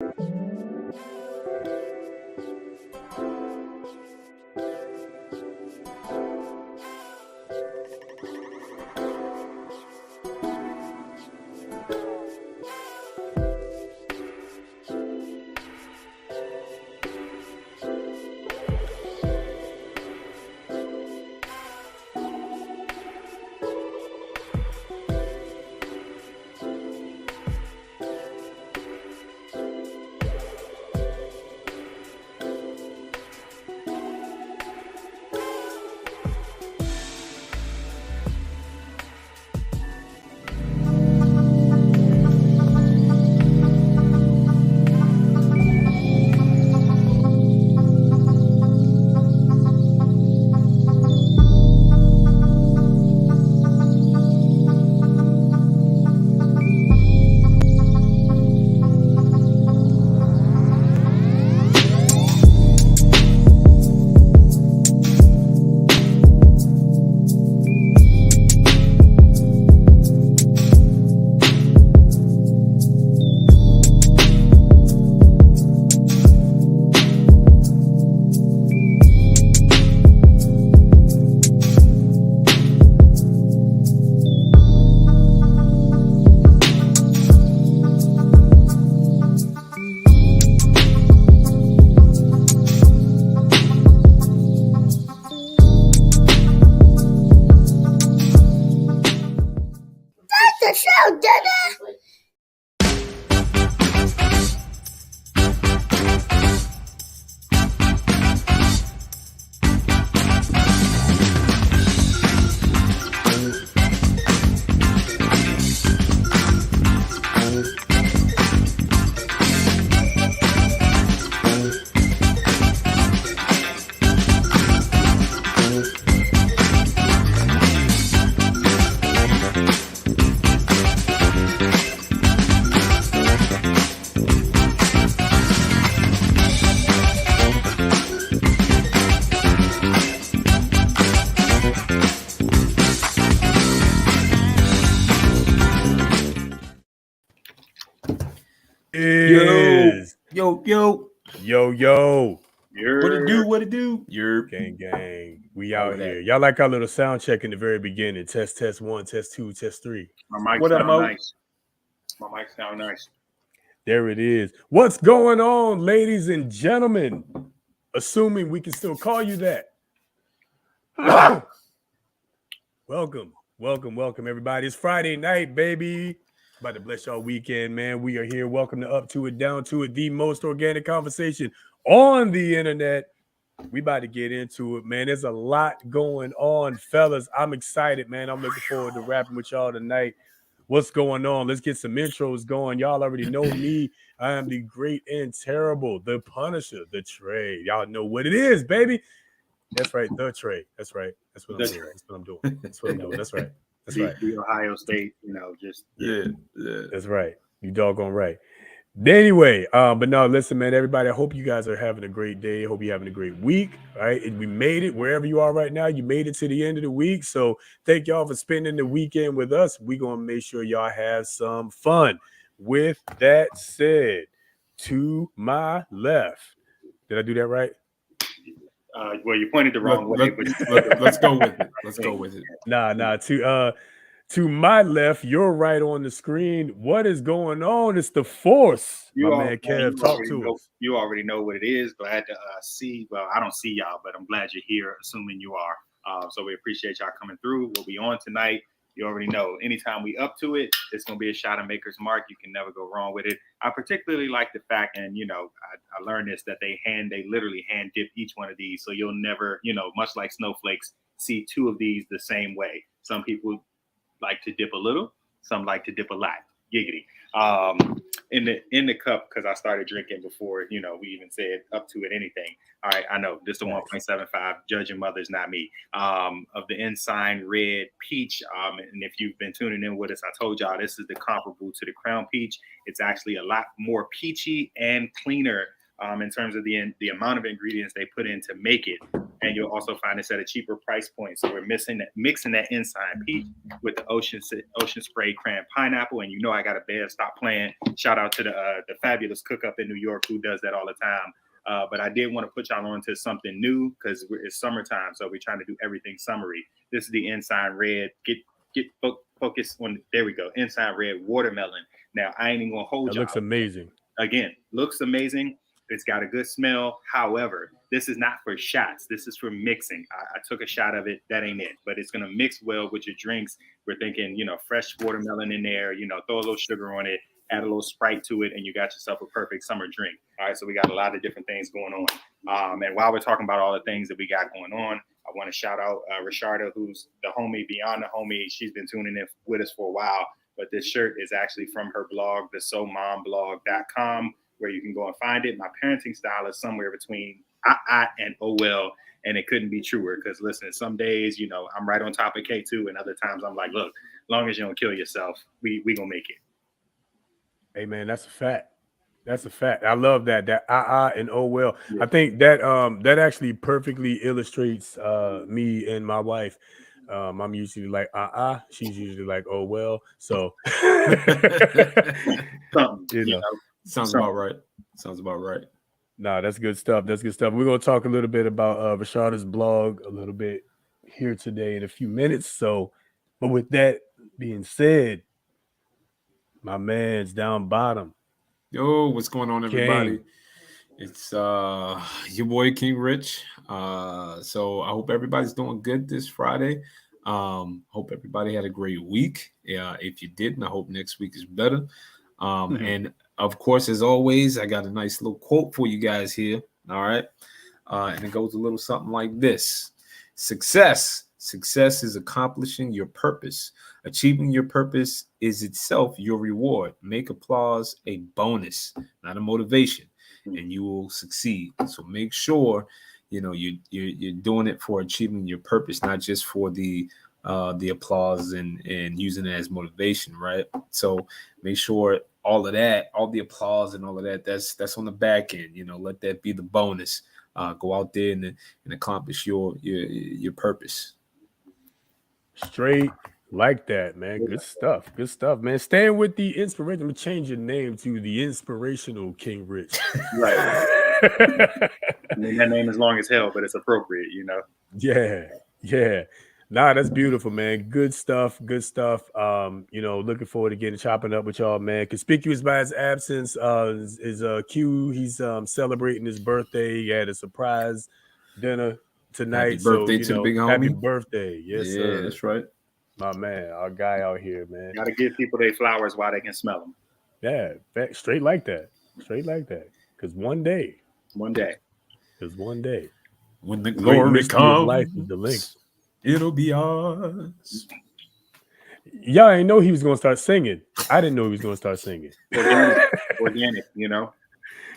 the show, Dada! Yo. What it do? Gang. We out here. Y'all like our little sound check in the very beginning. Test 1, test 2, test 3. My mic sound nice. My mic sound nice. There it is. What's going on, ladies and gentlemen? Assuming we can still call you that. Welcome, everybody. It's Friday night, baby. About to bless y'all weekend, man. We are here. Welcome to Up to It, Down to It, the most organic conversation on the internet. We about to get into it, man. There's a lot going on, fellas. I'm excited, man. I'm looking forward to rapping with y'all tonight. What's going on? Let's get some intros going. Y'all already know me. I am the great and terrible, the Punisher, the Trey. Y'all know what it is, baby. That's right, the Trey. That's right. That's what I'm doing. That's what I'm doing. That's what I'm doing. That's right. That's right. The Ohio State, just yeah. That's right. You doggone right. Anyway, but no, listen, man, everybody, I hope you guys are having a great day. I hope you're having a great week. All right. And we made it wherever you are right now. You made it to the end of the week. So thank y'all for spending the weekend with us. We're going to make sure y'all have some fun. With that said, to my left, did I do that right? Well, you pointed the wrong way, but let's go with it. Let's go with it. Nah. To my left, you're right on the screen. What is going on? It's the Force. My man Kev, talk to us. You already know what it is. Glad to see. Well, I don't see y'all, but I'm glad you're here, assuming you are. So we appreciate y'all coming through. We'll be on tonight. You already know. Anytime we up to it, it's going to be a shot of Maker's Mark. You can never go wrong with it. I particularly like the fact, and I learned this, that they literally hand dip each one of these, so you'll never, much like snowflakes, see two of these the same way. Some people like to dip a little, some like to dip a lot. Giggity. In the cup, because I started drinking before we even said up to it anything. All right, I know this is the 1.75. Judging mothers, not me. Of the Ensign Red Peach. And if you've been tuning in with us, I told y'all this is the comparable to the Crown Peach. It's actually a lot more peachy and cleaner in terms of the amount of ingredients they put in to make it. and you'll also find this at a cheaper price point. So we're mixing that Ensign peach with the Ocean Spray cran pineapple, and I got a bed. Stop playing. Shout out to the fabulous cook up in New York who does that all the time. But I did want to put y'all on to something new because it's summertime, so we're trying to do everything summery. This is the Ensign Red. Get focused on. There we go. Ensign Red watermelon. Now I ain't even gonna hold That y'all. looks amazing. Again, looks amazing. It's got a good smell. However, this is not for shots. This is for mixing. I took a shot of it. That ain't it. But it's gonna mix well with your drinks. We're thinking, fresh watermelon in there. Throw a little sugar on it, add a little Sprite to it, and you got yourself a perfect summer drink. All right. So we got a lot of different things going on. And while we're talking about all the things that we got going on, I want to shout out Rasharda, who's the homie beyond the homie. She's been tuning in with us for a while. But this shirt is actually from her blog, thesomomblog.com, where you can go and find it. My parenting style is somewhere between and oh well, and it couldn't be truer. Because listen, some days, I'm right on top of K2, and other times I'm like, look, as long as you don't kill yourself, we gonna make it. Hey man, that's a fact. That's a fact. I love that and oh well. Yeah. I think that actually perfectly illustrates me and my wife. I'm usually like she's usually like oh well. So sounds about right. Sounds about right. Nah, that's good stuff. That's good stuff. We're gonna talk a little bit about Rasharda's blog a little bit here today in a few minutes. So, but with that being said, my man's down bottom. Yo, what's going on, everybody? King. It's your boy King Rich. So I hope everybody's doing good this Friday. Hope everybody had a great week. Yeah, if you didn't, I hope next week is better. And of course, as always, I got a nice little quote for you guys here. All right. And it goes a little something like this. Success is accomplishing your purpose. Achieving your purpose is itself your reward. Make applause a bonus, not a motivation, and you will succeed. So make sure, you're doing it for achieving your purpose, not just for the applause and using it as motivation, right? So make sure all of that, all the applause and all of that, that's on the back end. Let that be the bonus. Go out there and accomplish your purpose. Straight like that, man. Good stuff. Good stuff, man. Staying with the inspiration. I'm gonna change your name to the Inspirational King Rich. Right. I mean, that name is long as hell, but it's appropriate, Yeah. Nah, that's beautiful, man. Good stuff. Looking forward to getting chopping up with y'all, man. Conspicuous by his absence is Q. He's celebrating his birthday. He had a surprise dinner tonight. Happy birthday to the big homie. Happy birthday. Yes, sir. Yeah, that's right. My man, our guy out here, man. Got to give people their flowers while they can smell them. Yeah, straight like that. Because one day. When the glory comes, life is the link. It'll be ours. Y'all ain't know he was gonna start singing. I didn't know he was gonna start singing. Organic,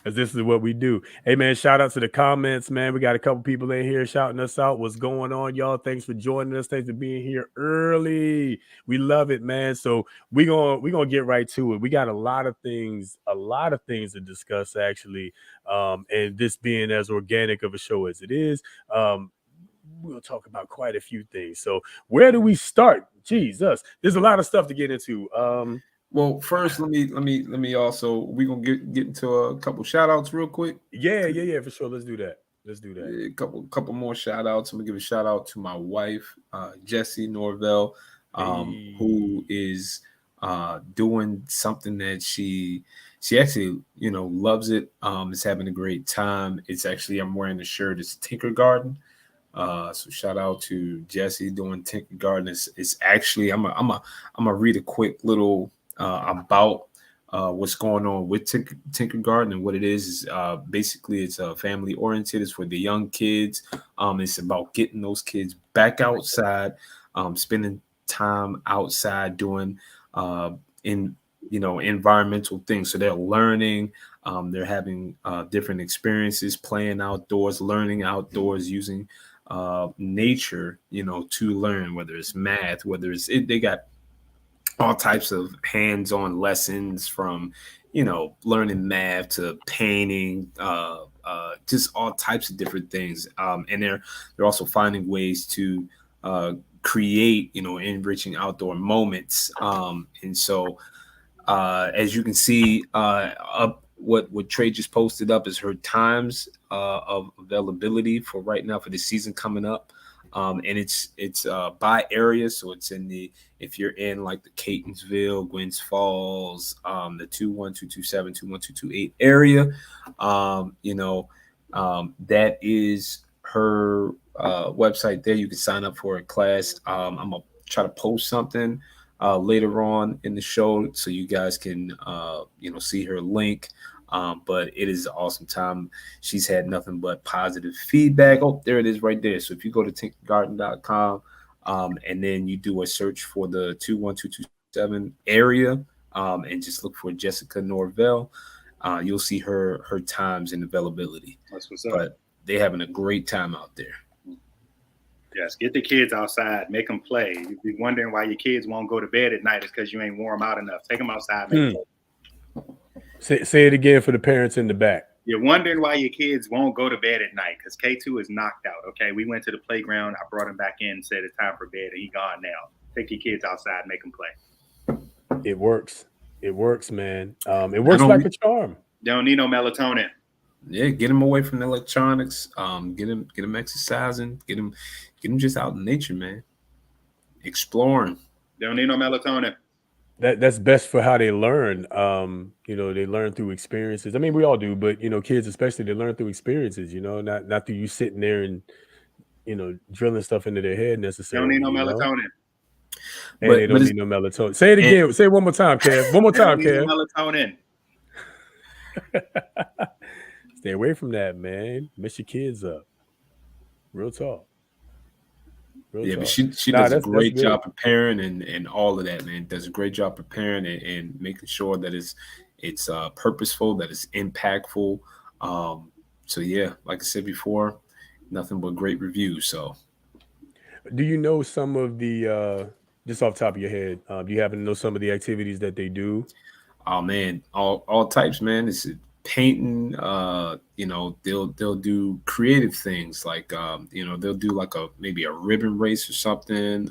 Because this is what we do. Hey man, shout out to the comments, man. We got a couple people in here shouting us out. What's going on, y'all? Thanks for joining us. Thanks for being here early. We love it, man. So we're gonna get right to it. We got a lot of things to discuss, actually. And this being as organic of a show as it is, we'll talk about quite a few things. So where do we start? Jesus, there's a lot of stuff to get into. Well, first, let me also, we're going to get into a couple shout outs real quick. Yeah, for sure. Let's do that. Yeah, a couple more shout outs. I'm going to give a shout out to my wife, Jessie Norvell, who is doing something that she actually, loves it. Is having a great time. It's actually, I'm wearing the shirt. It's Tinker Garden. So shout out to Jessie doing Tinker Garden. It's actually, I'm gonna read a quick little about what's going on with Tinker Garden, and what it is basically it's family oriented. It's for the young kids. It's about getting those kids back outside, spending time outside doing environmental things. So they're learning, they're having different experiences, playing outdoors, learning outdoors, using nature, to learn, whether it's math, they got all types of hands-on lessons from, learning math to painting, just all types of different things. And they're also finding ways to create, enriching outdoor moments. And so, as you can see, up what Trey just posted up is her times of availability for right now for the season coming up. And it's by area, so it's if you're in like the Catonsville, Gwynns Falls, the 21227, 21228 area, that is her website there. You can sign up for a class. I'm gonna try to post something later on in the show so you guys can see her link. But it is an awesome time. She's had nothing but positive feedback. Oh, there it is right there. So if you go to tinkergarden.com and then you do a search for the 21227 area and just look for Jessica Norvell, you'll see her times and availability. That's what's up. But they're having a great time out there. Yes, get the kids outside, make them play. If you're wondering why your kids won't go to bed at night, it's because you ain't warm out enough. Take them outside, make them play. Say it again for the parents in the back. You're wondering why your kids won't go to bed at night because K2 is knocked out, okay? We went to the playground. I brought him back in, said it's time for bed, and he gone now. Take your kids outside, make them play. It works. It works, man. It works like a charm. They don't need no melatonin. Yeah, get them away from the electronics. Get them exercising. Get them just out in nature, man. Exploring. They don't need no melatonin. That's best for how they learn. They learn through experiences. I mean, we all do, but kids especially, they learn through experiences. Not through you sitting there and drilling stuff into their head necessarily. They don't need no melatonin. And they don't need no melatonin. Say it again. Say it one more time, Kev. One more time, Kev. No melatonin. Stay away from that, man. Mess your kids up. Real talk. But she does a great job preparing and all of that, man. Does a great job preparing and making sure that it's purposeful, that it's impactful. So yeah, like I said before, nothing but great reviews. So, do you know some of the just off the top of your head? Do you happen to know some of the activities that they do? Oh man, all types, man. It's painting. They'll do creative things like they'll do like maybe a ribbon race or something.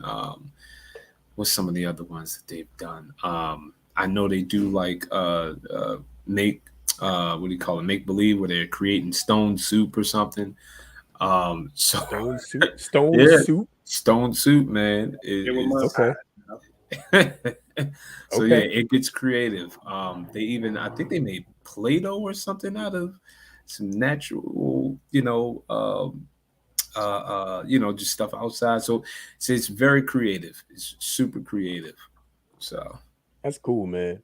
What's some of the other ones that they've done? I know they do like make what do you call it? Make believe, where they're creating stone soup or something. Stone soup, stone soup, man. Okay. So yeah, it gets creative. I think they made Play-Doh or something out of some natural, just stuff outside. So it's very creative. It's super creative. So that's cool, man.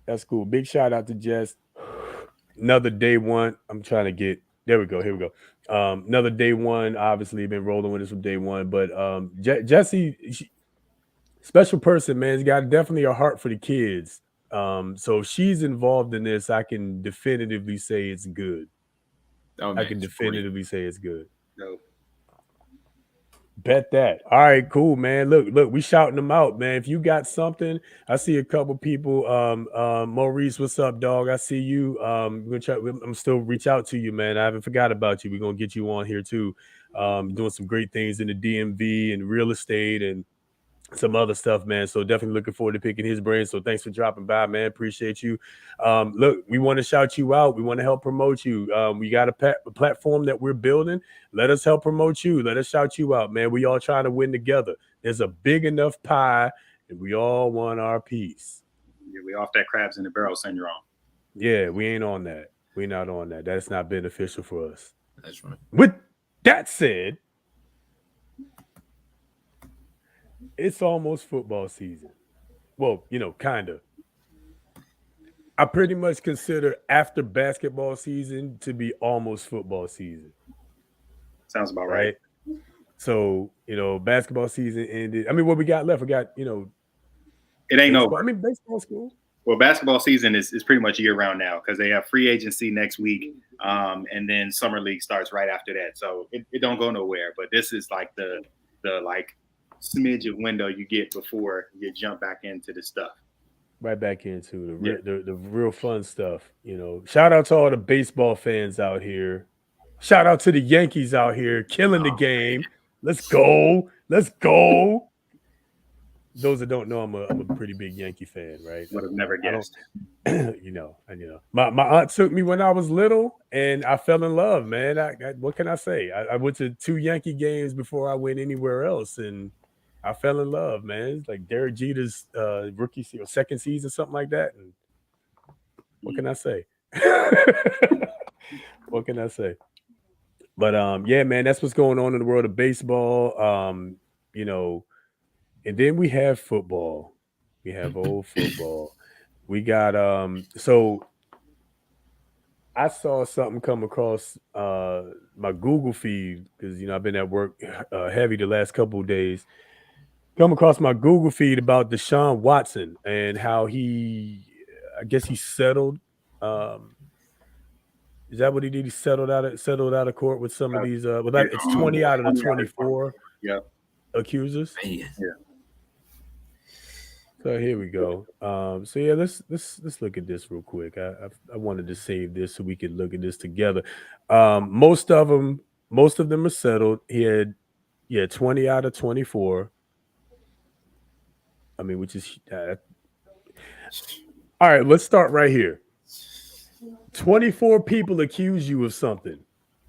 That's cool. Big shout out to Jess. Another day one. I'm trying to get. There we go. Here we go. Another day one. Obviously, been rolling with us from day one. But Jessie, special person, man. Has got definitely a heart for the kids. So she's involved in this. I can definitively say it's good. I can definitively say it's good. No. Bet that. All right, cool, man. Look, we shouting them out, man. If you got something, I see a couple people. Maurice, what's up, dog? I see you. I'm still reach out to you, man. I haven't forgot about you. We're gonna get you on here too. Doing some great things in the DMV and real estate and some other stuff, man. So definitely looking forward to picking his brain. So thanks for dropping by, man. Appreciate you. Look, we want to shout you out. We want to help promote you. We got a platform that we're building. Let us help promote you. Let us shout you out, man. We all trying to win together. There's a big enough pie and we all want our piece. Yeah, we off that crabs in the barrel syndrome. Yeah, we ain't on that. We're not on that. That's not beneficial for us. That's right. With that said, it's almost football season. Well, kind of. I pretty much consider after basketball season to be almost football season. Sounds about right. So, basketball season ended. I mean, what we got left? We got, it ain't baseball. over. I mean, baseball's cool. Well, basketball season is pretty much year round now because they have free agency next week. And then summer league starts right after that. So it don't go nowhere. But this is like the smidge of window you get before you jump back into the stuff. right back into Yeah. the real fun stuff. You know, shout out to all the baseball fans out here. Shout out to the Yankees out here killing the game. Let's go. Let's go. Those that don't know, I'm a pretty big Yankee fan, right? Would have never I don't, guessed. my aunt took me when I was little, and I fell in love, man. What can I say? I went to 2 Yankee games before I went anywhere else, and I fell in love, man. It's like Derek Jeter's rookie or second season, something like that. And what can I say? What can I say? But yeah, man, that's what's going on in the world of baseball. You know, and then we have football. We have old football. We got so I saw something come across my Google feed because I've been at work heavy the last couple of days. Come across my Google feed about Deshaun Watson and how I guess he settled. Um, is that what he did? He settled out of court with some of these. It's 20 out of the 24 Yeah. accusers. Man. Yeah. So here we go. So yeah, let's look at this real quick. I wanted to save this so we could look at this together. Most of them are settled. He had 20 out of 24. I mean, which is all right. Let's start right here. 24 people accuse you of something.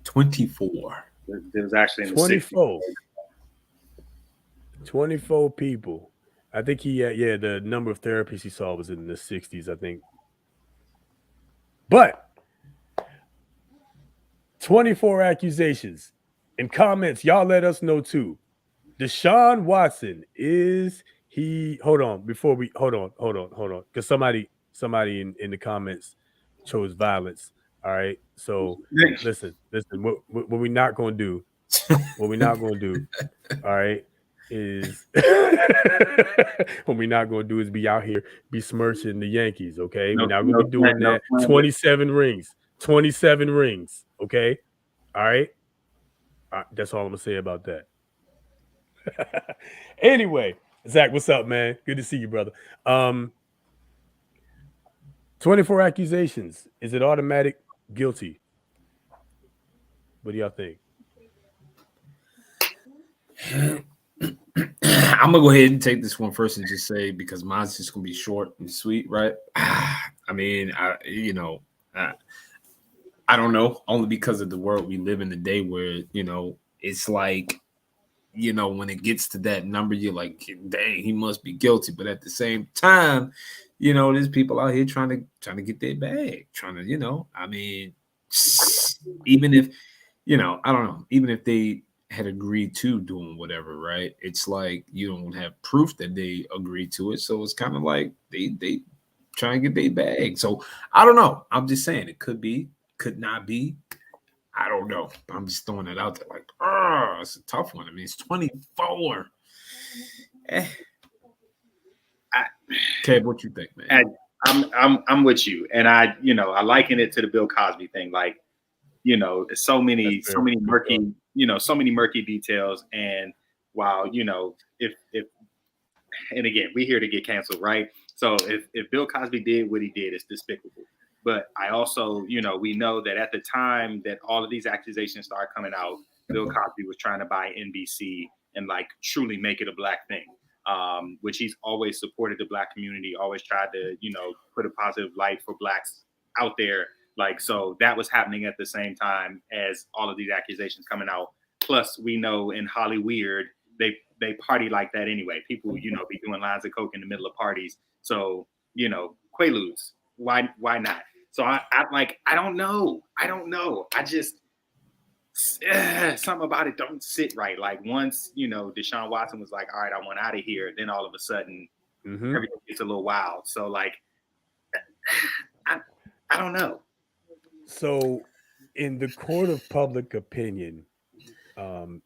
24. There's actually in the 24. 24 people. I think the number of therapists he saw was in the 60s, I think. But 24 accusations. In comments, y'all let us know too. Deshaun Watson, is he hold on because somebody in the comments chose violence. All right. So listen, what we're not gonna do, all right, is what we're not gonna do is be out here besmirching the Yankees, okay? We're not gonna be doing that. 27 rings. 27 rings. Okay. All right. That's all I'm gonna say about that. Anyway, Zach, what's up, man? Good to see you, brother. 24 accusations. Is it automatic guilty? What do y'all think? I'm gonna go ahead and take this one first and just say, because mine's just gonna be short and sweet, right? I mean, I don't know, only because of the world we live in today, where it's like, when it gets to that number, you're like, dang, he must be guilty. But at the same time, there's people out here trying to get their bag, I mean, even if, I don't know, even if they had agreed to doing whatever, right? It's like you don't have proof that they agreed to it. So it's kind of like they try and get their bag. So I don't know. I'm just saying it could be, could not be. I don't know. I'm just throwing it out there like, it's a tough one. I mean, it's 24. Kev, what you think, man? I'm with you, and I liken it to the Bill Cosby thing. Like, so many murky, so many murky details. And while if and again, we're here to get canceled, right? So if Bill Cosby did what he did, it's despicable. But I also, we know that at the time that all of these accusations started coming out, Bill Cosby was trying to buy NBC and like truly make it a black thing, which he's always supported the black community, always tried to, put a positive light for blacks out there. Like, so that was happening at the same time as all of these accusations coming out. Plus, we know in Hollywood, they party like that anyway. People, be doing lines of coke in the middle of parties. So, Quaaludes, why not? So I don't know. I just something about it don't sit right. Like once Deshaun Watson was like, all right, I want out of here. Then all of a sudden, everything gets a little wild. So like, I don't know. So, in the court of public opinion,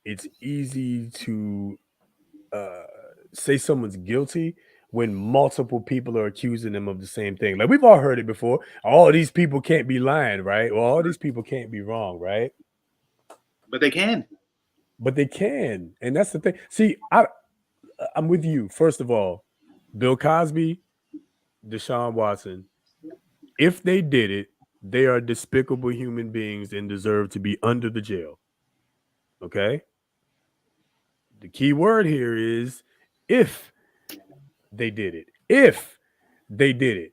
it's easy to say someone's guilty when multiple people are accusing them of the same thing. Like we've all heard it before. All these people can't be lying, right? Well, all these people can't be wrong, right? But they can. But they can, and that's the thing. See, I'm with you. First of all, Bill Cosby, Deshaun Watson, if they did it, they are despicable human beings and deserve to be under the jail. Okay? The key word here is if they did it. If they did it.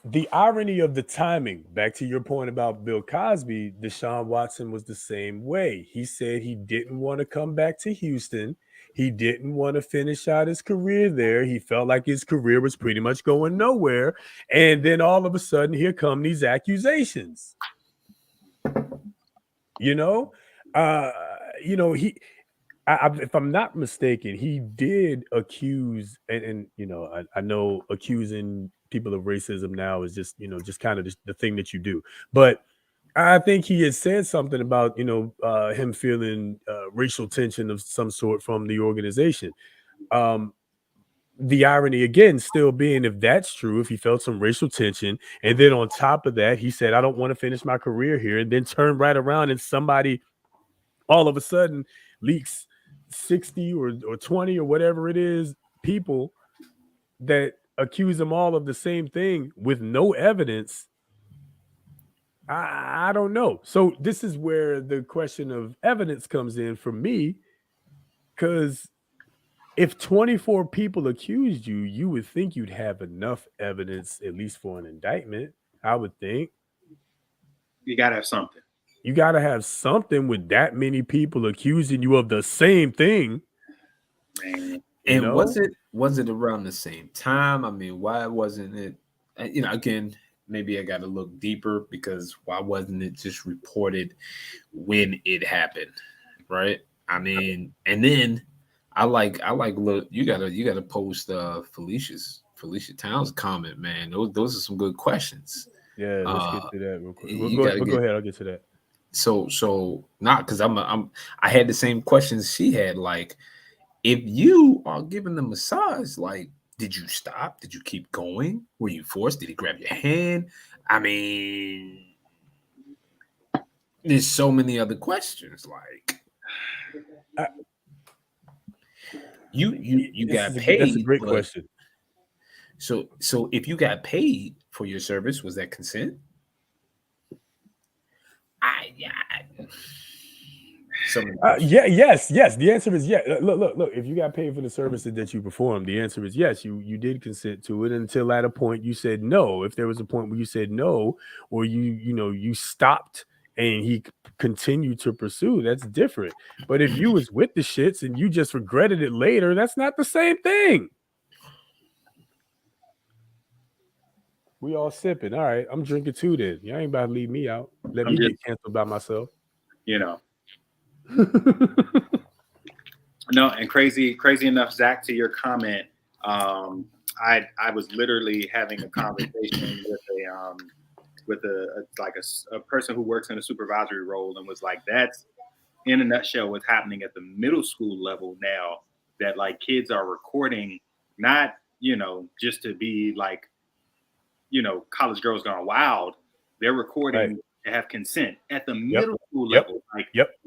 The irony of the timing, back to your point about Bill Cosby, Deshaun Watson was the same way. He said he didn't want to come back to Houston. He didn't want to finish out his career there. He felt like his career was pretty much going nowhere. And then all of a sudden, here come these accusations. You know, he if I'm not mistaken, he did accuse, and I know accusing people of racism now is just just kind of the thing that you do, but I think he had said something about him feeling racial tension of some sort from the organization. Um, the irony again still being, if that's true, if he felt some racial tension, and then on top of that, he said, "I don't want to finish my career here," and then turn right around and somebody all of a sudden leaks 60 or 20 or whatever it is people that accuse them all of the same thing with no evidence. I don't know. So this is where the question of evidence comes in for me, because if 24 people accused you, you would think you'd have enough evidence, at least for an indictment. I would think You gotta have something. you got to have something with that many people accusing you of the same thing. Man. And was it around the same time? I mean, why wasn't it? Again, maybe I got to look deeper, because why wasn't it just reported when it happened, right? I mean, and then I like look. You gotta post Felicia Towns' comment, man. Those are some good questions. Yeah, let's get to that real quick. Go ahead. I'll get to that. So not because I had the same questions she had. Like, if you are giving the massage, like, did you stop? Did you keep going? Were you forced? Did he grab your hand? I mean, there's so many other questions. Like, you got paid. That's a great question. So if you got paid for your service, was that consent? Yes. The answer is yes. Look. If you got paid for the services that you performed, the answer is yes. You did consent to it until at a point you said no. If there was a point where you said no, or you stopped and he continued to pursue, that's different. But if you was with the shits and you just regretted it later, that's not the same thing. We all sipping. All right, I'm drinking too then. Y'all ain't about to leave me out. Let me get canceled by myself. No, and crazy enough, Zach, to your comment, I was literally having a conversation with a person who works in a supervisory role, and was like, that's in a nutshell what's happening at the middle school level now, that like kids are recording, not just to be like college girls gone wild. They're recording to have consent at the middle school level.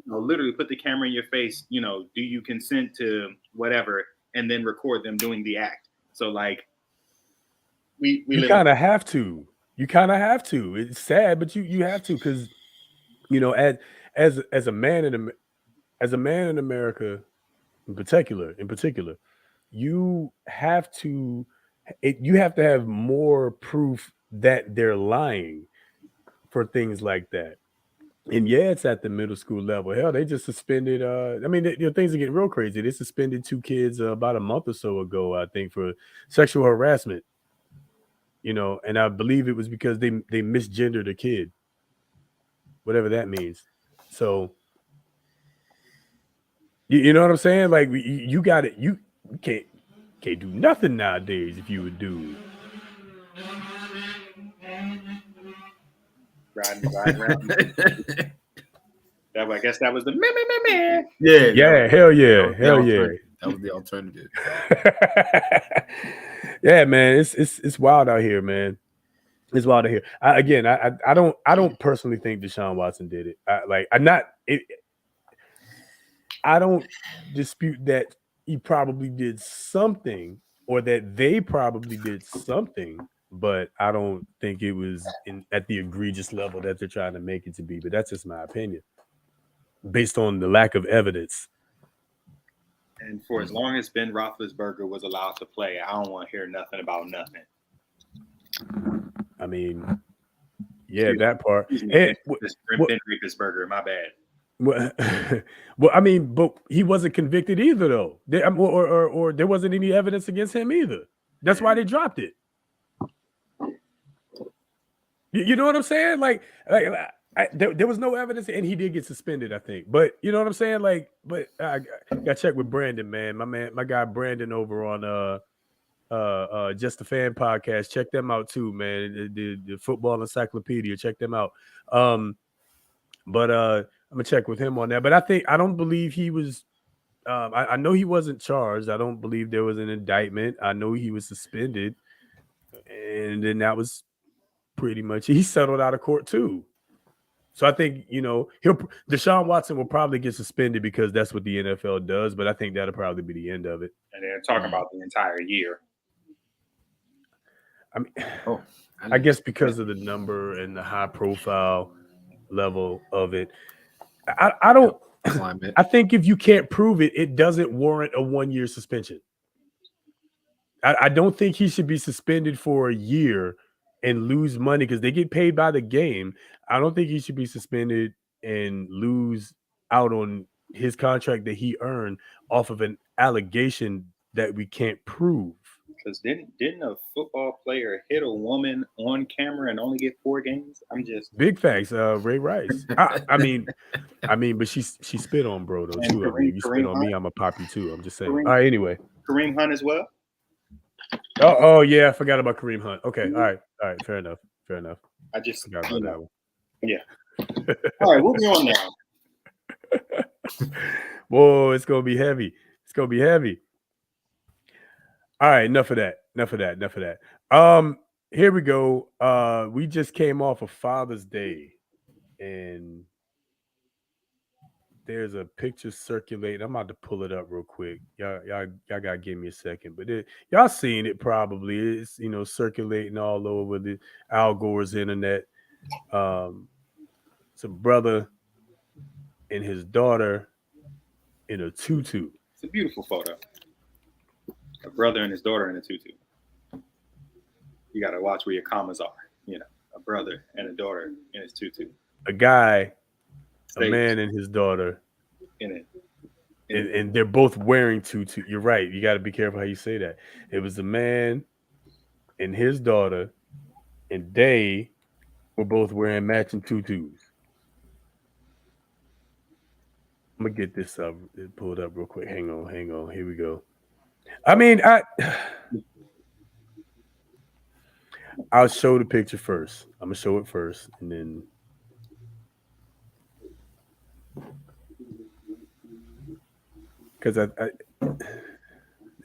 Literally put the camera in your face, do you consent to whatever, and then record them doing the act. So like we kind of have to. You kind of have to. It's sad, but you have to, because as a man in America in particular, you have to have more proof that they're lying for things like that. And yeah, it's at the middle school level. Hell, they just suspended. Things are getting real crazy. They suspended 2 kids about a month or so ago, I think, for sexual harassment. And I believe it was because they misgendered a kid, whatever that means. So, you know what I'm saying? Like, you got it. You can't do nothing nowadays if you would do. Riding. I guess that was the meh. Yeah, hell yeah. That was the alternative. Yeah, man, it's wild out here, man. It's wild out here. I don't personally think Deshaun Watson did it. I don't dispute that he probably did something, or that they probably did something, but I don't think it was at the egregious level that they're trying to make it to be. But that's just my opinion, based on the lack of evidence. And for as long as Ben Roethlisberger was allowed to play, I don't want to hear nothing about nothing. I mean, yeah, that part. Ben Roethlisberger, my bad. Well, I mean, but he wasn't convicted either, though. Or there wasn't any evidence against him either. That's why they dropped it. You know what I'm saying? There was no evidence, and he did get suspended, I think. But you know what I'm saying? But I got to check with Brandon, man. My guy Brandon over on Just the Fan podcast. Check them out too, man. The football encyclopedia. Check them out. But I'm gonna check with him on that. But I don't believe he was. I know he wasn't charged. I don't believe there was an indictment. I know he was suspended, and then that was pretty much. He settled out of court too. So I think Deshaun Watson will probably get suspended because that's what the NFL does. But I think that'll probably be the end of it. And they're talking about the entire year. I mean, I guess because of the number and the high profile level of it. I don't. I think if you can't prove it, it doesn't warrant a 1-year suspension. I don't think he should be suspended for a year and lose money because they get paid by the game. I don't think he should be suspended and lose out on his contract that he earned off of an allegation that we can't prove. Because didn't a football player hit a woman on camera and only get 4 games? I'm just big facts. Ray Rice. I mean, but she spit on bro though too. I mean, you spit on me, I'm a pop you too. I'm just saying. All right, anyway. Kareem Hunt as well. Oh yeah, I forgot about Kareem Hunt. Okay, all right, fair enough. I just forgot about that one. Yeah. All right, we'll be on now. Whoa, it's gonna be heavy. All right, enough of that. Here we go. We just came off of Father's Day, and there's a picture circulating. I'm about to pull it up real quick. Y'all gotta give me a second, but y'all seen it probably. It's circulating all over the Al Gore's internet. It's a brother and his daughter in a tutu. It's a beautiful photo. A brother and his daughter in a tutu. You got to watch where your commas are. A brother and a daughter in his tutu. A guy, a man and his daughter in it. And they're both wearing tutu. You're right. You got to be careful how you say that. It was a man and his daughter, and they were both wearing matching tutus. I'm going to get this up, pulled up real quick. Hang on. Here we go. I mean, I'll show the picture first. I'm gonna show it first, and then because I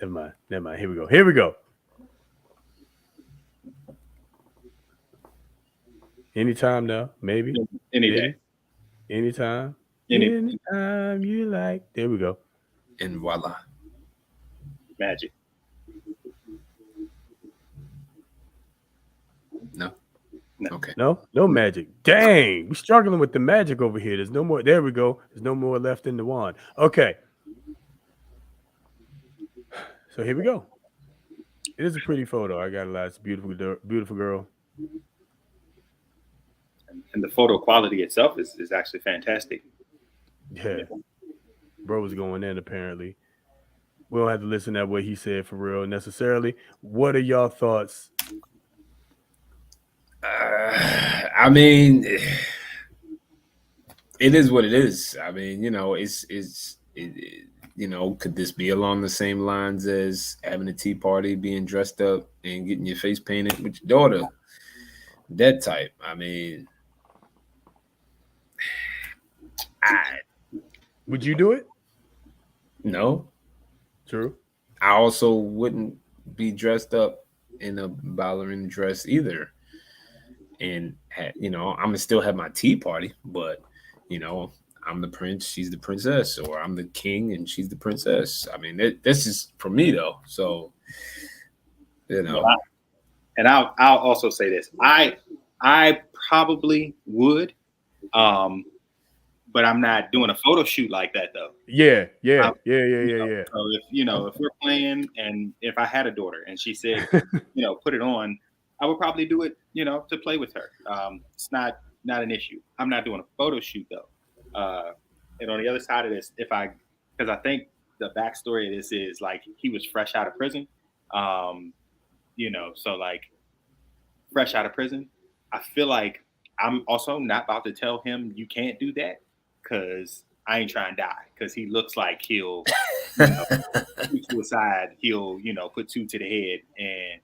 never mind. Here we go. Anytime now, maybe. Any day. Anytime you like. There we go. And voila. Magic. No. Okay. No magic. Dang, we're struggling with the magic over here. There's no more. There we go. There's no more left in the wand. Okay. So here we go. It is a pretty photo. I got a lot. It's a beautiful girl. And the photo quality itself is actually fantastic. Yeah. Bro was going in apparently. We don't have to listen to what he said for real necessarily. What are y'all thoughts? I mean, it is what it is. I mean, could this be along the same lines as having a tea party, being dressed up and getting your face painted with your daughter? That type. I mean, would you do it? No. True. I also wouldn't be dressed up in a ballerina dress either. And I'm gonna still have my tea party, but I'm the prince, she's the princess, or I'm the king and she's the princess. I mean, this is for me though. So, you know. And I'll also say this. I probably would, but I'm not doing a photo shoot like that though. Yeah. So if we're playing and if I had a daughter and she said, put it on, I would probably do it, to play with her. It's not an issue. I'm not doing a photo shoot though. And on the other side of this, because I think the backstory of this is like he was fresh out of prison. So like fresh out of prison, I feel like I'm also not about to tell him you can't do that because I ain't trying to die because he looks like he'll put to a side, he'll put two to the head, and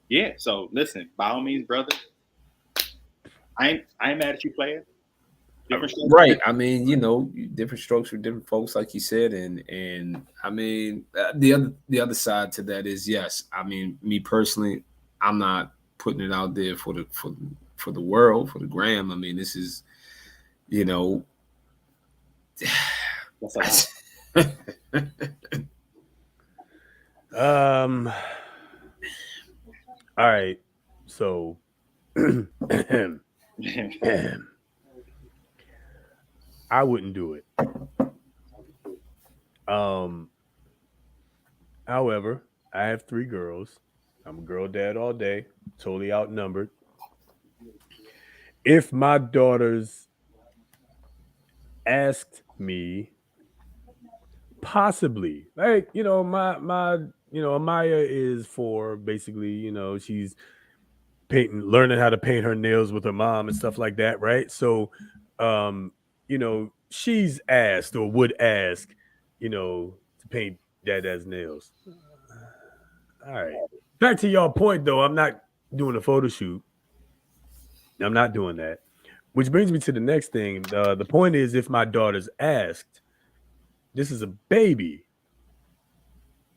yeah. So listen, by all means, brother, I ain't mad at you, player. Right. I mean, different strokes for different folks, like you said, and I mean, the other side to that is yes. I mean, me personally, I'm not putting it out there for the world, for the gram. I mean, this is, All right. So I wouldn't do it. However, I have 3 girls. I'm a girl dad all day, totally outnumbered. If my daughters asked me, possibly, like, my Amaya is 4, basically, she's learning how to paint her nails with her mom and stuff like that, right? So, she's asked or would ask, to paint dad's nails. All right. Back to y'all point though, I'm not doing a photo shoot. I'm not doing that. Which brings me to the next thing. The point is, if my daughter's asked, this is a baby.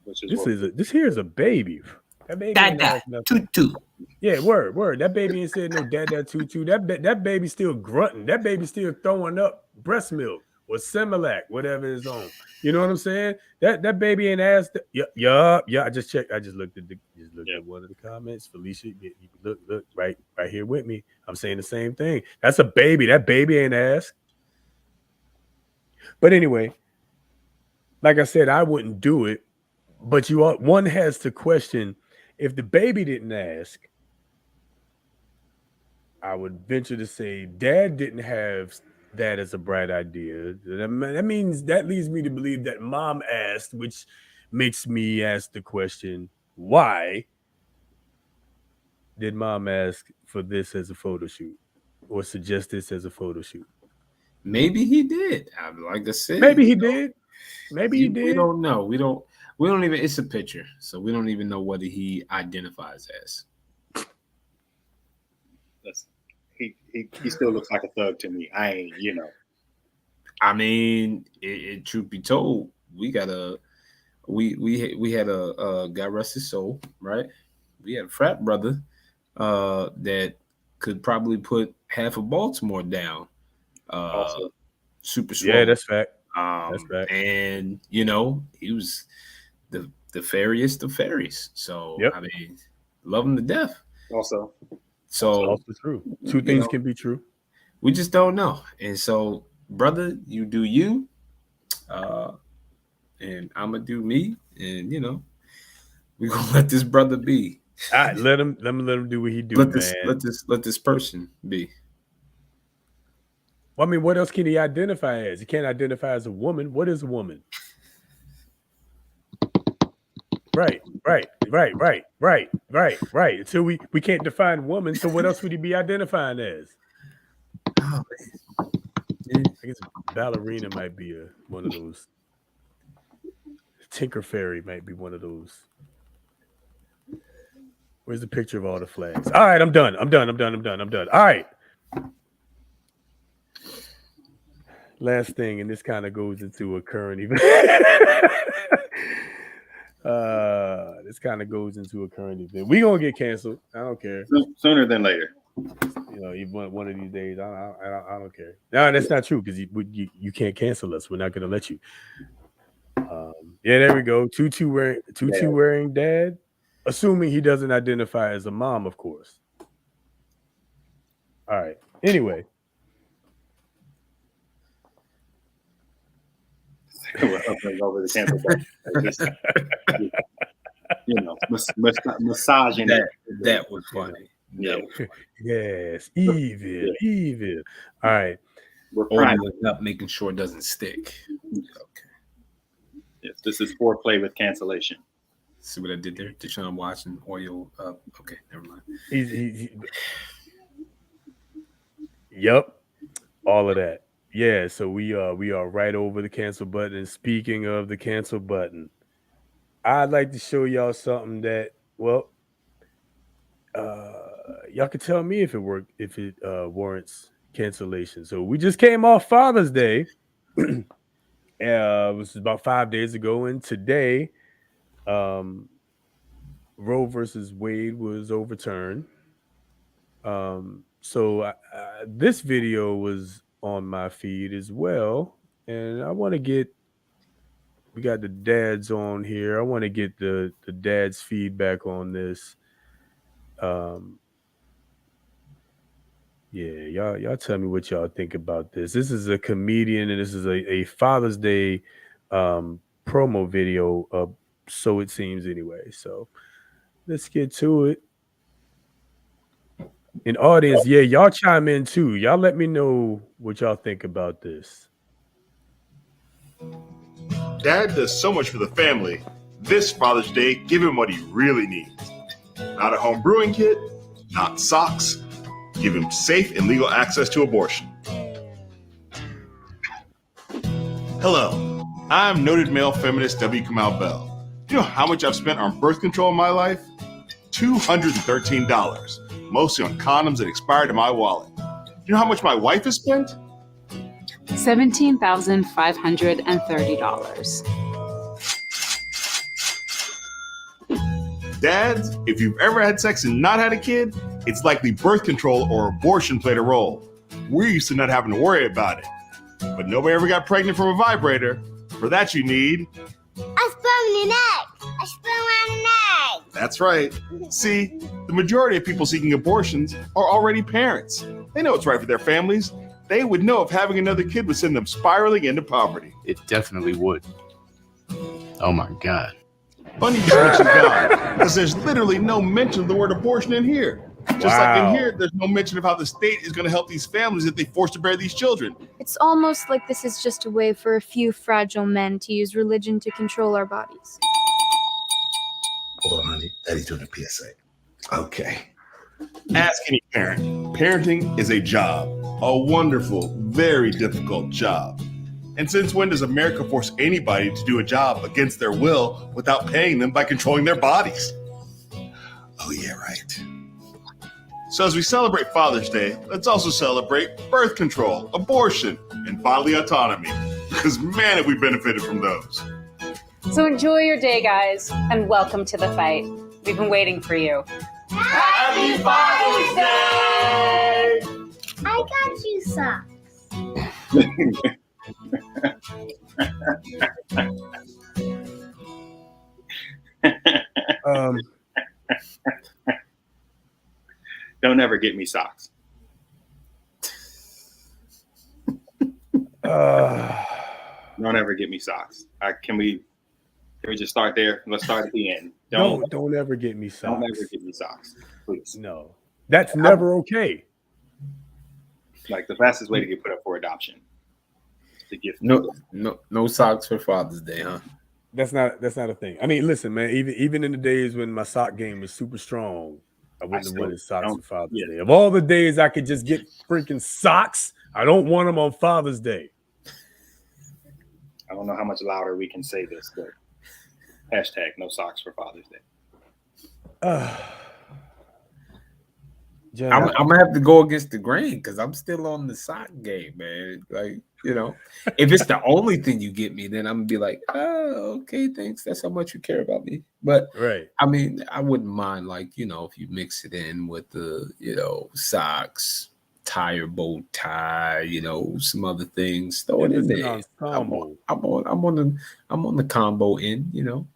This here is a baby. That baby ain't asked nothing. Tutu. Yeah, word. That baby ain't said no dad tutu. That baby still grunting. That baby still throwing up breast milk or Similac, whatever is on. You know what I'm saying? That baby ain't asked. Yeah. I just checked. I just looked at one of the comments. Felicia, you look right here with me. I'm saying the same thing. That's a baby. That baby ain't asked. But anyway, like I said, I wouldn't do it. But one has to question if the baby didn't ask. I would venture to say dad didn't have that as a bright idea. That leads me to believe that mom asked, which makes me ask the question, why did mom ask for this as a photo shoot or suggest this as a photo shoot? Maybe he did. Like I said, maybe he did. Maybe he did. We don't know. We don't even. It's a picture, so we don't even know what he identifies as. He still looks like a thug to me. I ain't, I mean, truth be told, we had a God rest his soul, right? We had a frat brother that could probably put half of Baltimore down. Super swole. Yeah, that's fact. That's fact. And he was the fairiest of fairies. So yep. I mean, love him to death. Also. So that's also true. Two things can be true. We just don't know. And so, brother, you do you. And I'm gonna do me. And we're gonna let this brother be. All right, let him do what he do, man. Let this person be. Well, I mean, what else can he identify as? He can't identify as a woman. What is a woman? Right. Until we can't define woman, so what else would he be identifying as? Oh, man. I guess ballerina might be one of those. Tinker Fairy might be one of those. Where's the picture of all the flags? All right, I'm done. All right. Last thing, and this kind of goes into a current event. This kind of goes into a current event. We're gonna get canceled. I don't care. Sooner than later. No, you want one of these days. I don't care. No, that's not true because you can't cancel us. We're not going to let you. Yeah, there we go. Tutu wearing dad, assuming he doesn't identify as a mom, of course. All right. Anyway. Over the cancel button. Massaging that was funny. Yeah. Yes, evil. All right. We're trying up, making sure it doesn't stick. Okay. Yes, this is foreplay with cancellation. See what I did there? Deshaun Watson, oil up. Okay, never mind. Yep, all of that. Yeah, so we are right over the cancel button. And speaking of the cancel button, I'd like to show y'all something that, well, y'all can tell me if it warrants cancellation. So we just came off Father's Day. It was about 5 days ago, and today, Roe versus Wade was overturned. So this video was on my feed as well, and I want to we got the dads on here. I want to get the dads' feedback on this. Yeah, y'all tell me what y'all think about this. This is a comedian, and this is a Father's Day promo video, so it seems anyway. So let's get to it. And audience, yeah, y'all chime in too. Y'all let me know what y'all think about this. Dad does so much for the family. This Father's Day, give him what he really needs. Not a home brewing kit, not socks. Give him safe and legal access to abortion. Hello, I'm noted male feminist W. Kamau Bell. Do you know how much I've spent on birth control in my life? $213, mostly on condoms that expired in my wallet. Do you know how much my wife has spent? $17,530. Dads, if you've ever had sex and not had a kid, it's likely birth control or abortion played a role. We're used to not having to worry about it. But nobody ever got pregnant from a vibrator. For that you need... I sprung an egg. I sprung on an egg. That's right. See, the majority of people seeking abortions are already parents. They know what's right for their families. They would know if having another kid would send them spiraling into poverty. It definitely would. Oh my God. Funny you mention God, because there's literally no mention of the word abortion in here. Just like in here, there's no mention of how the state is going to help these families if they force to bear these children. It's almost like this is just a way for a few fragile men to use religion to control our bodies. Hold on, honey. Eddie's doing a PSA. Okay. Ask any parent. Parenting is a job. A wonderful, very difficult job. And since when does America force anybody to do a job against their will without paying them by controlling their bodies? Oh, yeah, right. So as we celebrate Father's Day, let's also celebrate birth control, abortion, and bodily autonomy. Because man, have we benefited from those. So enjoy your day, guys, and welcome to the fight. We've been waiting for you. Happy Father's Day! I got you socks. Don't ever get me socks. Don't ever get me socks. Can we just start there? Let's start at the end. Don't ever get me socks. Don't ever get me socks, please. No, that's never okay. Like the fastest way to get put up for adoption. To gift. No socks for Father's Day, huh? That's not a thing. I mean, listen, man. Even in the days when my sock game was super strong, I wouldn't have wanted socks for Father's Day. Of all the days I could just get freaking socks, I don't want them on Father's Day. I don't know how much louder we can say this, but hashtag no socks for Father's Day. I'm gonna have to go against the grain because I'm still on the sock game, man. Like, you know, if it's the only thing you get me, then I'm gonna be like, oh, okay, thanks. That's how much you care about me. But right, I mean, I wouldn't mind, like, you know, if you mix it in with the, you know, socks, tie or bow tie, you know, some other things. Throw it If in it's an there. ensemble. I'm on the combo end, you know.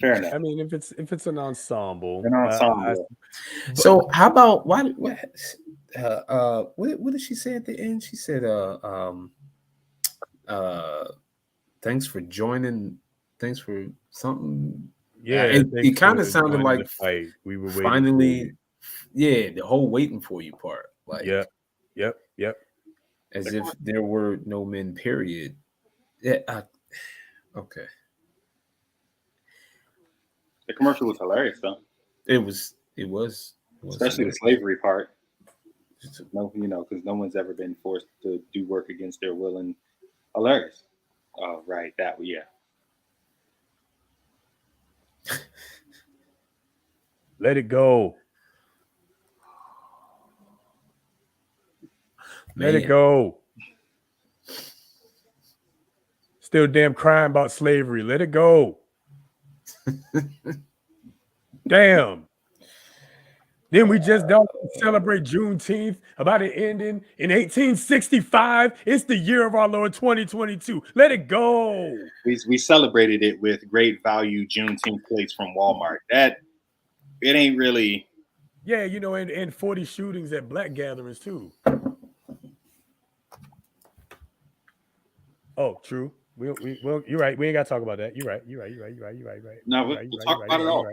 Fair enough. I mean, if it's an ensemble, An ensemble. So how about what did she say at the end? She said thanks for joining, thanks for something. yeah, It kind of sounded joining like the fight. We were waiting finally, yeah, the whole waiting for you part. Like, yep. as if there were no men, period. Yeah. Okay. The commercial was hilarious, though. It was Especially the slavery part. No, you know, because no one's ever been forced to do work against their will, and hilarious. Oh, right, that yeah. Let it go. Let it go. Still damn crying about slavery. Let it go. Damn. Then we just don't celebrate Juneteenth about it ending in 1865. It's the year of our Lord 2022. Let it go. We celebrated it with great value Juneteenth plates from Walmart. That it ain't really. Yeah, you know, and 40 shootings at black gatherings too. Oh, true. Well, you're right. We ain't got to talk about that. You're right. No, we'll talk about it all.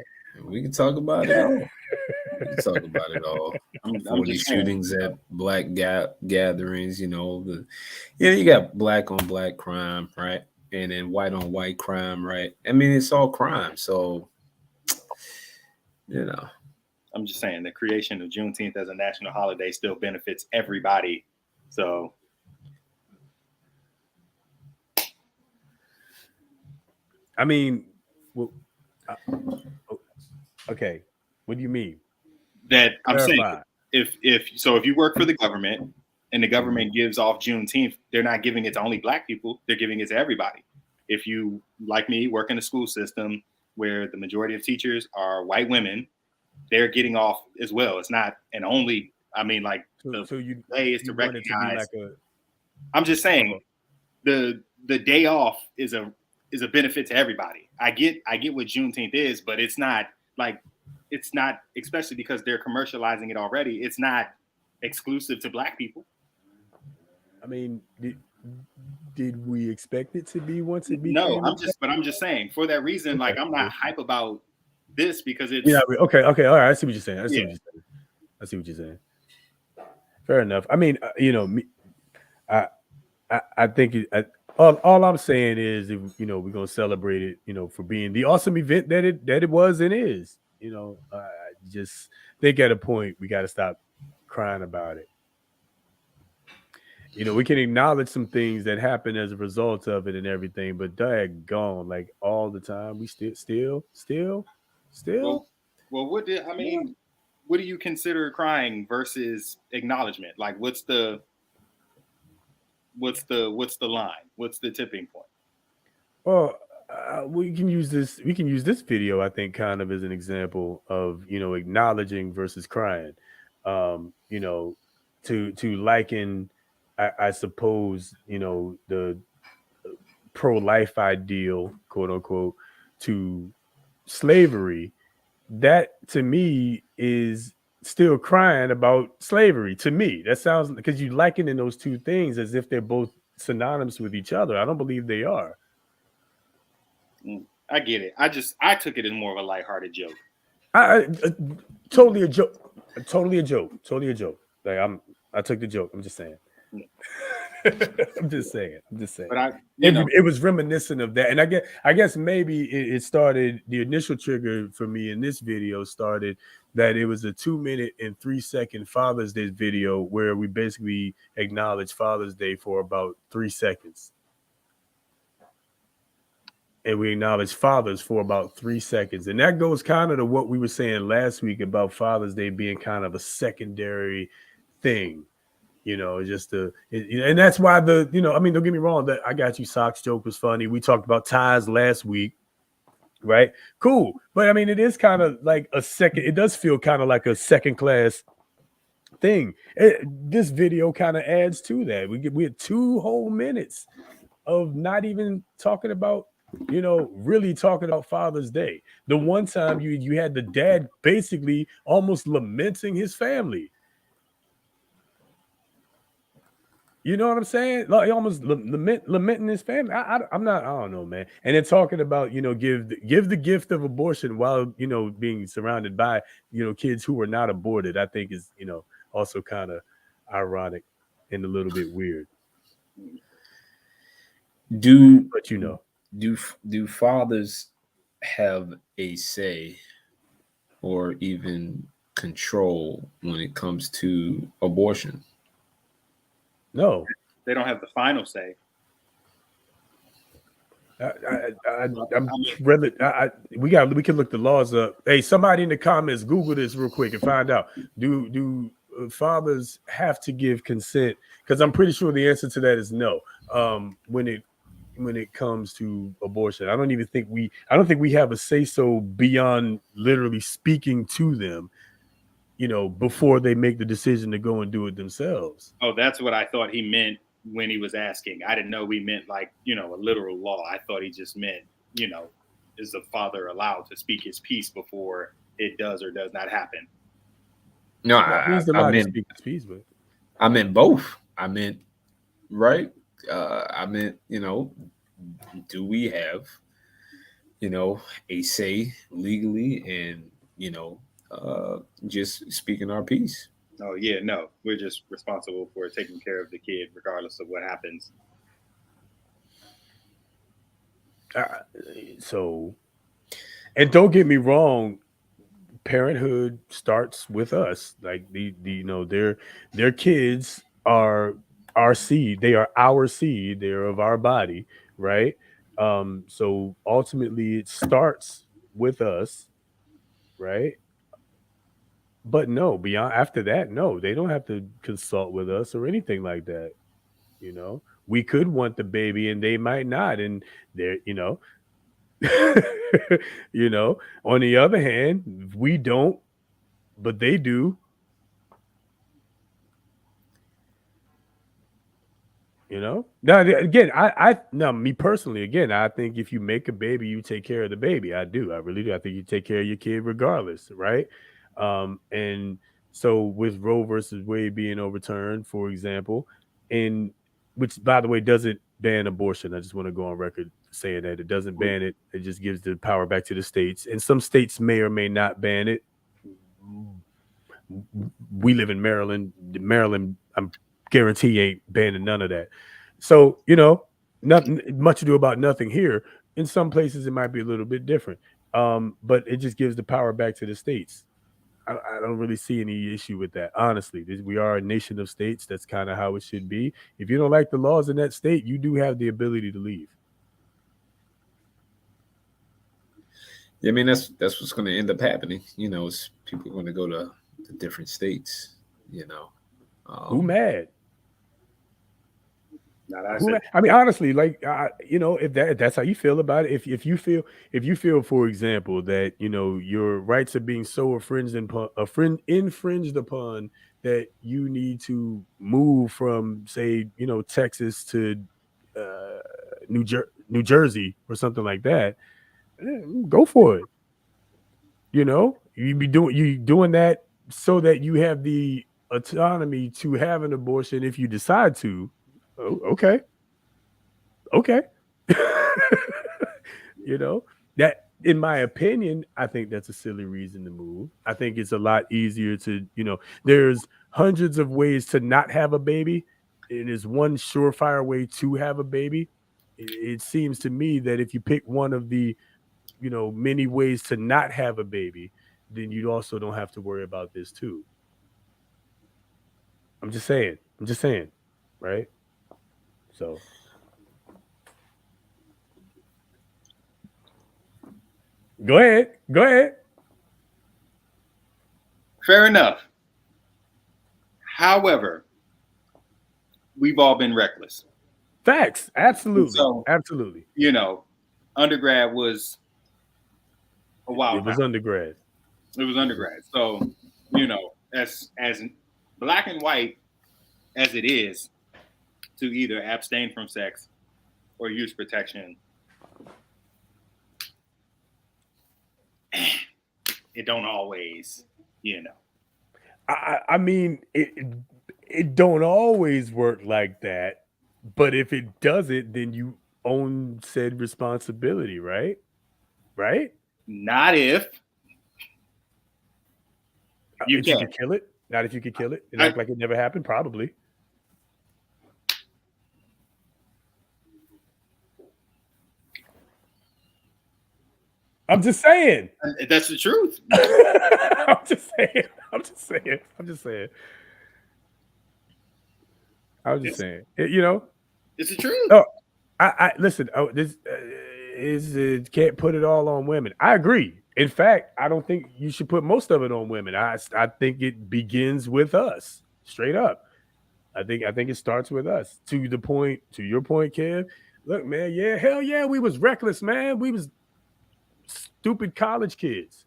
We can talk about it all. We can talk about it all. 40 shootings at black gatherings, you know. You got black on black crime, right? And then white on white crime, right? I mean, it's all crime. So, you know. I'm just saying the creation of Juneteenth as a national holiday still benefits everybody. So. I mean, well, okay. What do you mean? That I'm Clarify. saying if you work for the government and the government gives off Juneteenth, they're not giving it to only black people, they're giving it to everybody. If you, like me, work in a school system where the majority of teachers are white women, they're getting off as well. It's not an only, I mean, like so you way is to want it to be recognize. like I'm just saying the day off is a benefit to everybody. I get what Juneteenth is, but it's not, especially because they're commercializing it already. It's not exclusive to black people. I mean, did we expect it to be once it became? No, I'm just saying for that reason, like I'm not hype about this because it's okay, all right. I see what you're saying. I see what you're saying. Fair enough. I mean, you know, I think all I'm saying is, you know, we're gonna celebrate it, you know, for being the awesome event that it was and is. You know, I just think at a point we got to stop crying about it. You know, we can acknowledge some things that happen as a result of it and everything, but daggone, like all the time, we still. Well, what do you consider crying versus acknowledgement? Like, what's the line? What's the tipping point? Well, we can use this video, I think, kind of as an example of, you know, acknowledging versus crying. You know, to liken, I suppose, you know, the pro-life ideal, quote unquote, to slavery. That to me is still crying about slavery. To me, that sounds, because you likening those two things as if they're both synonymous with each other. I don't believe they are. I get it. I took it as more of a lighthearted joke. Totally a joke. Like I took the joke. I'm just saying. I'm just saying. But it was reminiscent of that, and I guess maybe it started. The initial trigger for me in this video started that it was a 2-minute and 3-second Father's Day video where we basically acknowledged Father's Day for about 3 seconds. And we acknowledge fathers for about 3 seconds. And that goes kind of to what we were saying last week about Father's Day being kind of a secondary thing, you know, and that's why you know, I mean, don't get me wrong, that I got you socks joke was funny. We talked about ties last week, right? Cool. But I mean, it is kind of like it does feel kind of like a second class thing. This video kind of adds to that. We had 2 whole minutes of not even talking about, really talking about Father's Day. The one time you had the dad basically almost lamenting his family. You know what I'm saying? Like almost lamenting his family. I don't know, man. And then talking about, give the gift of abortion while, being surrounded by, kids who were not aborted, I think is, also kind of ironic and a little bit weird. But do fathers have a say or even control when it comes to abortion? No, they don't have the final say. We can look the laws up. Hey, somebody in the comments, Google this real quick and find out. Do fathers have to give consent? Because I'm pretty sure the answer to that is no. When it comes to abortion, I don't think we have a say so beyond literally speaking to them, before they make the decision to go and do it themselves. Oh, that's what I thought he meant when he was asking. I didn't know we meant like, a literal law. I thought he just meant, is the father allowed to speak his piece before it does or does not happen? No, he's allowed to speak his piece, but I meant both. I meant, right? I meant, do we have, a say legally and, just speaking our piece? Oh yeah, no, we're just responsible for taking care of the kid regardless of what happens. And don't get me wrong, parenthood starts with us. Like their kids are our seed. They are our seed. They're of our body, right? So ultimately it starts with us, right? But no, beyond after that, no, they don't have to consult with us or anything like that. We could want the baby and they might not. And they're, on the other hand, we don't, but they do. Now again, me personally, again, I think if you make a baby, you take care of the baby. I do. I really do. I think you take care of your kid regardless, right? And so with Roe versus Wade being overturned, for example, and which by the way doesn't ban abortion. I just want to go on record saying that it doesn't ban it. It just gives the power back to the states. And some states may or may not ban it. We live in Maryland. Maryland, I'm guarantee ain't banning none of that. So, nothing much to do about nothing here. In some places it might be a little bit different. But it just gives the power back to the states. I don't really see any issue with that. Honestly, we are a nation of states. That's kind of how it should be. If you don't like the laws in that state, you do have the ability to leave. Yeah, I mean, that's what's going to end up happening. Is people are going to go to different states. Who mad? No, I mean, honestly, like if that's how you feel about it, if you feel, for example, that your rights are being so infringed upon that you need to move from, say, Texas to New Jersey or something like that, go for it. You doing that so that you have the autonomy to have an abortion if you decide to. Oh, okay. That, in my opinion, I think that's a silly reason to move. I think it's a lot easier to, there's hundreds of ways to not have a baby. It is one surefire way to have a baby. It seems to me that if you pick one of the, many ways to not have a baby, then you also don't have to worry about this too. I'm just saying, right? So go ahead. Fair enough. However, we've all been reckless. Facts. Absolutely. So, absolutely. Undergrad was a while. It was undergrad. It was undergrad. So, as black and white as it is to either abstain from sex or use protection, it don't always, I mean, it don't always work like that, but if it doesn't, then you own said responsibility, right? Right? Not if you if you can. could kill it, not if you could kill it and I- act like it never happened, probably. I'm just saying. That's the truth. I'm just saying. I'm just saying. It's the truth. Oh, I listen. Oh, this is can't put it all on women. I agree. In fact, I don't think you should put most of it on women. I think it begins with us, straight up. I think it starts with us. To your point, Kev. Look, man. Yeah, hell yeah, we was reckless, man. We was stupid college kids.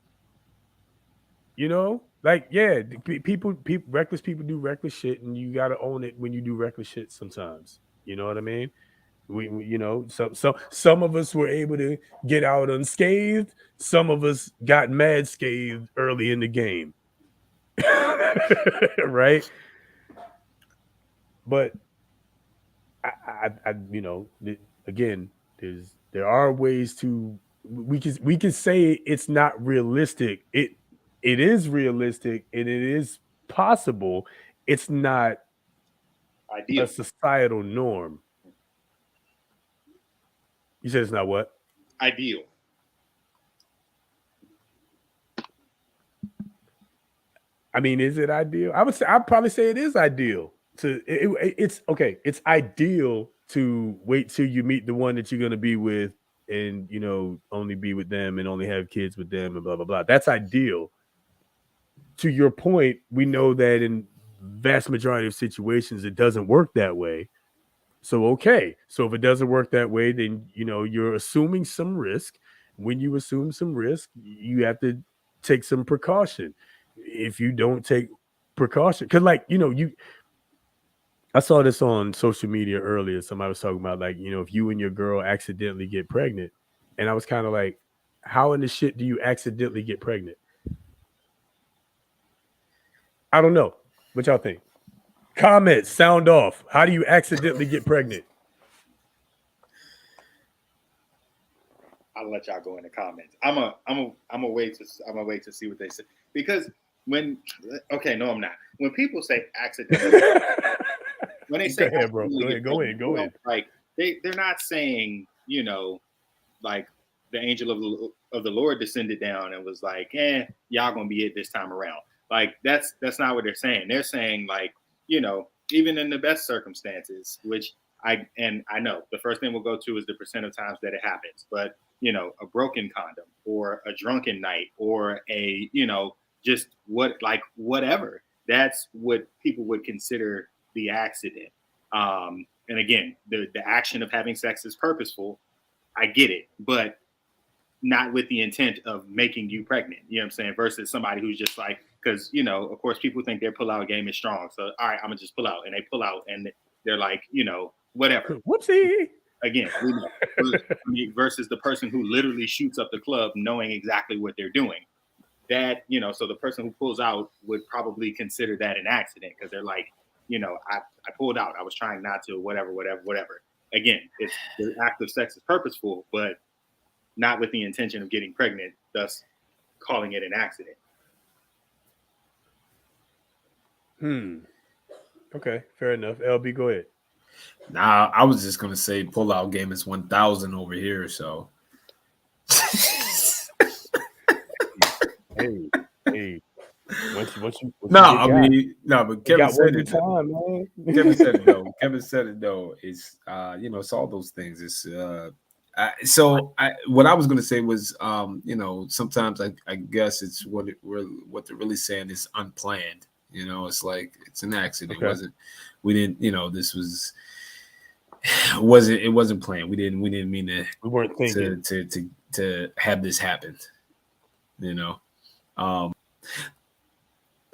Like, yeah, reckless people do reckless shit, and you got to own it when you do reckless shit sometimes. You know what I mean? We some of us were able to get out unscathed. Some of us got mad scathed early in the game. Right? But again, there are ways to we can say it's not realistic. It is realistic and it is possible. It's not Ideal. a societal norm. You said it's not what? Ideal. I mean, is it ideal? I'd probably say it is ideal. It's okay. It's ideal to wait till you meet the one that you're gonna be with, and only be with them and only have kids with them and blah blah blah. That's ideal. To your point, we know that in vast majority of situations it doesn't work that way. So okay. So if it doesn't work that way, then you're assuming some risk. When you assume some risk, you have to take some precaution. If you don't take precaution, because I saw this on social media earlier. Somebody was talking about if you and your girl accidentally get pregnant, and I was kind of like, how in the shit do you accidentally get pregnant? I don't know. What y'all think? Comment, sound off. How do you accidentally get pregnant? I'll let y'all go in the comments. I'm a wait to see what they say, because when I'm not. When people say accidentally, when they say go ahead, bro. Go ahead. Like they're not saying like the angel of the Lord descended down and was like, y'all gonna be it this time around. Like that's not what they're saying. They're saying even in the best circumstances, which I know the first thing we'll go to is the percent of times that it happens, but a broken condom or a drunken night or a just whatever. That's what people would consider the accident. And again, the action of having sex is purposeful. I get it, but not with the intent of making you pregnant. You know what I'm saying? Versus somebody who's just like, because of course people think their pull-out game is strong. So all right, I'm gonna just pull out, and they pull out, and they're like, whatever. Whoopsie. Again, versus the person who literally shoots up the club knowing exactly what they're doing. That so the person who pulls out would probably consider that an accident, because they're like, I pulled out. I was trying not to. Whatever. Again, it's the act of sex is purposeful, but not with the intention of getting pregnant, thus calling it an accident. Okay, fair enough. LB, go ahead. Nah, I was just gonna say pull-out game is 1,000 over here. So, hey. But Kevin said it. Kevin said it though. It's it's all those things. It's what I was gonna say was sometimes I guess it's what they're really saying is unplanned. It's like it's an accident. Okay. This wasn't planned. We didn't mean to. We weren't thinking to have this happen.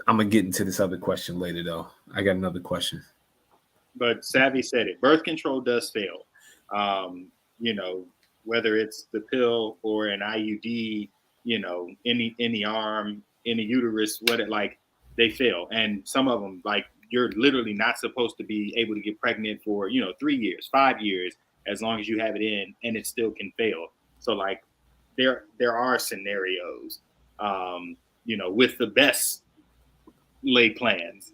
I'm gonna get into this other question later, though. I got another question. But Savvy said it. Birth control does fail. You know, whether it's the pill or an IUD, you know, in the arm, in the uterus, what it like, they fail. And some of them, like, you're literally not supposed to be able to get pregnant for, 3 years, 5 years, as long as you have it in, and it still can fail. So like, there are scenarios, with the best laid plans,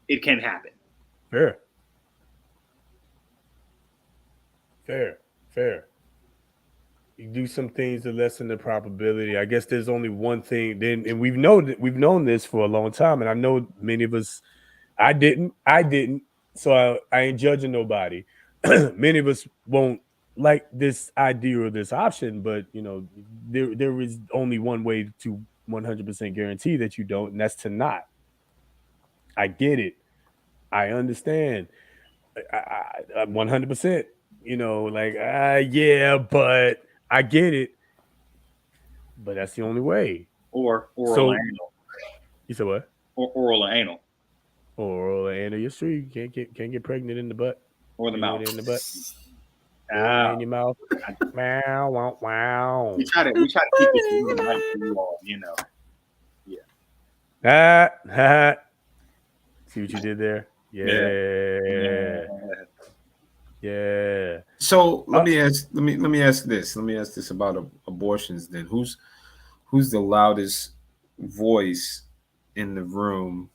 it can happen. Fair. You do some things to lessen the probability. I guess there's only one thing. Then, and we've known this for a long time, and I know many of us. I didn't. So I ain't judging nobody. Many of us won't like this idea or this option, but there is only one way to 100% guarantee that you don't, and that's to not. I get it. I understand. I 100%. Yeah, but I get it. But that's the only way. Or oral and anal. You said what? Or oral or anal. Oral and anal. You're true. You can't get pregnant in the butt. Or the mouth. In the butt. In your mouth. Wow, wow, wow. We try to keep it right for you all, Yeah. See what you did there? Yeah. So let me ask this. Let me ask this about abortions. Then who's the loudest voice in the room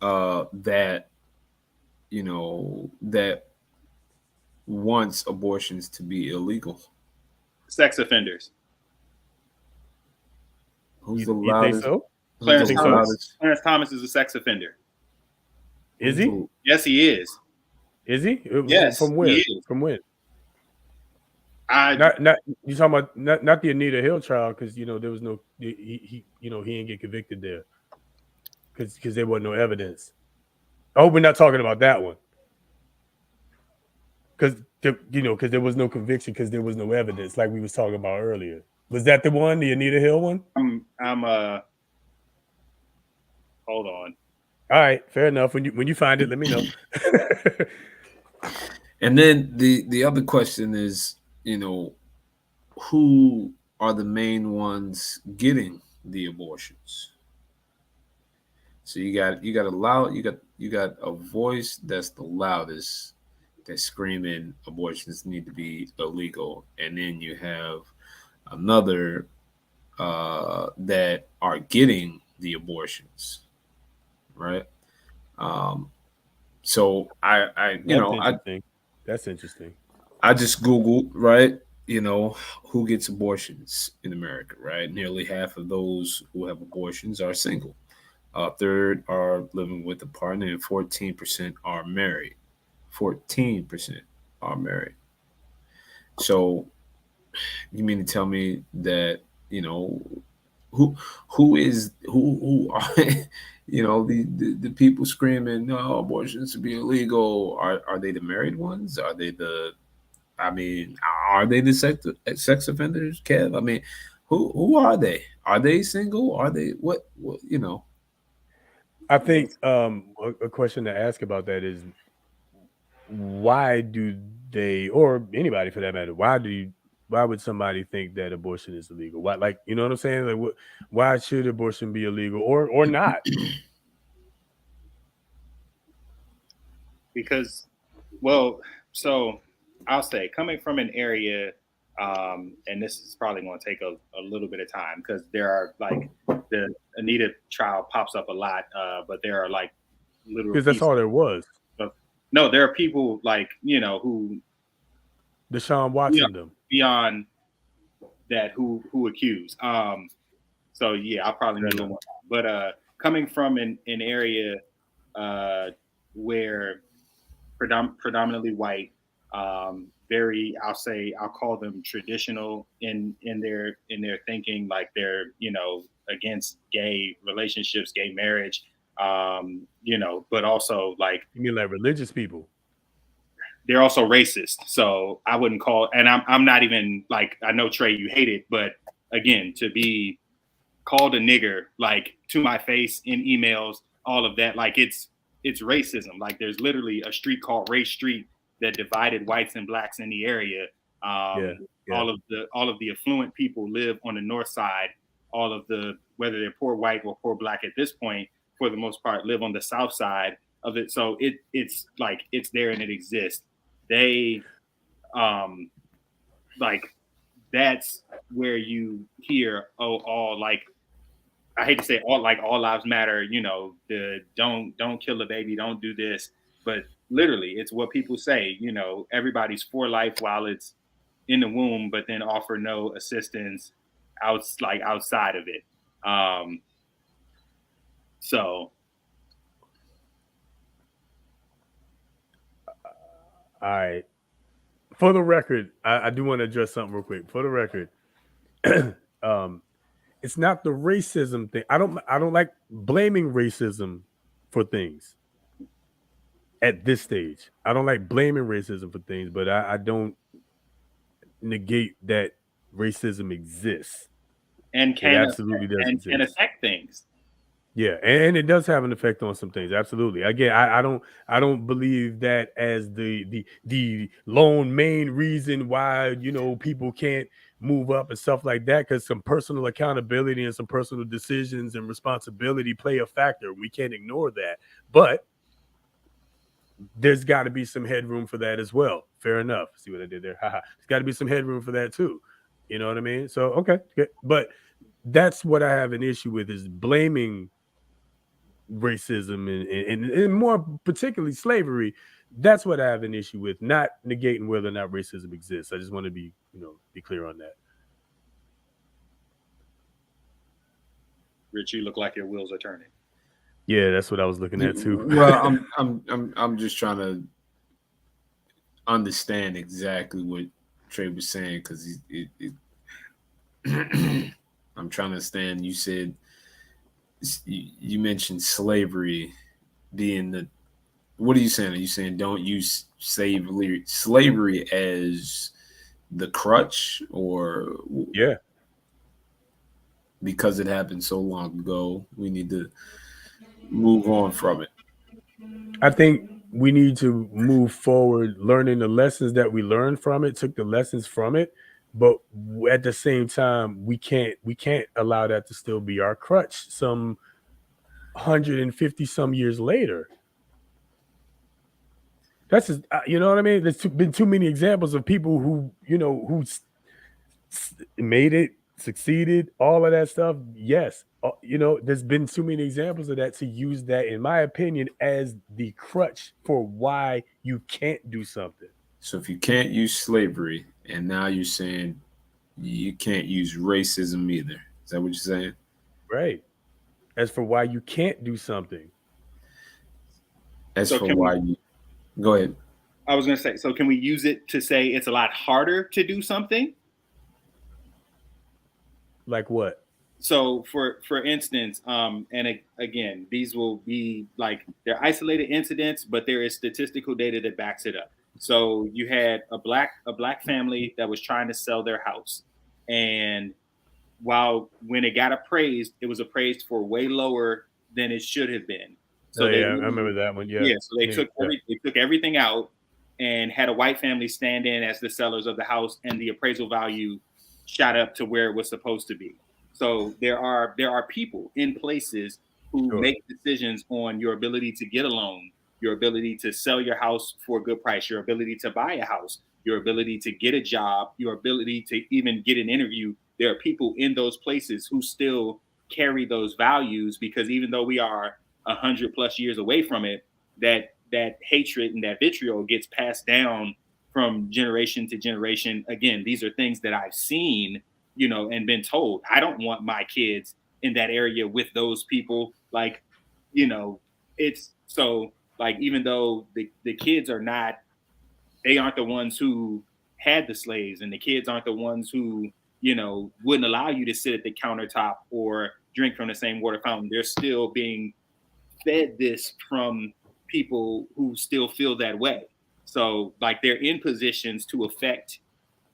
that that wants abortions to be illegal? Sex offenders. Who's the loudest? Think so? Clarence Thomas is a sex offender. Is he? Yes, he is. Is he? Yes. From when? From when? Not you talking about not the Anita Hill trial, because there was no he didn't get convicted there because there wasn't no evidence. I hope we're not talking about that one, because there was no conviction because there was no evidence, like we was talking about earlier. Was that the one, the Anita Hill one? Hold on. All right, fair enough. When you find it, let me know. And then the other question is, who are the main ones getting the abortions? So you got a voice that's the loudest, that's screaming abortions need to be illegal, and then you have another that are getting the abortions, right? So that's interesting. I just Googled, right? Who gets abortions in America, right? Nearly half of those who have abortions are single. A third are living with a partner, and 14% are married. 14% are married. So you mean to tell me that, who are the people screaming no, abortions should be illegal? Are they the married ones? Are they the sex offenders, Kev? I mean, who are they? Are they single? Are they what? I think a question to ask about that is, why do they, or anybody for that matter, why would somebody think that abortion is illegal? Why, like, you know what I'm saying? Like, why should abortion be illegal or not? Because, so I'll say, coming from an area, and this is probably going to take a little bit of time, because there are, like, the Anita trial pops up a lot, but there are, like, literal, because that's all there was. No, there are people, like, who Deshaun Watson them beyond that who accuse. So yeah, I'll probably need a little more. But coming from an area where predominantly white, I'll call them traditional in their thinking, like they're against gay relationships, gay marriage, but also, like, you mean like religious people? They're also racist. So I wouldn't call, and I'm not even, like, I know, Trey, you hate it, but again, to be called a nigger, like, to my face in emails, all of that. Like, it's racism. Like, there's literally a street called Race Street that divided whites and blacks in the area. All of the affluent people live on the north side. All of the, whether they're poor white or poor black at this point, for the most part, live on the south side of it. So it's like, it's there and it exists. They like, that's where you hear, all, like, I hate to say all lives matter, you know, the don't kill a baby, don't do this, but literally it's what people say, you know, everybody's for life while it's in the womb, but then offer no assistance outside of it. So all right. For the record, I do want to address something real quick. For the record, it's not the racism thing. I don't like blaming racism for things at this stage. I don't like blaming racism for things, but I don't negate that racism exists. And it absolutely does exist. And affect things. Yeah, and it does have an effect on some things. Absolutely. Again, I don't believe that as the lone main reason why, you know, people can't move up and stuff like that, because some personal accountability and some personal decisions and responsibility play a factor. We can't ignore that. But there's got to be some headroom for that as well. Fair enough. See what I did there? There's got to be some headroom for that too. You know what I mean? So, okay. But that's what I have an issue with, is blaming racism and more particularly slavery. That's what I have an issue with, not negating whether or not racism exists. I just want to be clear on that. Rich, you look like your wheels are turning. Yeah, that's what I was looking at too. Well, I'm just trying to understand exactly what Trey was saying, because I'm trying to understand. You said, you mentioned slavery being the, what are you saying? Are you saying don't use slavery as the crutch, or yeah, because it happened so long ago, we need to move on from it? I think we need to move forward, learning the lessons that we learned from it, took the lessons from it, but at the same time, we can't allow that to still be our crutch some 150 some years later. That's just, you know what I mean? There's been too many examples of people who made it, succeeded, all of that stuff. Yes, there's been too many examples of that to use that, in my opinion, as the crutch for why you can't do something. So if you can't use slavery, and now you're saying you can't use racism either. Is that what you're saying? Right. As for why you can't do something. Go ahead. I was going to say, so can we use it to say it's a lot harder to do something? Like what? So for instance, again, these will be like, they're isolated incidents, but there is statistical data that backs it up. So you had a black family that was trying to sell their house, and when it got appraised, it was appraised for way lower than it should have been. So I remember that one. Yeah. So they took everything out and had a white family stand in as the sellers of the house, and the appraisal value shot up to where it was supposed to be. So there are people in places who make decisions on your ability to get a loan, your ability to sell your house for a good price, your ability to buy a house, your ability to get a job, your ability to even get an interview. There are people in those places who still carry those values, because even though we are 100+ years away from it, that hatred and that vitriol gets passed down from generation to generation. Again, these are things that I've seen, and been told. I don't want my kids in that area with those people. Like, it's so, like, even though the kids they aren't the ones who had the slaves, and the kids aren't the ones who, wouldn't allow you to sit at the countertop or drink from the same water fountain. They're still being fed this from people who still feel that way. So, like, they're in positions to affect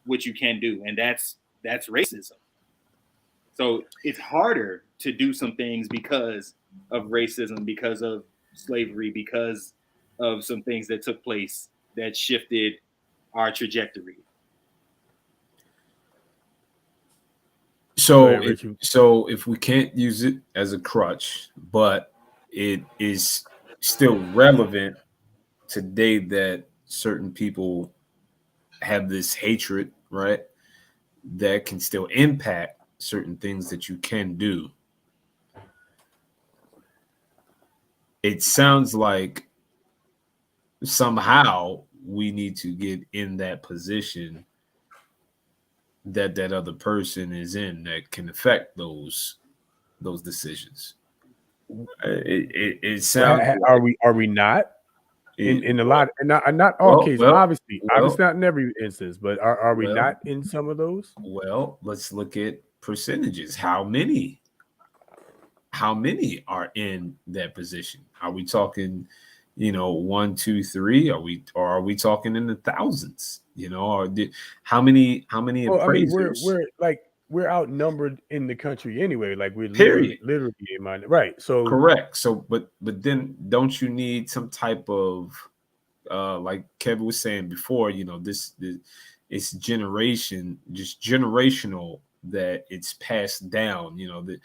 what you can do, and that's racism. So it's harder to do some things because of racism, because of slavery, because of some things that took place that shifted our trajectory. So, ahead, if we can't use it as a crutch, but it is still relevant today that certain people have this hatred, right? That can still impact certain things that you can do. It sounds like somehow we need to get in that position that that other person is in that can affect those decisions. It sounds like Are we not in a lot, and not all well, cases, well, obviously well, not in every instance, but are we well, not in some of those? well, let's look at percentages. How many are in that position? Are we talking, 1, 2, 3? Are we talking in the thousands? How many Well, I mean, appraisers? we're outnumbered in the country anyway. Like we're Period. literally in mind, right? So Correct. So, but then don't you need some type of like Kevin was saying before, this it's just generational that it's passed down. That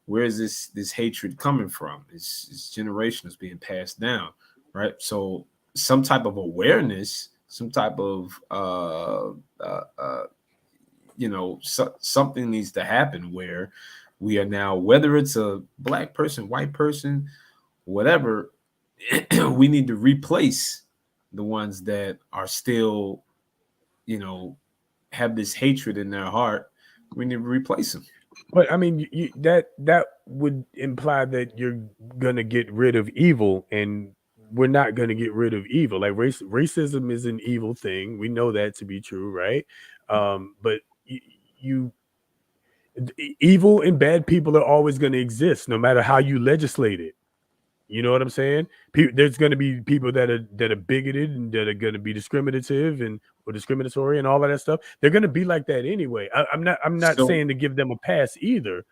where is this hatred coming from? It's generational. It's being passed down, right? So some type of awareness, some type of something needs to happen where we are now, whether it's a black person, white person, whatever, we need to replace the ones that are still, have this hatred in their heart. We need to replace them. but I mean, that would imply that you're gonna get rid of evil, and we're not gonna get rid of evil. Like racism is an evil thing. We know that to be true, right? But you evil and bad people are always going to exist, no matter how you legislate it. You know what I'm saying? There's going to be people that are bigoted and that are going to be discriminative and or discriminatory and all of that stuff. They're going to be like that anyway. I'm not So saying to give them a pass either,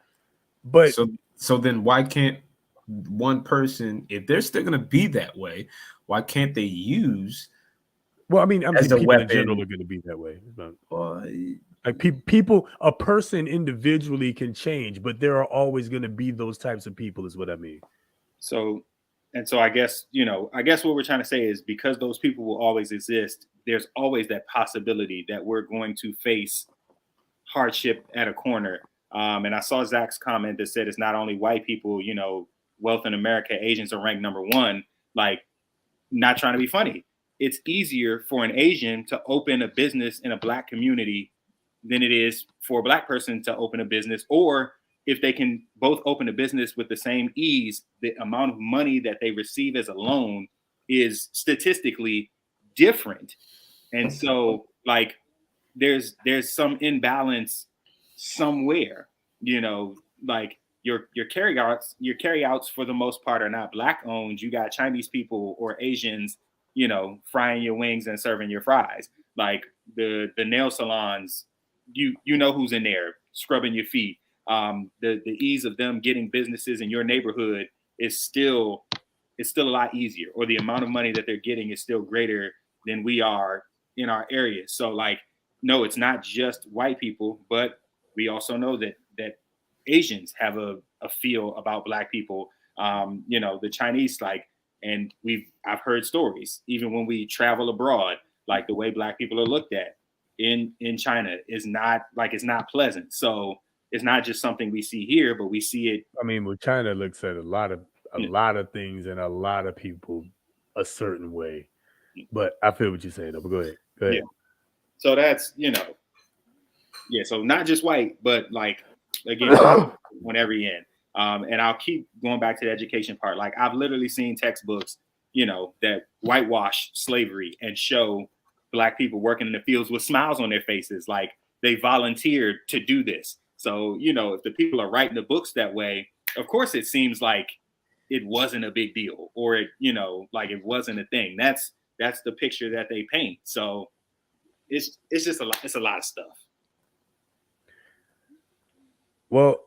but so then why can't one person, if they're still going to be that way, why can't they use well, I mean, as a people in general weapon? are going to be that way. uh, Like people, a person individually can change, but there are always going to be those types of people, is what I mean. So, so I guess, I guess what we're trying to say is because those people will always exist, there's always that possibility that we're going to face hardship at a corner. And I saw Zach's comment that said it's not only white people, wealth in America, Asians are ranked number one. Like, not trying to be funny. It's easier for an Asian to open a business in a black community than it is for a black person to open a business. Or if they can both open a business with the same ease, the amount of money that they receive as a loan is statistically different. And so, like, there's some imbalance somewhere, like your carryouts for the most part are not black owned. You got Chinese people or Asians, frying your wings and serving your fries. Like the nail salons, you know who's in there scrubbing your feet. The ease of them getting businesses in your neighborhood is still a lot easier, or the amount of money that they're getting is still greater than we are in our area. So like, no, it's not just white people, but we also know that Asians have a feel about black people. The Chinese, like, and I've heard stories, even when we travel abroad, like the way black people are looked at in China is not like, it's not pleasant. So it's not just something we see here, but we see it. I mean, well, China looks at a lot of things and a lot of people a certain way. But I feel what you're saying, though. But go ahead. Yeah. So that's, so not just white, but like, again, on every end. And I'll keep going back to the education part. Like, I've literally seen textbooks, that whitewash slavery and show black people working in the fields with smiles on their faces, like they volunteered to do this. So, if the people are writing the books that way, of course it seems like it wasn't a big deal, or it, like it wasn't a thing. That's the picture that they paint. So it's just a lot of stuff. Well,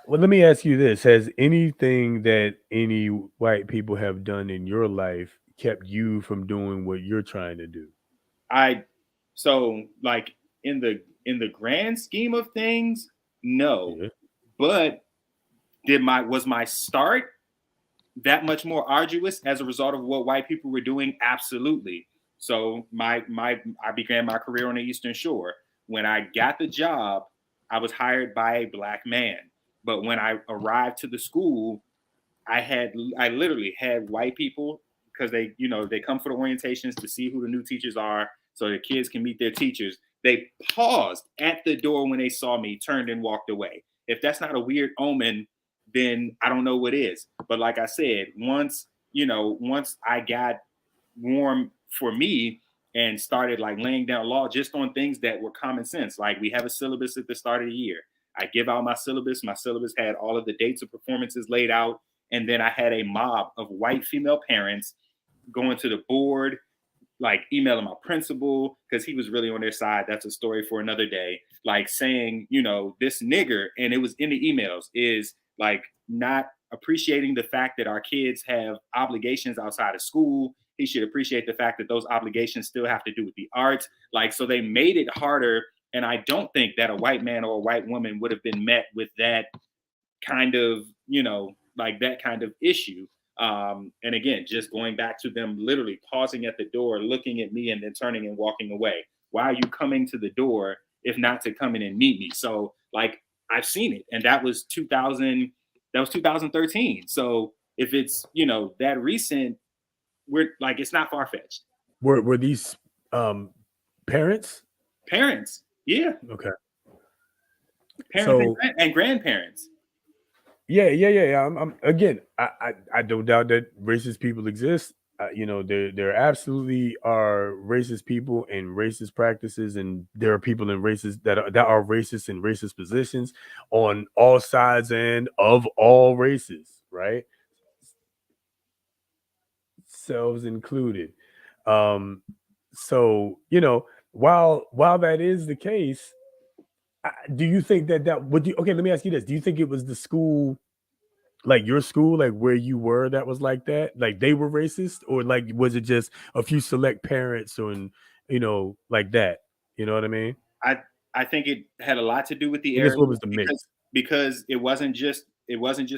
well, let me ask you this: has anything that any white people have done in your life kept you from doing what you're trying to do? So like in the grand scheme of things, no. Yeah. But was my start that much more arduous as a result of what white people were doing? Absolutely. So I began my career on the Eastern Shore. When I got the job, I was hired by a black man. But when I arrived to the school, I literally had white people, because they come for the orientations to see who the new teachers are so the kids can meet their teachers. They paused at the door when they saw me, turned and walked away. If that's not a weird omen, then I don't know what is. But like I said, once I got warm for me and started like laying down law just on things that were common sense. Like, we have a syllabus at the start of the year. I give out my syllabus. My syllabus had all of the dates of performances laid out. And then I had a mob of white female parents going to the board, like emailing my principal because he was really on their side. That's a story for another day. Like saying, this nigger, and it was in the emails, is like not appreciating the fact that our kids have obligations outside of school. He should appreciate the fact that those obligations still have to do with the arts. Like, so they made it harder. And I don't think that a white man or a white woman would have been met with that kind of, like that kind of issue. And again, just going back to them literally pausing at the door, looking at me, and then turning and walking away. Why are you coming to the door if not to come in and meet me? So like, I've seen it, and that was 2013. So if it's, that recent, we're like, it's not far-fetched. Were these parents? Parents, yeah. Okay. Parents and grandparents. Yeah. Again, I don't doubt that racist people exist. There absolutely are racist people and racist practices, and there are people in racist that are racist in racist positions on all sides and of all races, right? Selves included. So while that is the case, do you think that would you? Okay, let me ask you this: do you think it was the school, like your school, like where you were, that was like that? Like they were racist, or like was it just a few select parents, or like that? You know what I mean? I think it had a lot to do with the I guess area. what was the mix? Because it wasn't just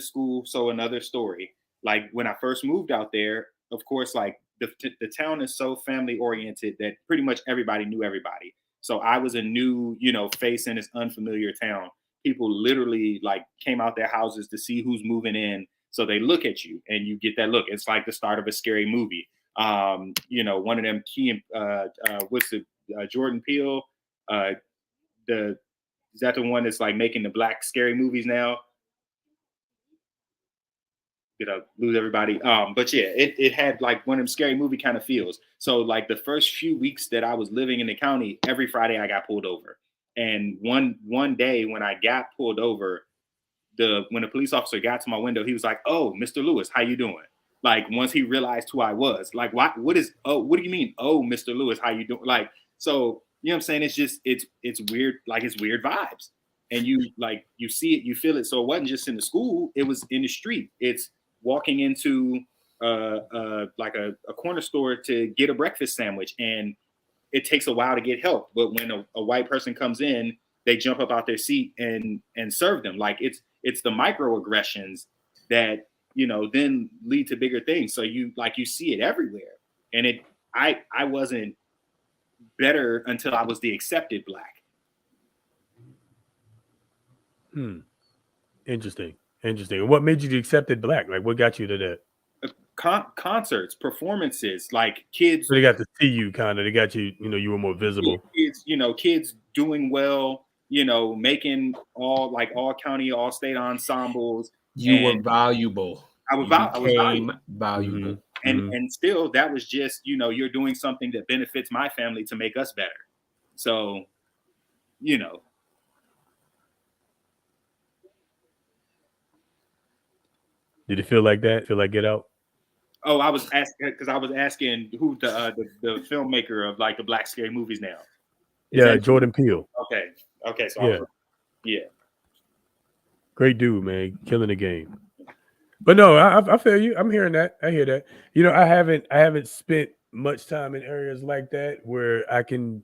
school. So another story. Like when I first moved out there, of course, like the town is so family oriented that pretty much everybody knew everybody. So I was a new, face in this unfamiliar town. People literally like came out their houses to see who's moving in. So they look at you and you get that look. It's like the start of a scary movie. One of them what's the Jordan Peele? Is that the one that's like making the black scary movies now? Did I lose everybody? But yeah, it had like one of them scary movie kind of feels. So like the first few weeks that I was living in the county, every Friday I got pulled over. And one day when I got pulled over, when the police officer got to my window, he was like, "Oh, Mr. Lewis, how you doing?" Like once he realized who I was, like, what do you mean? "Oh, Mr. Lewis, how you doing?" Like, so, you know what I'm saying? It's just, it's weird. Like, it's weird vibes, and you see it, you feel it. So it wasn't just in the school, it was in the street. It's walking into like a corner store to get a breakfast sandwich, and it takes a while to get help. But when a white person comes in, they jump up out their seat and serve them. Like it's the microaggressions that, then lead to bigger things. So you see it everywhere. And I wasn't better until I was the accepted black. Interesting. And what made you the accepted black? Like what got you to that? Concerts, performances, like kids. So they got to see you, kind of. They got you. You were more visible. Kids doing well. Making all county, all state ensembles. You were valuable. I was valuable. Valuable. And still, that was just you're doing something that benefits my family to make us better. So, Did it feel like that? Feel like Get Out? Oh, I was asking who the filmmaker of like the black scary movies now. Jordan Peele. Okay. So yeah. Great dude, man, killing the game. But no, I feel you. I'm hearing that. I hear that. I haven't spent much time in areas like that where I can,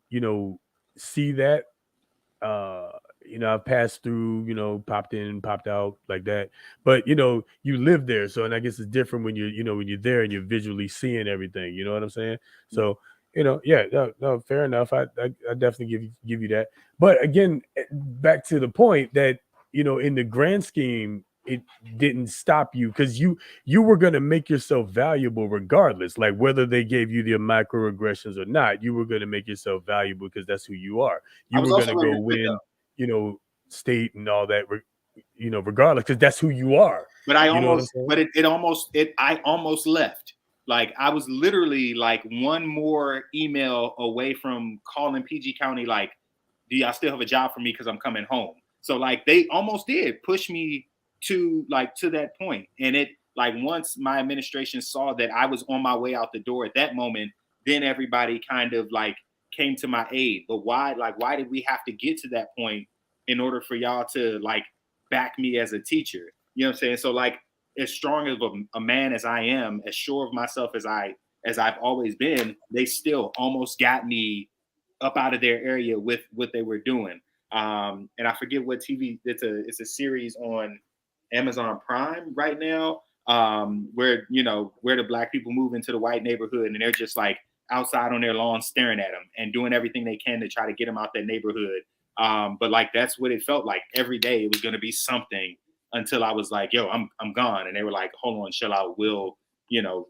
see that. Uh, I've passed through, popped in, popped out like that. But you live there, so and I guess it's different when when you're there and you're visually seeing everything. You know what I'm saying? So yeah, no, fair enough. I definitely give you that. But again, back to the point that in the grand scheme, it didn't stop you because you were going to make yourself valuable regardless, like whether they gave you the microaggressions or not. You were going to make yourself valuable because that's who you are. I You was were going also to ready go to quit, win, though. state and all that, regardless, because that's who you are. But I You know what I'm almost, saying? but I almost left. Like I was literally like one more email away from calling PG County. Like, do y'all still have a job for me? Because I'm coming home. So like they almost did push me to that point. And it like once my administration saw that I was on my way out the door at that moment, then everybody kind of like came to my aid. But why did we have to get to that point in order for y'all to like back me as a teacher? You know what I'm saying? So like as strong of a man as I am, as sure of myself as I've always been, they still almost got me up out of their area with what they were doing. And I forget what TV. It's a series on Amazon Prime right now, where where the black people move into the white neighborhood and they're just like outside on their lawn staring at them and doing everything they can to try to get them out that neighborhood. But like that's what it felt like every day. It was going to be something until I was like, "Yo, I'm gone," and they were like, "Hold on, chill out. We'll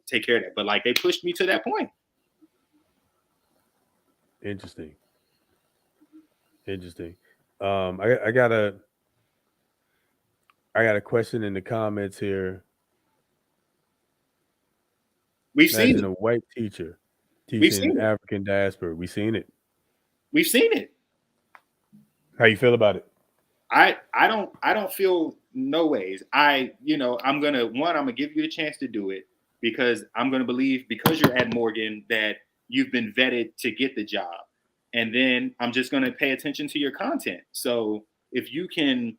take care of that." But like they pushed me to that point. Interesting. I got a question in the comments here. We've seen Imagine it. a white teacher We've teaching seen it. African diaspora. We seen it. We've seen it. How you feel about it? I don't feel no ways. I'm gonna give you a chance to do it because I'm gonna believe because you're at Morgan that you've been vetted to get the job. And then I'm just gonna pay attention to your content. So if you can,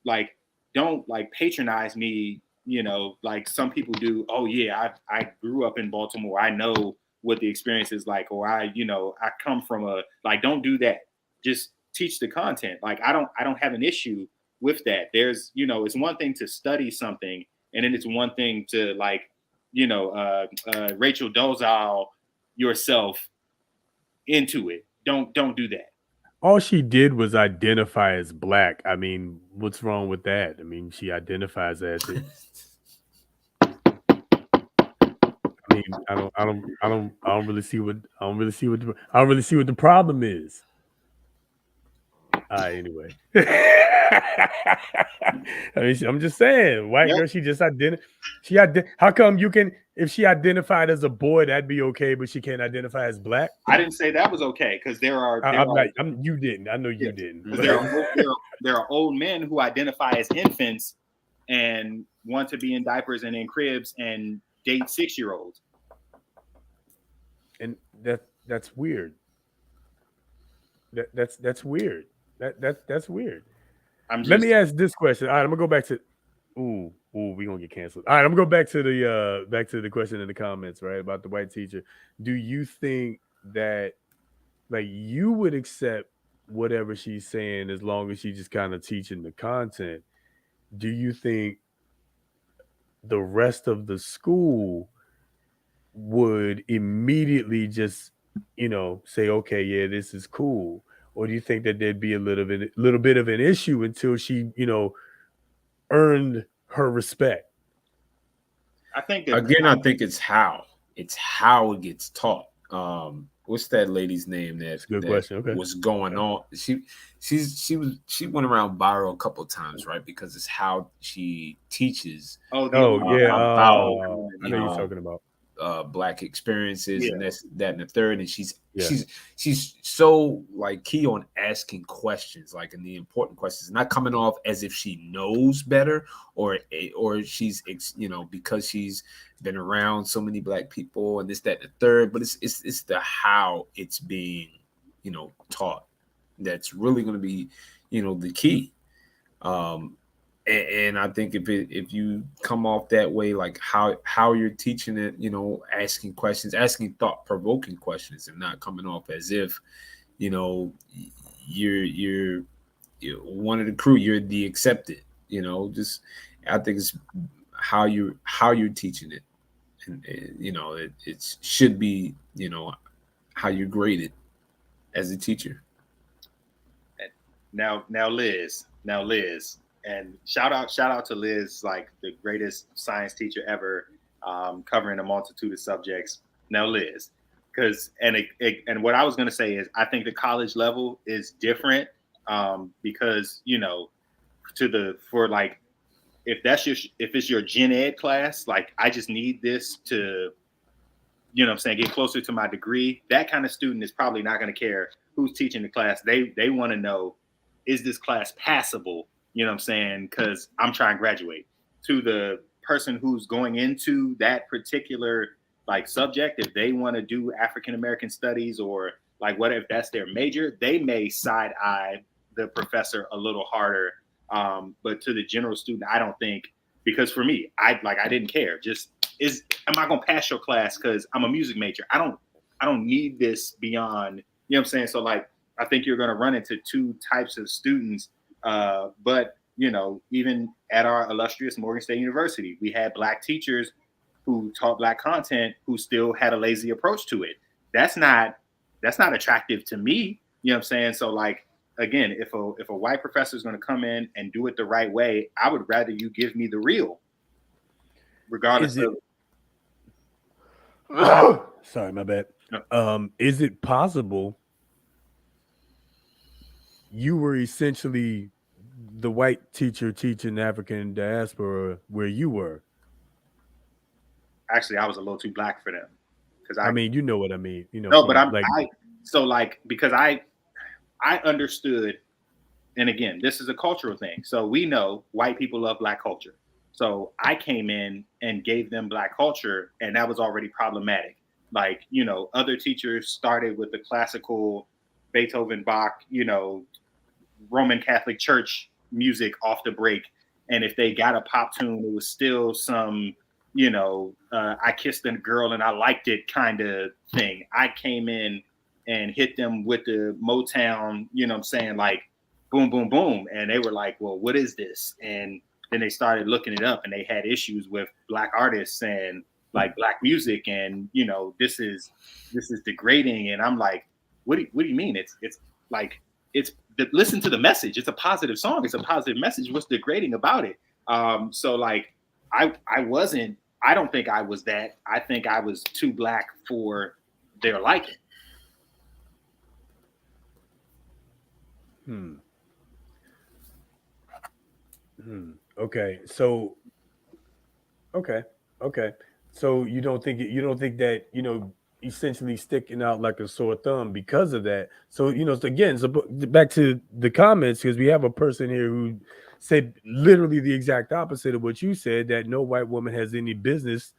like don't like patronize me, like some people do. Oh yeah, I grew up in Baltimore. I know what the experience is like, or I come from like don't do that. Just teach the content. Like I don't have an issue with that. There's it's one thing to study something, and then it's one thing to like Rachel Dolezal yourself into it. Don't do that. All she did was identify as black. I mean, what's wrong with that? I mean, she identifies as it. I mean, I don't really see what the problem is. Anyway. I mean, I'm just saying, white girl, she just how come you can, if she identified as a boy, that'd be okay, but she can't identify as black? I didn't say that was okay because you didn't. I know you didn't. There are old men who identify as infants and want to be in diapers and in cribs and date 6-year-olds. And that's weird. That's weird. That's weird. Let me ask this question. All right, I'm gonna go back to. Ooh, we gonna get canceled. All right, I'm gonna go back to the question in the comments, right, about the white teacher. Do you think that like you would accept whatever she's saying as long as she's just kind of teaching the content? Do you think the rest of the school would immediately just say, okay, yeah, this is cool? Or do you think that there'd be a little bit of an issue until she earned her respect? I think it's how it gets taught. What's that lady's name That's a good question. Okay. Was going on? She went around viral a couple of times, right? Because it's how she teaches. Yeah. About I know you're talking about black experiences and that and the third, and she's so like key on asking questions, like in the important questions, not coming off as if she knows better or she's because she's been around so many black people and this, that, and the third, but it's the how it's being taught that's really going to be the key. And I think if you come off that way, like how you're teaching it, you know, asking questions, asking thought-provoking questions, and not coming off as if, you know, you're one of the crew, you're the accepted, you know. Just I think it's how you're teaching it, and you know, it should be, you know, how you grade it as a teacher. Now Liz, and shout out to Liz, like the greatest science teacher ever, covering a multitude of subjects. Now Liz, because and what I was going to say is I think the college level is different, because, you know, for like, if it's your gen ed class, like I just need this to, you know what I'm saying, get closer to my degree. That kind of student is probably not going to care who's teaching the class. They want to know, is this class passable? You know what I'm saying? Because I'm trying to graduate. To the person who's going into that particular like subject, if they want to do African American studies, or like what if that's their major, they may side eye the professor a little harder. But to the general student, I don't think, because for me, I didn't care. Just am I gonna pass your class because I'm a music major? I don't need this beyond, you know what I'm saying? So like, I think you're gonna run into two types of students. But you know, even at our illustrious Morgan State University, we had Black teachers who taught Black content who still had a lazy approach to it. That's not attractive to me. You know what I'm saying? So like, again, if a white professor is going to come in and do it the right way, I would rather you give me the real, regardless of. Sorry, my bad. Is it possible you were essentially the white teacher teaching African diaspora where you were? Actually, I was a little too Black for them, because I mean, you know what I mean. You know, no, but because I understood, and again, this is a cultural thing. So we know white people love Black culture. So I came in and gave them Black culture, and that was already problematic. Like, you know, other teachers started with the classical Beethoven, Bach, you know, Roman Catholic Church music off the break. And if they got a pop tune, it was still some, you know, I kissed a girl and I liked it kind of thing. I came in and hit them with the Motown, you know what I'm saying, like boom, boom, boom. And they were like, well, what is this? And then they started looking it up, and they had issues with Black artists and like Black music, and you know, this is degrading. And I'm like, what do you mean? It's like, listen to the message. It's a positive song. It's a positive message. What's degrading about it? So like, I don't think I was that. I think I was too Black for their liking. Okay. So So you don't think that, you know, essentially sticking out like a sore thumb because of that. So, you know, so back to the comments, because we have a person here who said literally the exact opposite of what you said, that no white woman has any business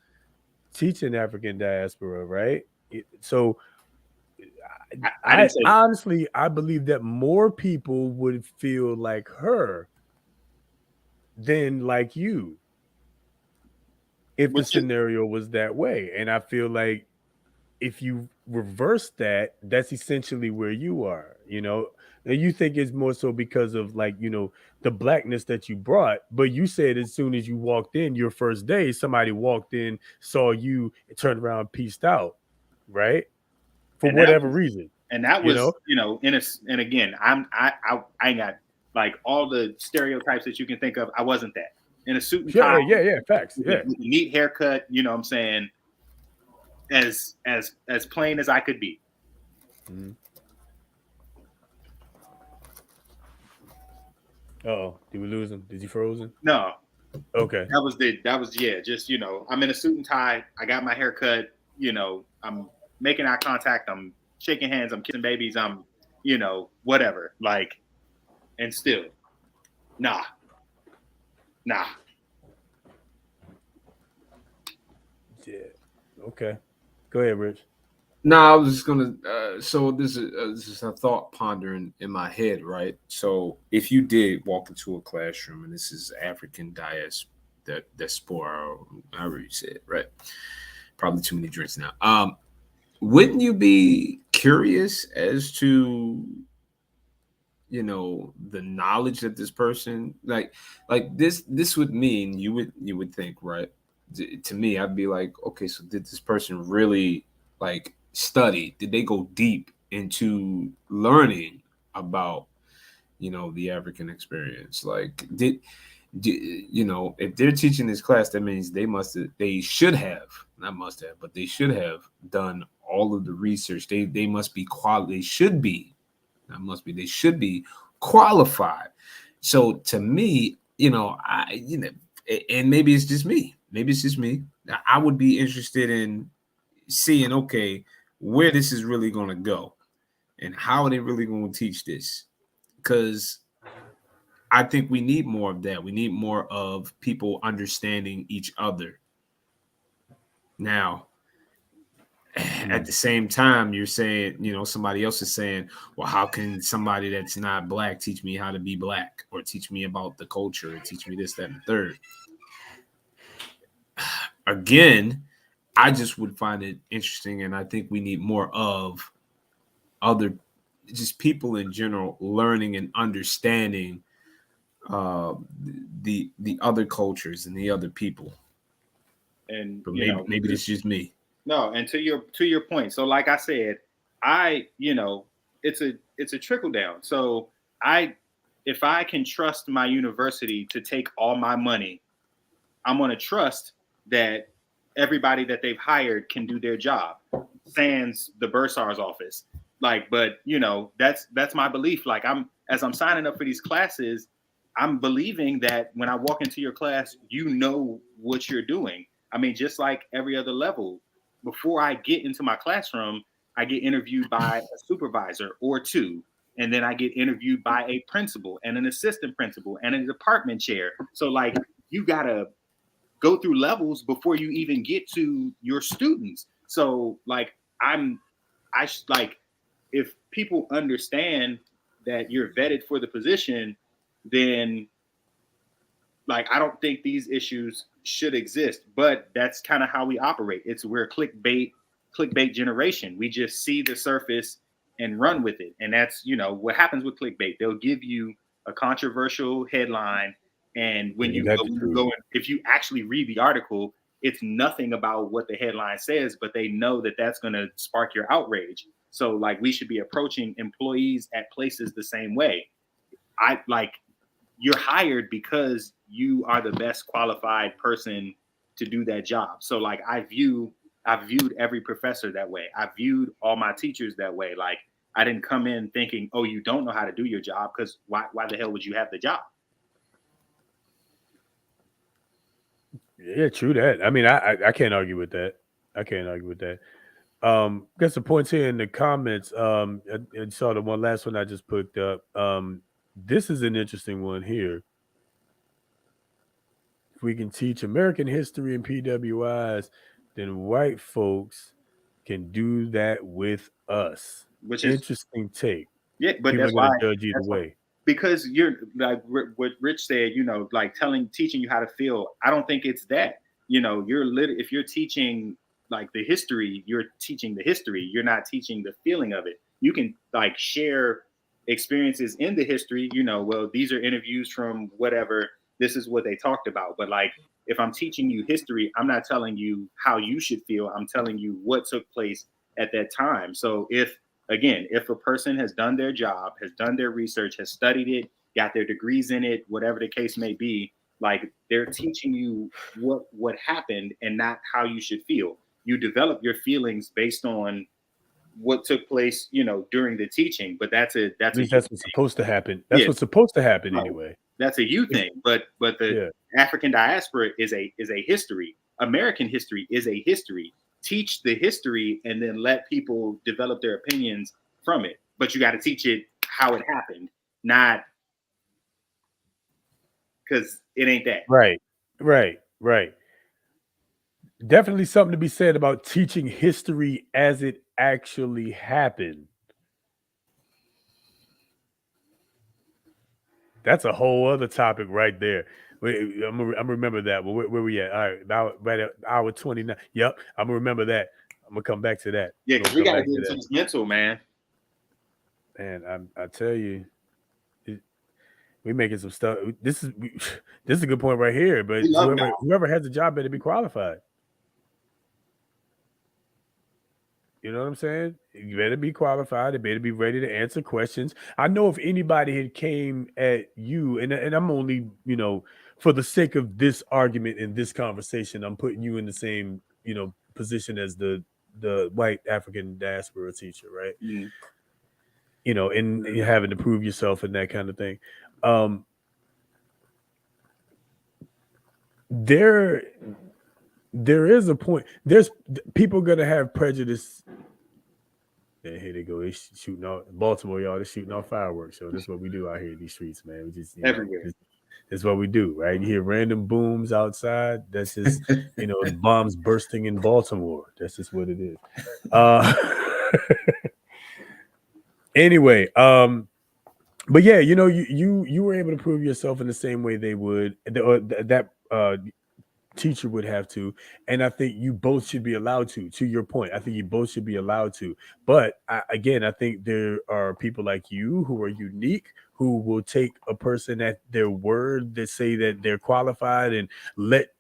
teaching African diaspora, right? So I honestly, I believe that more people would feel like her than like you if the scenario was that way. And I feel like if you reverse that, that's essentially where you are, you know. And you think it's more so because of, like, you know, the Blackness that you brought, but you said as soon as you walked in your first day, somebody walked in, saw you, turned around, pieced out, right? For whatever reason. And that was, you know, and again, I ain't got like all the stereotypes that you can think of. I wasn't that. In a suit and tie, facts, with a neat haircut, you know what I'm saying, as plain as I could be. Mm-hmm. Uh-oh, did we lose him? Is he frozen? No. Okay. That was just, you know, I'm in a suit and tie, I got my hair cut, you know, I'm making eye contact, I'm shaking hands, I'm kissing babies, I'm, you know, whatever. Like, and still, nah. Yeah. Okay. Go ahead, Rich. No, I was just gonna. So this is a thought pondering in my head, right? So if you did walk into a classroom and this is African diaspora, or however you say it, right? Probably too many drinks now. Wouldn't you be curious as to, the knowledge that this person, like this would mean you would think, right? To me, I'd be like, okay, so did this person really like study? Did they go deep into learning about, the African experience? Like, if they're teaching this class, that means they should have, not must have, but they should have done all of the research. They must be they should be, not must be, they should be qualified. So to me, and maybe it's just me. Maybe it's just me. I would be interested in seeing, okay, where this is really going to go and how are they really going to teach this? Because I think we need more of that. We need more of people understanding each other. Now, at the same time, you're saying, somebody else is saying, well, how can somebody that's not black teach me how to be black, or teach me about the culture, or teach me this, that, and the third? Again, I just would find it interesting, and I think we need more of other, just people in general, learning and understanding the other cultures and the other people. And but maybe it's just me. No, and to your point. So like I said, it's a trickle down. So if I can trust my university to take all my money, I'm going to trust that everybody that they've hired can do their job. Sans the bursar's office. But that's my belief. Like, as I'm signing up for these classes, I'm believing that when I walk into your class, you know what you're doing. I mean, just like every other level, before I get into my classroom, I get interviewed by a supervisor or two, and then I get interviewed by a principal and an assistant principal and a department chair. So like, you gotta go through levels before you even get to your students. So like, if people understand that you're vetted for the position, then like, I don't think these issues should exist. But that's kind of how we operate. We're a clickbait generation. We just see the surface and run with it. And that's, what happens with clickbait. They'll give you a controversial headline, and when you go, if you actually read the article, it's nothing about what the headline says, but they know that that's going to spark your outrage. So like, we should be approaching employees at places the same way. You're hired because you are the best qualified person to do that job. So like, I've viewed every professor that way. I viewed all my teachers that way. Like, I didn't come in thinking, oh, you don't know how to do your job, because why the hell would you have the job? Yeah, true that. I mean, I can't argue with that. Got some points here in the comments. I saw the one last one I just put up. This is an interesting one here. If we can teach American history and PWIs, then white folks can do that with us. Which is interesting take. Yeah, but people that's are going why to judge either way. Because you're like what Rich said, like teaching you how to feel. I don't think it's that. If you're teaching like the history, you're teaching the history. You're not teaching the feeling of it. You can like share experiences in the history. Well, these are interviews from whatever. This is what they talked about. But like, if I'm teaching you history, I'm not telling you how you should feel. I'm telling you what took place at that time. So if a person has done their job, has done their research, has studied it, got their degrees in it, whatever the case may be, like, they're teaching you what happened and not how you should feel. You develop your feelings based on what took place, during the teaching. But that's what's supposed to happen. That's what's supposed to happen anyway. That's a you thing. But the African diaspora is a history. American history is a history. Teach the history and then let people develop their opinions from it. But you got to teach it how it happened, not because it ain't that. Right. Definitely something to be said about teaching history as it actually happen, that's a whole other topic right there. I'm gonna remember that. But where we at? All right, about right at hour 29. Yep, I'm gonna remember that. I'm gonna come back to that. Yeah, because we gotta get into this mental, man. Man, I tell you, we making some stuff. This is a good point right here. But whoever has a job better be qualified. You know what I'm saying? You better be qualified. They better be ready to answer questions. I know if anybody had came at you, and I'm only, for the sake of this argument in this conversation, I'm putting you in the same, position as the white African diaspora teacher, right? Mm-hmm. And you're having to prove yourself and that kind of thing. There is a point. There's people gonna have prejudice. Yeah, here they go. They shooting off Baltimore, y'all. They're shooting off fireworks. So that's what we do out here in these streets, man. We just everywhere. That's what we do, right? You hear random booms outside. That's just the bombs bursting in Baltimore. That's just what it is. Anyway, but yeah, you were able to prove yourself in the same way they would, that teacher would have to, and I think you both should be allowed to your point. I think you both should be allowed to, but I think there are people like you who are unique, who will take a person at their word, that say that they're qualified, and let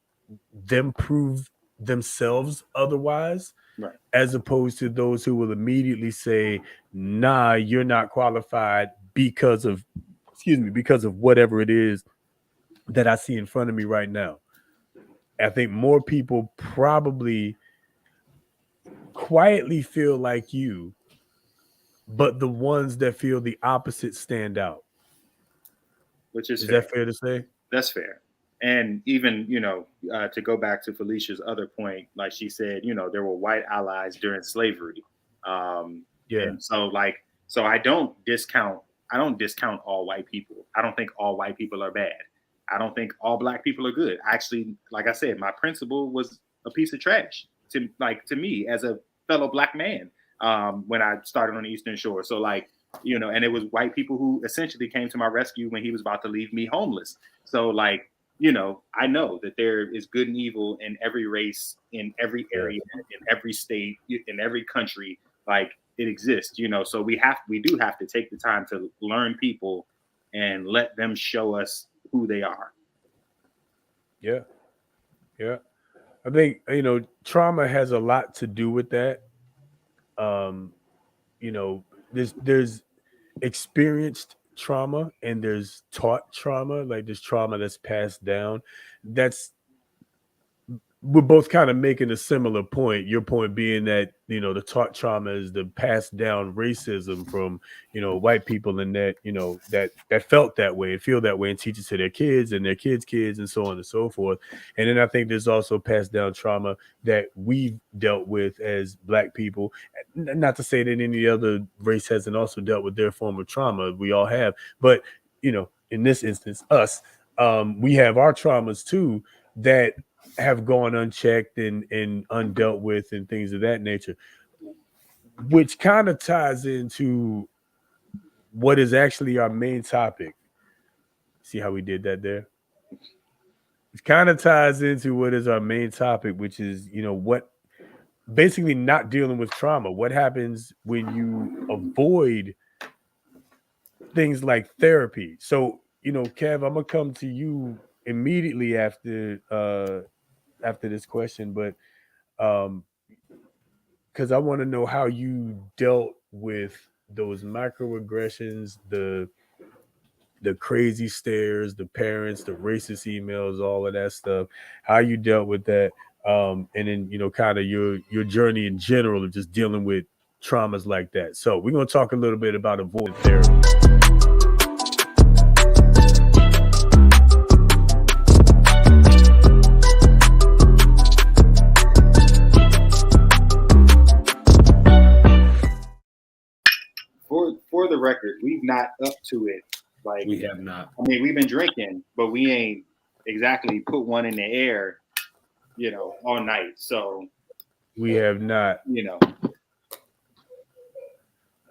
them prove themselves otherwise, right, as opposed to those who will immediately say, nah, you're not qualified because of whatever it is that I see in front of me right now. I think more people probably quietly feel like you, but the ones that feel the opposite stand out. Which is that fair to say? That's fair. And even, to go back to Felicia's other point, like she said, there were white allies during slavery. And so I don't discount all white people. I don't think all white people are bad. I don't think all black people are good. Actually, like I said, my principal was a piece of trash to me as a fellow black man when I started on the Eastern Shore. So and it was white people who essentially came to my rescue when he was about to leave me homeless. So I know that there is good and evil in every race, in every area, in every state, in every country. It exists, so we do have to take the time to learn people and let them show us who they are. Yeah. I think, trauma has a lot to do with that. There's experienced trauma and there's taught trauma. Like there's trauma that's passed down. We're both kind of making a similar point. Your point being that, the taught trauma is the passed down racism from, white people, and that, that felt that way and feel that way and teach it to their kids and their kids' kids and so on and so forth. And then I think there's also passed down trauma that we've dealt with as black people. Not to say that any other race hasn't also dealt with their form of trauma. We all have. But, in this instance, us, we have our traumas too that have gone unchecked and undealt with and things of that nature, which kind of ties into what is actually our main topic. See how we did that there? It kind of ties into what is our main topic, which is, what basically not dealing with trauma. What happens when you avoid things like therapy? So, Kev, I'm gonna come to you immediately after this question, but because I want to know how you dealt with those microaggressions, the crazy stares, the parents, the racist emails, all of that stuff, how you dealt with that, and then kind of your journey in general of just dealing with traumas like that. So we're going to talk a little bit about avoiding therapy. For the record, we've not up to it. We have not. I mean, we've been drinking, but we ain't exactly put one in the air, all night. So we have not.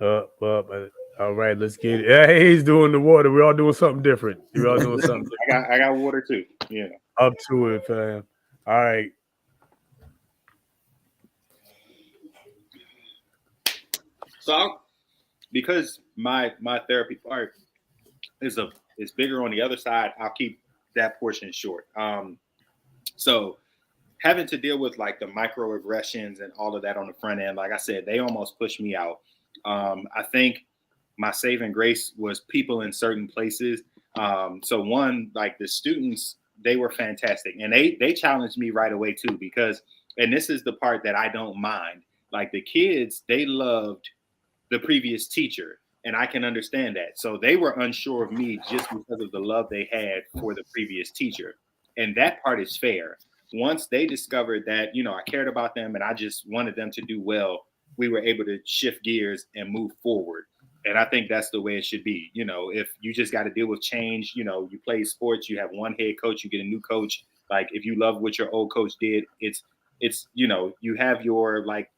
All right, let's get it. Hey, he's doing the water. We're all doing something different. We're all doing something different. I got water too. Yeah. Up to it, fam. All right. So because my therapy part is bigger on the other side, I'll keep that portion short. So having to deal with like the microaggressions and all of that on the front end, like I said, they almost pushed me out. I think my saving grace was people in certain places. So one, like the students, they were fantastic, and they challenged me right away too, because, and this is the part that I don't mind. Like the kids, they loved the previous teacher, and I can understand that. So they were unsure of me just because of the love they had for the previous teacher, and that part is fair. Once they discovered that, you know, I cared about them and I just wanted them to do well, we were able to shift gears and move forward. And I think that's the way it should be. You know, if you just got to deal with change, you know, you play sports, you have one head coach, you get a new coach. Like if you love what your old coach did, it's you know, you have your like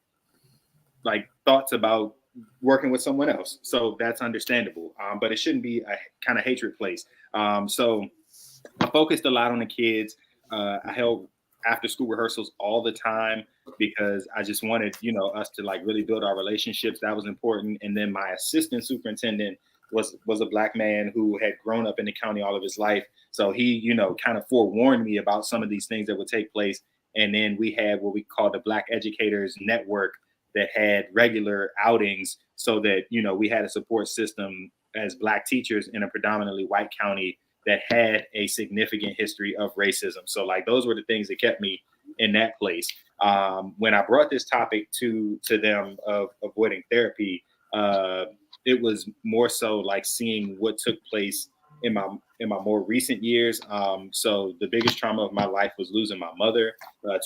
thoughts about working with someone else. So that's understandable. But it shouldn't be a kind of hatred place. So I focused a lot on the kids. I held after school rehearsals all the time because I just wanted, you know, us to like really build our relationships. That was important. And then my assistant superintendent was a Black man who had grown up in the county all of his life. So he, you know, kind of forewarned me about some of these things that would take place. And then we had what we call the Black Educators Network that had regular outings so that, you know, we had a support system as Black teachers in a predominantly white county that had a significant history of racism. So like those were the things that kept me in that place. When I brought this topic to them of avoiding therapy, it was more so like seeing what took place in my more recent years. So the biggest trauma of my life was losing my mother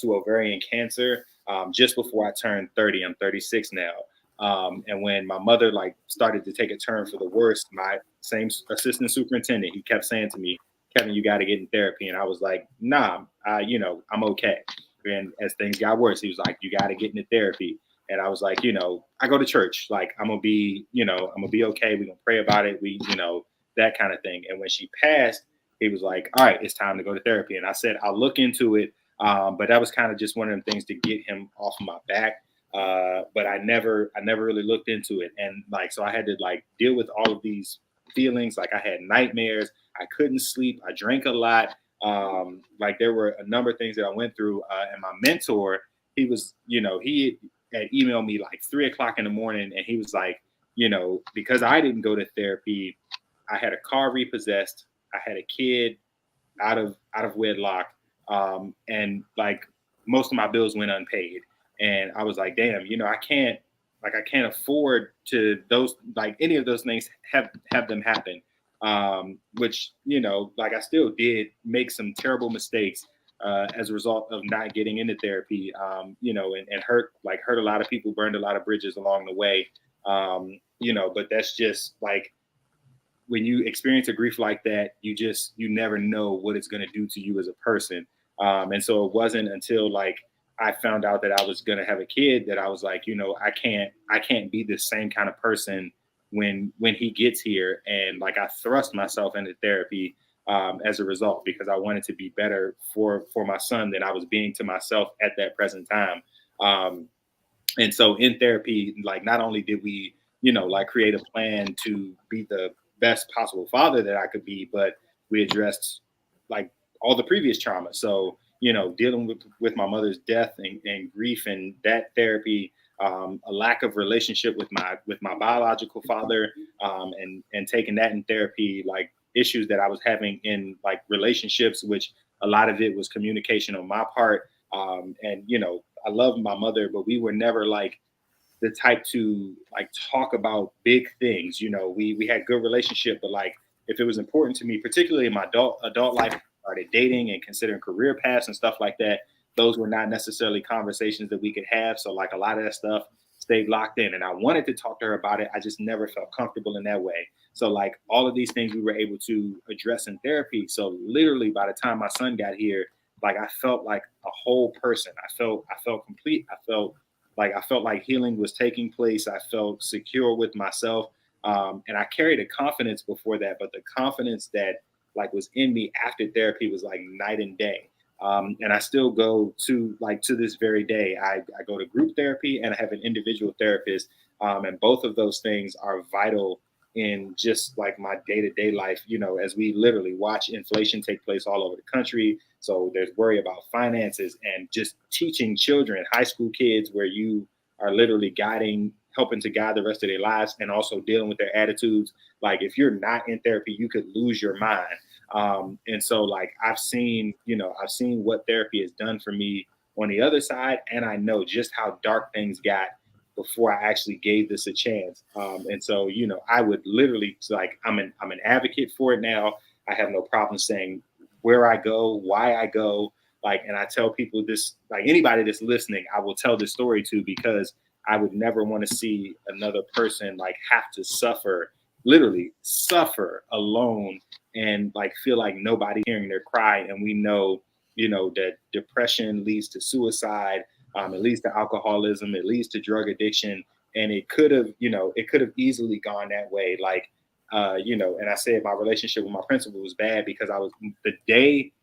to ovarian cancer just before I turned 30. I'm 36 now. And when my mother like started to take a turn for the worse, my same assistant superintendent, he kept saying to me, Kevin, you got to get in therapy. And I was like, nah, you know, I'm okay. And as things got worse, he was like, you got to get into therapy. And I was like, you know, I go to church, like I'm gonna be, you know, I'm gonna be okay. We're gonna pray about it. We, you know, that kind of thing. And when she passed, he was like, all right, it's time to go to therapy. And I said, I'll look into it. But that was kind of just one of the things to get him off of my back. But I never really looked into it. And like, so I had to like deal with all of these feelings. Like I had nightmares. I couldn't sleep. I drank a lot. Like there were a number of things that I went through. And my mentor, he was, you know, he had emailed me like 3:00 in the morning. And he was like, you know, because I didn't go to therapy, I had a car repossessed. I had a kid out of wedlock. And like most of my bills went unpaid. And I was like, damn, you know, I can't afford to those, like any of those things have them happen. Which, you know, like I still did make some terrible mistakes as a result of not getting into therapy, you know, and hurt a lot of people, burned a lot of bridges along the way. You know, but that's just like, when you experience a grief like that, you never know what it's going to do to you as a person. And so it wasn't until like I found out that I was going to have a kid that I was like, you know, I can't be the same kind of person when he gets here. And like I thrust myself into therapy as a result, because I wanted to be better for my son than I was being to myself at that present time. And so in therapy, like not only did we, you know, like create a plan to be the best possible father that I could be, but we addressed like all the previous trauma. So, you know, dealing with my mother's death and grief, and that therapy, a lack of relationship with my biological father, and taking that in therapy, like issues that I was having in like relationships, which a lot of it was communication on my part. And, you know, I love my mother, but we were never like the type to like talk about big things. You know, we had good relationship, but like if it was important to me, particularly in my adult life, I started dating and considering career paths and stuff like that, those were not necessarily conversations that we could have. So like a lot of that stuff stayed locked in, and I wanted to talk to her about it. I just never felt comfortable in that way. So like all of these things we were able to address in therapy. So literally by the time my son got here, like I felt like a whole person. I felt complete. I felt Like I felt like healing was taking place. I felt secure with myself. And I carried a confidence before that, but the confidence that like was in me after therapy was like night and day. And I still go to this very day. I go to group therapy and I have an individual therapist. And both of those things are vital in just like my day-to-day life, as we literally watch inflation take place all over the country. So there's worry about finances and just teaching children, high school kids, where you are literally helping to guide the rest of their lives and also dealing with their attitudes. Like if you're not in therapy, you could lose your mind. And so like I've seen what therapy has done for me on the other side. And I know just how dark things got before I actually gave this a chance. And so, I would literally like, I'm an advocate for it now. I have no problem saying where I go, why I go. Like, and I tell people this, like anybody that's listening, I will tell this story to, because I would never want to see another person like have to literally suffer alone and like feel like nobody's hearing their cry. And we know, that depression leads to suicide. It leads to alcoholism. It leads to drug addiction, and it could have easily gone that way. Like, and I said my relationship with my principal was bad because I was the day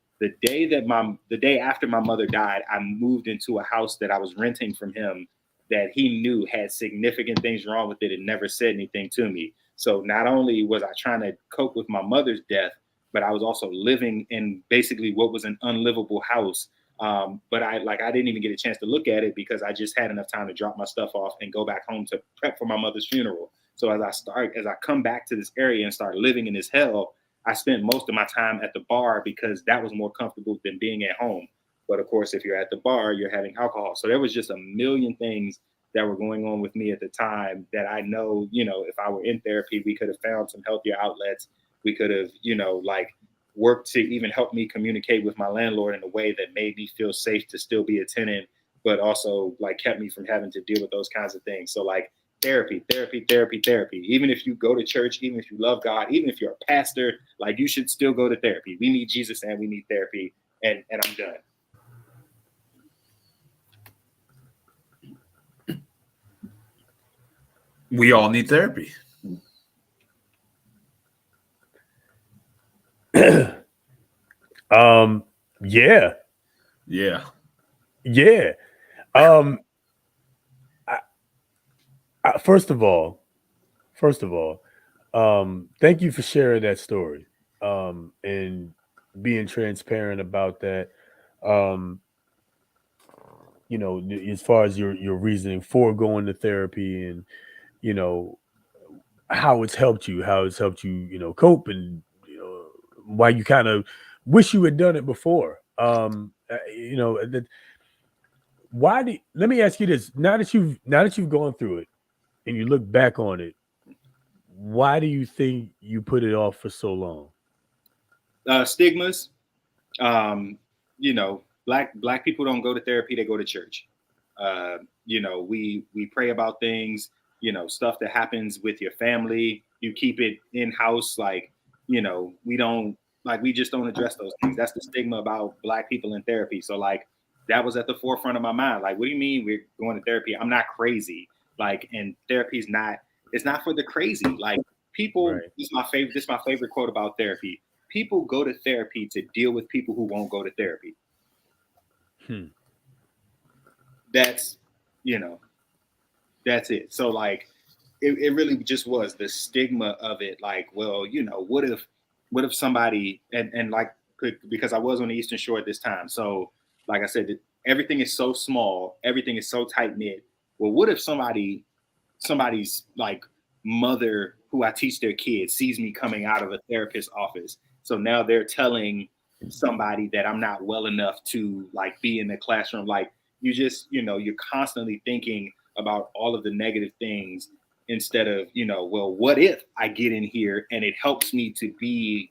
after my mother died, I moved into a house that I was renting from him that he knew had significant things wrong with it and never said anything to me. So not only was I trying to cope with my mother's death, but I was also living in basically what was an unlivable house. But I didn't even get a chance to look at it because I just had enough time to drop my stuff off and go back home to prep for my mother's funeral. So as I come back to this area and start living in this hell, I spent most of my time at the bar because that was more comfortable than being at home. But of course, if you're at the bar, you're having alcohol. So there was just a million things that were going on with me at the time that I know, if I were in therapy, we could have found some healthier outlets. We could have, worked to even help me communicate with my landlord in a way that made me feel safe to still be a tenant, but also like kept me from having to deal with those kinds of things. So like therapy. Even if you go to church, even if you love God, even if you're a pastor, like you should still go to therapy. We need Jesus and we need therapy. And I'm done. We all need therapy. Yeah. First of all, thank you for sharing that story, and being transparent about that. As far as your reasoning for going to therapy, and how it's helped you, cope, and why you kind of wish you had done it before. Let me ask you this: now that you've gone through it and you look back on it, why do you think you put it off for so long? Stigmas. Black people don't go to therapy; they go to church. We pray about things. Stuff that happens with your family. You keep it in house, we just don't address those things. That's the stigma about Black people in therapy. So like that was at the forefront of my mind. Like, what do you mean we're going to therapy? I'm not crazy. Like, and therapy is it's not for the crazy. Like people, right. This is my favorite quote about therapy. People go to therapy to deal with people who won't go to therapy. That's it. So like, it really just was the stigma of it. Like, well, what if somebody, and like, because I was on the Eastern Shore at this time. So like I said, everything is so small, everything is so tight knit. Well, what if somebody's like mother who I teach their kids sees me coming out of a therapist's office? So now they're telling somebody that I'm not well enough to like be in the classroom. Like you just, you're constantly thinking about all of the negative things instead of, well, what if I get in here and it helps me to be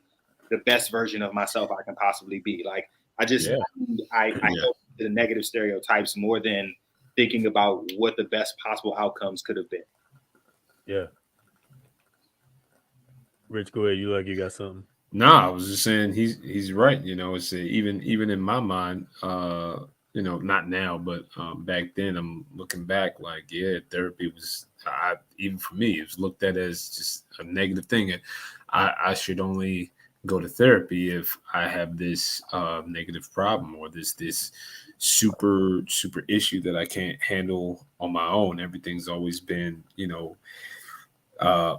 the best version of myself I can possibly be? Like, I help the negative stereotypes more than thinking about what the best possible outcomes could have been. Yeah. Rich, go ahead. You got something? No, I was just saying he's right. It's even in my mind, not now, but back then, I'm looking back like, yeah, therapy was, even for me, it was looked at as just a negative thing. And I should only go to therapy if I have this negative problem or this super issue that I can't handle on my own. Everything's always been,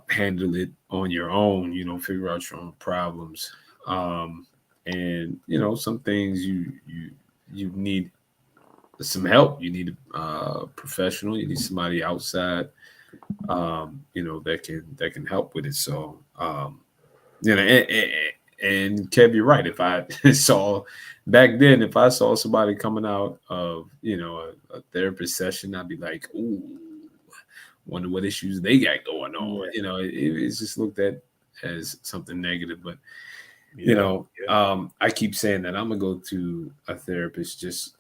handle it on your own, figure out your own problems. And some things you need some help. You need a professional. You need somebody outside, that can help with it. So, and Kev, you're right. If I saw back then, if I saw somebody coming out of a therapist session, I'd be like, ooh, wonder what issues they got going on. It's just looked at as something negative, but I keep saying that I'm gonna go to a therapist just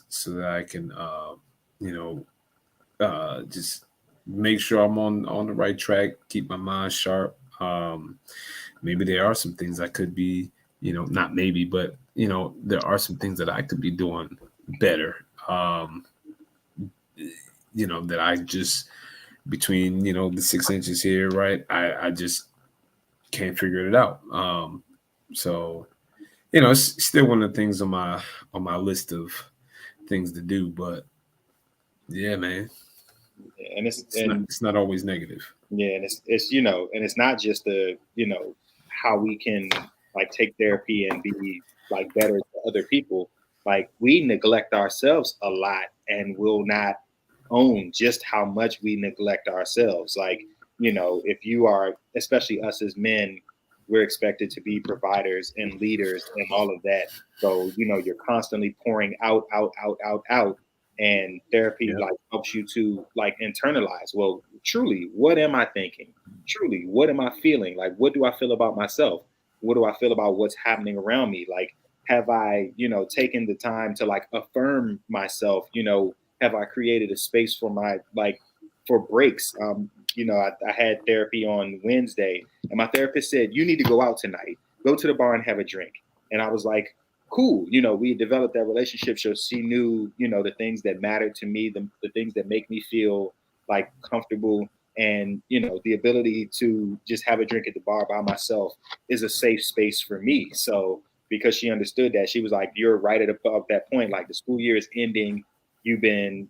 so that I can just make sure I'm on the right track, keep my mind sharp. Maybe there are some things I could be, not maybe, but there are some things that I could be doing better. That I just between the 6 inches here, right? I just can't figure it out. So it's still one of the things on my list of things to do, but yeah, man, And it's not always negative. Yeah, and it's and it's not just how we can like take therapy and be like better to other people. Like we neglect ourselves a lot and will not own just how much we neglect ourselves. Like, if you are, especially us as men, we're expected to be providers and leaders and all of that. So, you're constantly pouring out, out. And therapy like helps you to like internalize, well, truly, what am I thinking? Truly, what am I feeling? Like, what do I feel about myself? What do I feel about what's happening around me? Like, have I, taken the time to like affirm myself? Have I created a space for my for breaks? I had therapy on Wednesday, and my therapist said, you need to go out tonight, go to the bar and have a drink. And I was like, cool. We developed that relationship. So she knew, the things that mattered to me, the things that make me feel like comfortable. And, the ability to just have a drink at the bar by myself is a safe space for me. So because she understood that, she was like, you're right at above that point. Like the school year is ending. You've been,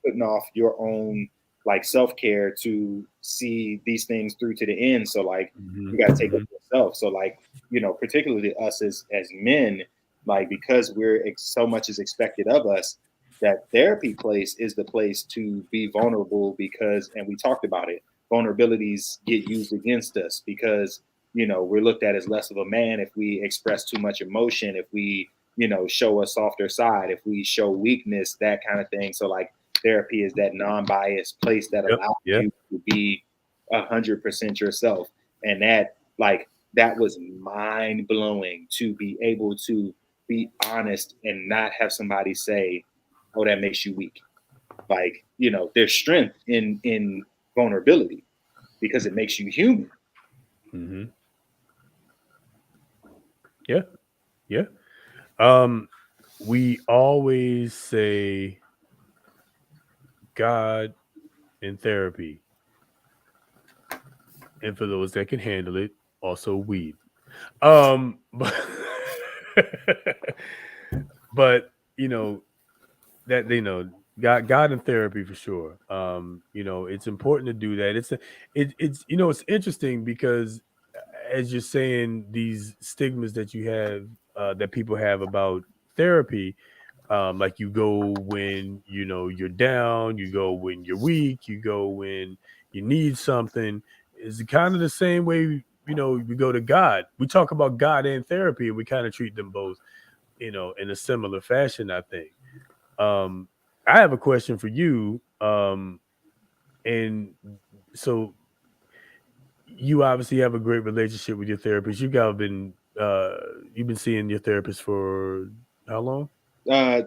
putting off your own like self-care to see these things through to the end. So like, you got to take it yourself. So like, particularly us as men, like, because so much is expected of us, that therapy place is the place to be vulnerable because, and we talked about it, vulnerabilities get used against us because, we're looked at as less of a man if we express too much emotion, if we, show a softer side, if we show weakness, that kind of thing. So like therapy is that non-biased place that allows you to be 100% yourself. And that was mind blowing to be able to be honest and not have somebody say, oh, that makes you weak. Like, there's strength in vulnerability because it makes you human. Mm-hmm. Yeah. We always say God and therapy. And for those that can handle it, also weed. But but that God in therapy for sure. It's important to do that. It's interesting because as you're saying, these stigmas that you have that people have about therapy, like you go when you're down, you go when you're weak, you go when you need something. Is kind of the same way we go to God. We talk about God and therapy, and we kind of treat them both in a similar fashion, I think. I have a question for you. And so you obviously have a great relationship with your therapist. You've been seeing your therapist for how long?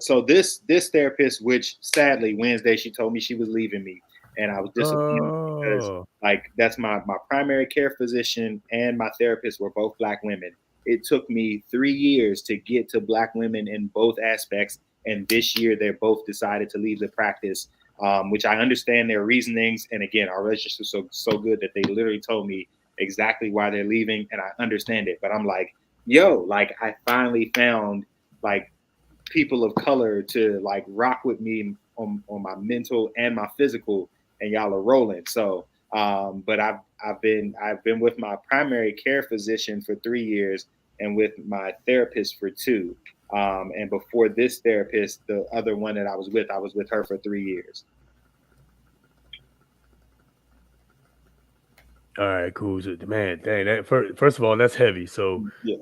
So this therapist, which sadly Wednesday she told me she was leaving me, and I was disappointed because like that's my primary care physician and my therapist were both Black women. It took me 3 years to get to Black women in both aspects, And this year, they're both decided to leave the practice, which I understand their reasonings. And again, our relationship is so good that they literally told me exactly why they're leaving, and I understand it. But I'm like, yo, like I finally found like people of color to like rock with me on my mental and my physical, and y'all are rolling. So, but I've been with my primary care physician for 3 years and with my therapist for 2. And before this therapist, the other one that I was with her for 3 years. All right, cool. So, man, dang, that first of all, that's heavy. So, Yeah.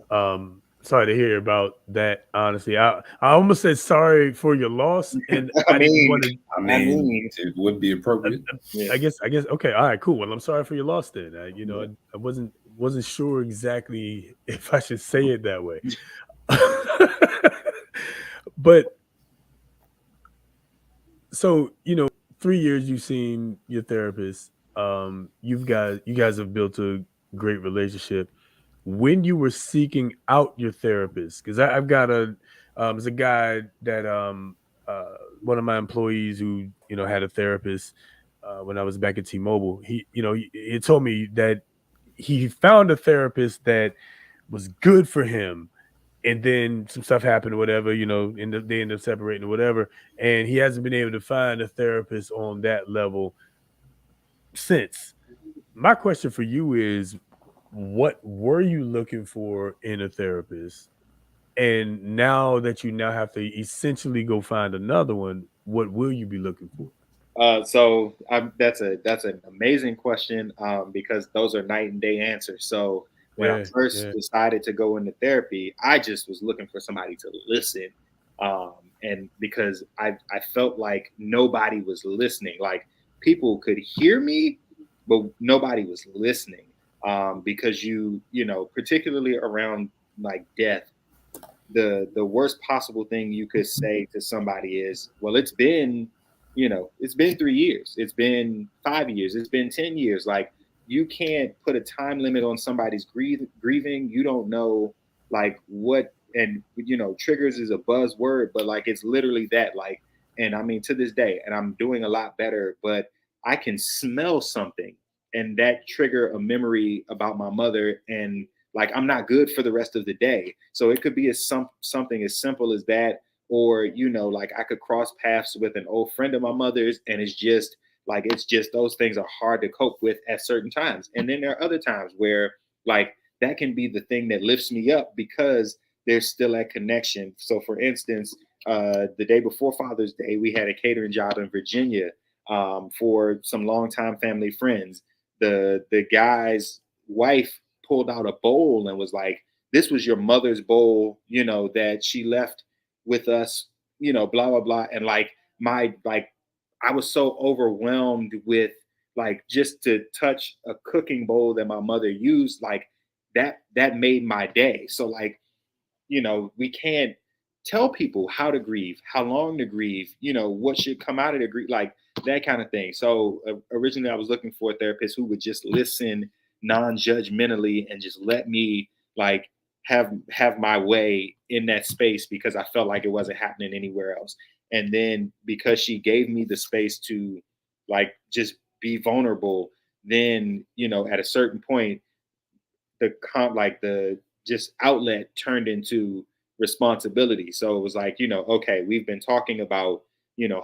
sorry to hear about that. Honestly, I almost said sorry for your loss, and I I didn't mean, want to. I mean, it would be appropriate. Yeah. I guess. Okay. All right. Cool. Well, I'm sorry for your loss. Then, Yeah. I wasn't sure exactly if I should say it that way. But so 3 years you've seen your therapist. You guys have built a great relationship. When you were seeking out your therapist, because I've got there's a guy that one of my employees who had a therapist when I was back at T-Mobile. He told me that he found a therapist that was good for him, and then some stuff happened or whatever, they end up separating or whatever, and he hasn't been able to find a therapist on that level since. My question for you is, what were you looking for in a therapist? And now that you now have to essentially go find another one, what will you be looking for? So that's an amazing question, because those are night and day answers. So when I Yeah, first yeah. decided to go into therapy, I just was looking for somebody to listen, and because I felt like nobody was listening, like people could hear me, but nobody was listening, because particularly around like death, the worst possible thing you could say to somebody is, well, it's been 3 years, it's been 5 years, it's been 10 years. Like, you can't put a time limit on somebody's grieving. You don't know like what, and triggers is a buzzword, but like it's literally that. Like, and I mean, to this day, and I'm doing a lot better, but I can smell something and that trigger a memory about my mother, and like I'm not good for the rest of the day. So it could be something as simple as that, or like I could cross paths with an old friend of my mother's, and it's just those things are hard to cope with at certain times. And then there are other times where like that can be the thing that lifts me up because there's still that connection. So for instance, the day before Father's Day, we had a catering job in Virginia, for some longtime family friends. The guy's wife pulled out a bowl and was like, "This was your mother's bowl, that she left with us, blah blah blah." And like I was so overwhelmed with like just to touch a cooking bowl that my mother used, like that made my day. So like, we can't tell people how to grieve, how long to grieve, what should come out of the grief, like that kind of thing. So originally I was looking for a therapist who would just listen non-judgmentally and just let me like have my way in that space, because I felt like it wasn't happening anywhere else. And then because she gave me the space to like just be vulnerable, then at a certain point the just outlet turned into responsibility. So it was like, okay, we've been talking about,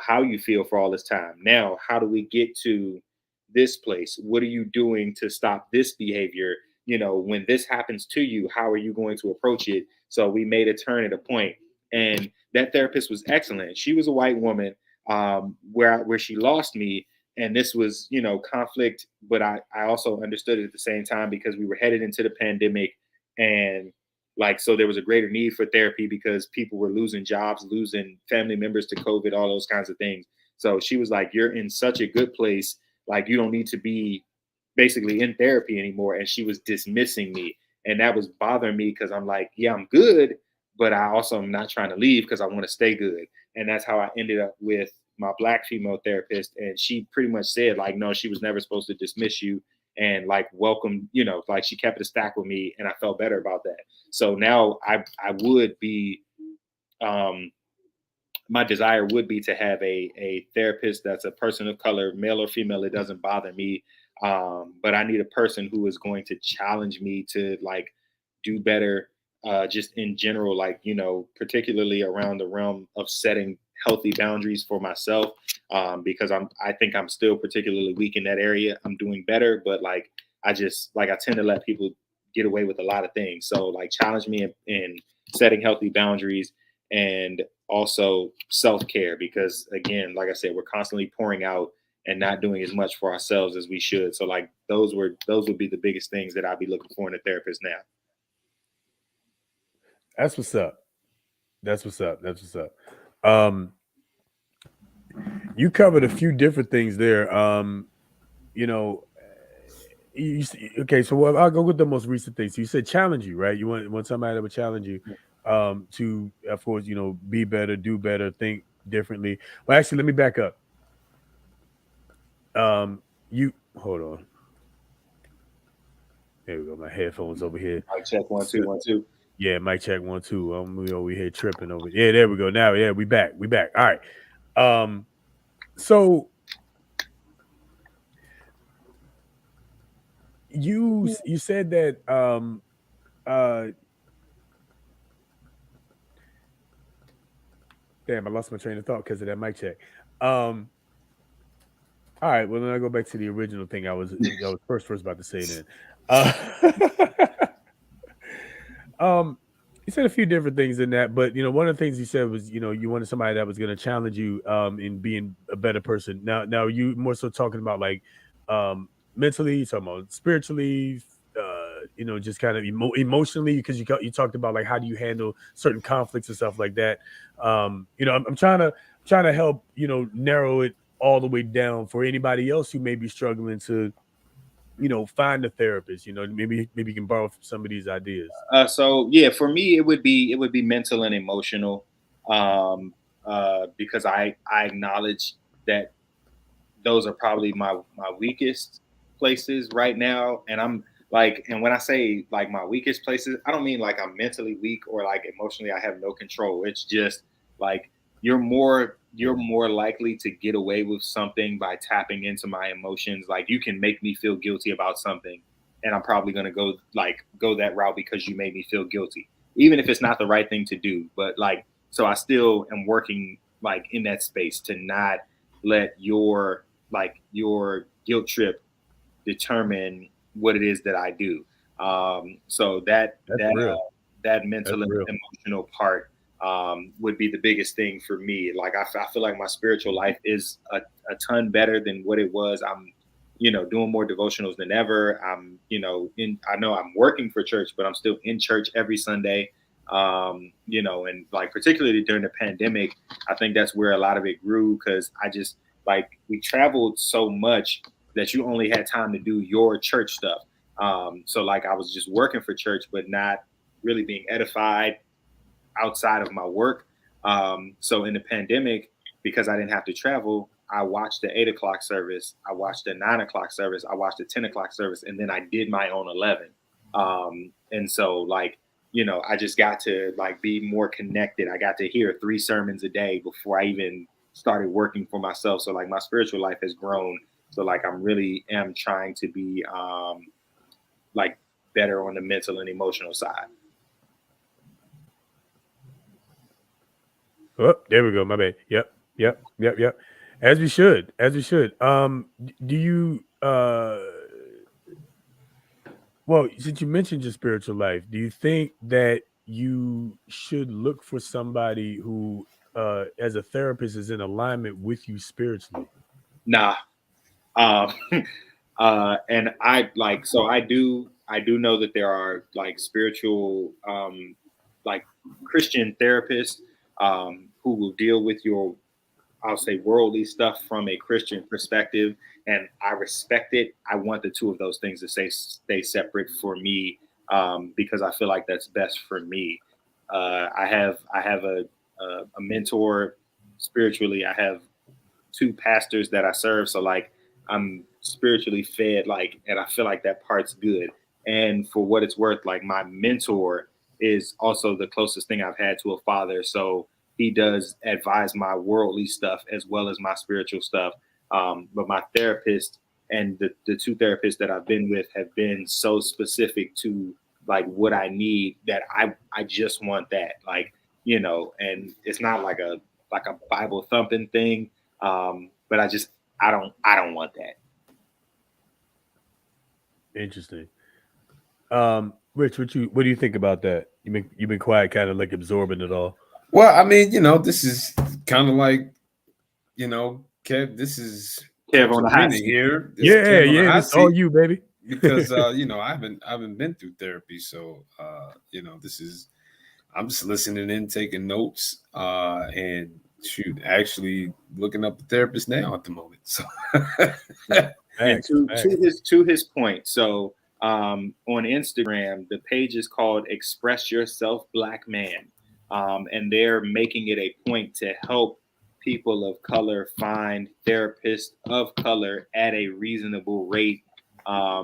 how you feel for all this time. Now, how do we get to this place? What are you doing to stop this behavior? When this happens to you, how are you going to approach it? So we made a turn at a point, and that therapist was excellent. She was a white woman, where she lost me, and this was conflict, but I also understood it at the same time because we were headed into the pandemic, and like so there was a greater need for therapy because people were losing jobs, losing family members to COVID, all those kinds of things. So she was like, "You're in such a good place, like you don't need to be basically in therapy anymore." And she was dismissing me, and that was bothering me because I'm like, yeah, I'm good, but I also am not trying to leave because I want to stay good. And that's how I ended up with my Black female therapist, and she pretty much said like, no, she was never supposed to dismiss you, and like welcome, like she kept it a stack with me, and I felt better about that. So now I would be my desire would be to have a therapist that's a person of color, male or female. It doesn't bother me. But I need a person who is going to challenge me to like do better, just in general, like, particularly around the realm of setting healthy boundaries for myself. Because I think I'm still particularly weak in that area. I'm doing better, but like, I tend to let people get away with a lot of things. So like challenge me in setting healthy boundaries, and also self-care, because again, like I said, we're constantly pouring out and not doing as much for ourselves as we should. So like those would be the biggest things that I'd be looking for in a therapist now. That's what's up. That's what's up. That's what's up. You covered a few different things there. Okay, so I'll go with the most recent things. So you said challenge you, right? You want somebody that would challenge you to, of course, be better, do better, think differently. Well, actually, let me back up. You hold on. There we go. My headphones over here. Mic check 1 2 1 2. Yeah, mic check 1 2. We over here tripping over. Yeah, there we go. Now, yeah, we back. All right. So you said that damn, I lost my train of thought because of that mic check. All right, well then I go back to the original thing I was first about to say then. You said a few different things in that, but one of the things you said was you wanted somebody that was going to challenge you in being a better person. Now you more so talking about like mentally, talking about spiritually, just kind of emotionally, because you talked about like how do you handle certain conflicts and stuff like that. I'm trying to help narrow it all the way down for anybody else who may be struggling to find a therapist. Maybe you can borrow some of these ideas. So yeah, for me, it would be mental and emotional, because I acknowledge that those are probably my weakest places right now. And I'm like, and when I say like my weakest places, I don't mean like I'm mentally weak or like emotionally I have no control. It's just like you're more likely to get away with something by tapping into my emotions. Like you can make me feel guilty about something, and I'm probably going to go that route because you made me feel guilty, even if it's not the right thing to do. But like, so I still am working like in that space to not let your guilt trip determine what it is that I do. So that mental and emotional part would be the biggest thing for me. Like I feel like my spiritual life is a ton better than what it was. I'm doing more devotionals than ever. I know I'm working for church, but I'm still in church every Sunday. And like particularly during the pandemic, I think that's where a lot of it grew, because I just like we traveled so much that you only had time to do your church stuff. So like I was just working for church, but not really being edified outside of my work. So in the pandemic, because I didn't have to travel, I watched the 8 o'clock service, I watched the 9 o'clock service, I watched the 10 o'clock service, and then I did my own 11. And so like, I just got to like be more connected. I got to hear 3 sermons a day before I even started working for myself. So like my spiritual life has grown. So like I'm really am trying to be like better on the mental and emotional side. Oh, there we go. My bad. Yep. As we should. Do you well, since you mentioned your spiritual life, do you think that you should look for somebody who as a therapist is in alignment with you spiritually? Nah. And I like, so I do know that there are like spiritual, like Christian therapists, who will deal with your, I'll say, worldly stuff from a Christian perspective. And I respect it. I want the two of those things to stay separate for me, because I feel like that's best for me. I have a mentor spiritually. I have 2 pastors that I serve. So like I'm spiritually fed, like, and I feel like that part's good. And for what it's worth, like my mentor is also the closest thing I've had to a father. So he does advise my worldly stuff as well as my spiritual stuff. But my therapist and the two therapists that I've been with have been so specific to like what I need that I just want that, like, you know, and it's not like a Bible thumping thing. But I don't want that. Interesting. Rich, what do you think about that? You've been quiet, kind of like absorbing it all. Well, I mean, you know, this is kind of like, you know, Kev, this is Kev on the hot seat here. Yeah, it's all you, baby. Because you know, I haven't been through therapy, so you know, I'm just listening in, taking notes, and shoot, actually looking up a therapist now at the moment. So, and to his point, so on Instagram, the page is called Express Yourself Black Man, and they're making it a point to help people of color find therapists of color at a reasonable rate,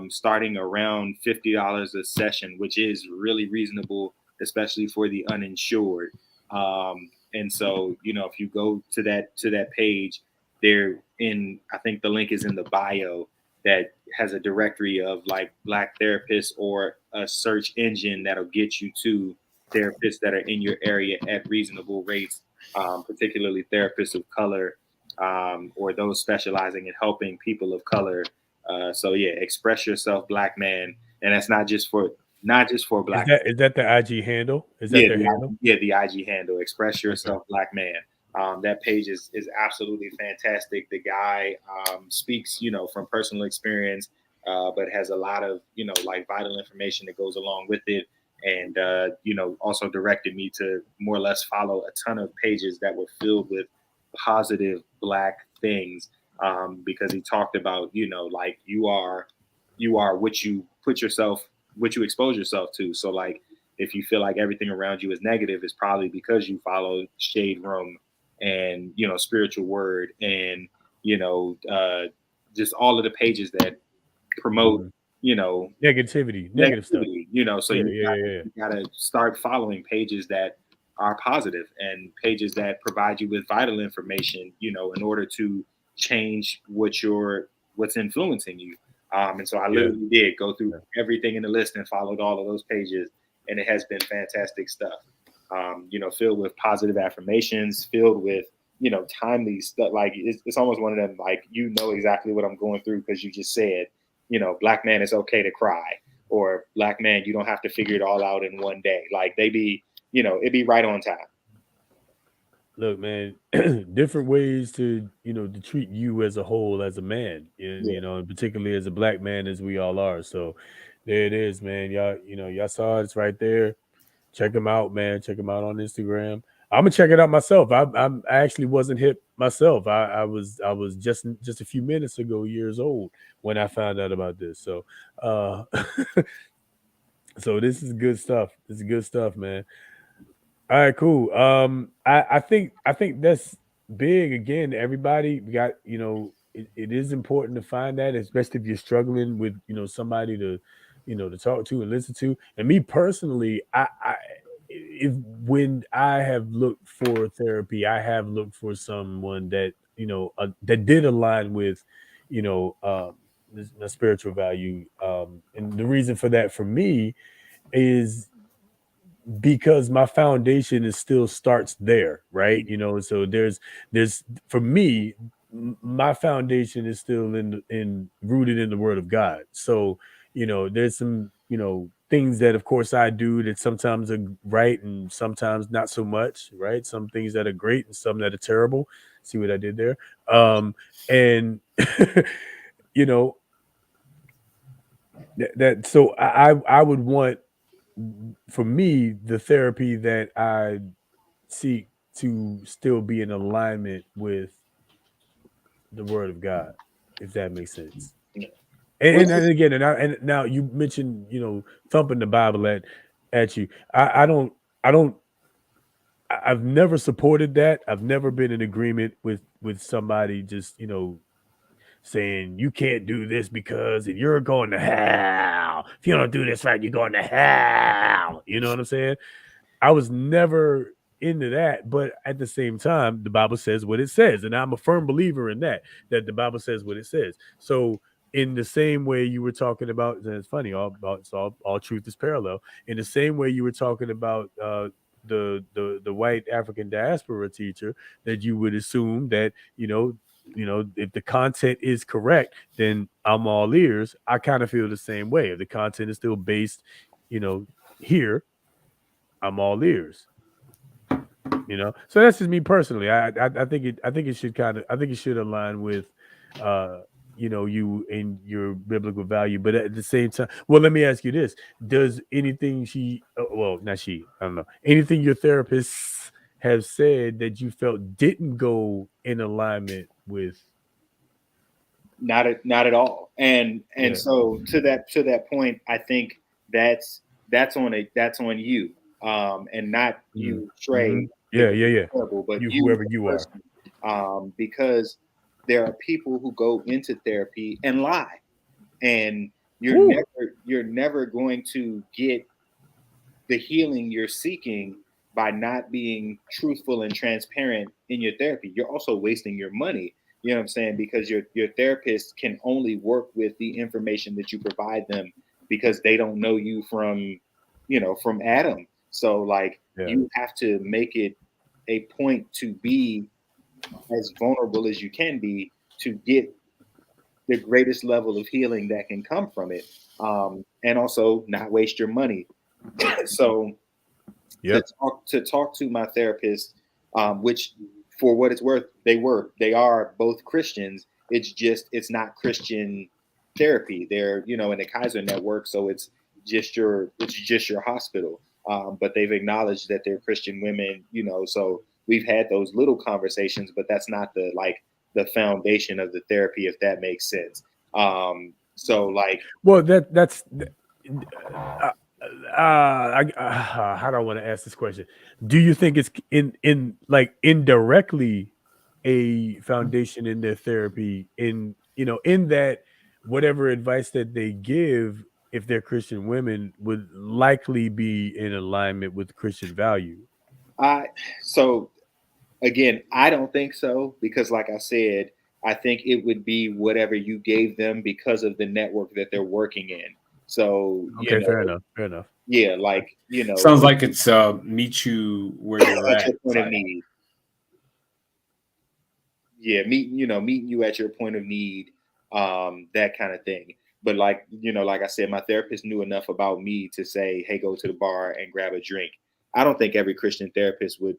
starting around $50 a session, which is really reasonable, especially for the uninsured. And so, you know, if you go to that page, I think the link is in the bio, that has a directory of like Black therapists or a search engine that'll get you to therapists that are in your area at reasonable rates, particularly therapists of color, or those specializing in helping people of color. So yeah, Express Yourself Black Man, and that's not just for Black. Is that the IG handle? Is that their handle? Yeah, the IG handle, Express Yourself Black Man. That page is absolutely fantastic. The guy speaks, you know, from personal experience, but has a lot of, you know, like vital information that goes along with it. And, you know, also directed me to more or less follow a ton of pages that were filled with positive Black things, because he talked about, you know, like you are what you expose yourself to. So like, if you feel like everything around you is negative, it's probably because you follow Shade Room and, you know, Spiritual Word and, you know, just all of the pages that promote, you know, negative stuff, you know. So you gotta start following pages that are positive and pages that provide you with vital information, you know, in order to change what's influencing you. And so I literally did go through everything in the list and followed all of those pages, and it has been fantastic stuff. You know, filled with positive affirmations, filled with, you know, timely stuff. Like it's almost one of them, like, you know exactly what I'm going through because you just said, you know, Black man, it's okay to cry, or Black man, you don't have to figure it all out in one day. Like they be, you know, it'd be right on time. Look, man, different ways to, you know, to treat you as a whole, as a man, you know, and particularly as a Black man, as we all are. So there it is, man. Y'all, you know, y'all saw it's right there. Check them out, man. Check them out on Instagram. I'm gonna check it out myself. I actually wasn't hip myself. I was just a few minutes ago years old when I found out about this. So so this is good stuff. This is good stuff, man. All right, cool. I think that's big. Again, everybody got, you know, it is important to find that, especially if you're struggling with, you know, somebody to, you know, to talk to and listen to. And me personally, when I have looked for therapy, I have looked for someone that, you know, that did align with, you know, the spiritual value. And the reason for that for me is because my foundation is still starts there, right? You know, so there's for me, my foundation is still in rooted in the Word of God. So, you know, there's some, you know, things that of course I do that sometimes are right and sometimes not so much, right? Some things that are great and some that are terrible. See what I did there? And you know, that so I would want, for me, the therapy that I seek to still be in alignment with the Word of God, if that makes sense. And again, and now you mentioned, you know, thumping the Bible at you. I've never supported that. I've never been in agreement with somebody just, you know, saying you can't do this because if you're going to hell, if you don't do this right, you're going to hell. You know what I'm saying? I was never into that, but at the same time, the Bible says what it says, and I'm a firm believer in that the Bible says what it says. So in the same way you were talking about, and it's funny, all truth is parallel. In the same way you were talking about the white African diaspora teacher, that you would assume that if the content is correct, then I'm all ears. I kind of feel the same way. If the content is still based, here, I'm all ears. So that's just me personally. I think it should align with you and your biblical value. But at the same time, well, let me ask you this: does anything not she, I don't know, anything your therapists have said that you felt didn't go in alignment with? Not at all. And so to that point, I think that's on you, and not you, Trey. Yeah. But Whoever you are, because there are people who go into therapy and lie, and you're never going to get the healing you're seeking by not being truthful and transparent in your therapy. You're also wasting your money. You know what I'm saying? Because your therapist can only work with the information that you provide them, because they don't know you from Adam. So you have to make it a point to be as vulnerable as you can be to get the greatest level of healing that can come from it, and also not waste your money. So to talk to my therapist, which for what it's worth, they are both Christians. It's not Christian therapy. They're in the Kaiser network, so it's just your hospital. But they've acknowledged that they're Christian women, so we've had those little conversations, but that's not the foundation of the therapy, if that makes sense. That's how do I want to ask this question? Do you think it's in indirectly a foundation in their therapy, in that whatever advice that they give, if they're Christian women, would likely be in alignment with Christian value? So again, I don't think so, because like I said, I think it would be whatever you gave them because of the network that they're working in. So fair enough. Yeah, sounds like it's meet you where you're at your point of need. Yeah, meeting you at your point of need, that kind of thing. But like I said, my therapist knew enough about me to say, hey, go to the bar and grab a drink. I don't think every Christian therapist would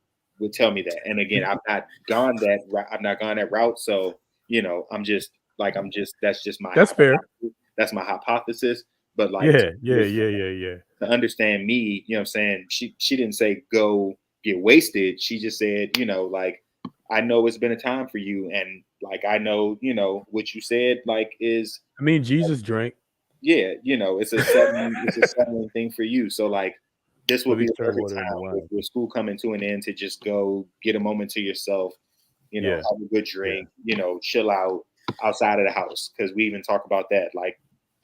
tell me that. And again, I've not gone that route. So, that's just my fair. That's my hypothesis. But to understand me, what I'm saying, she didn't say go get wasted. She just said, I know it's been a time for you, and I know, what you said is, I mean, Jesus drank. Yeah, it's a settling thing for you. So this will be the perfect time with school coming to an end to just go get a moment to yourself, have a good drink, chill out outside of the house, because we even talk about that,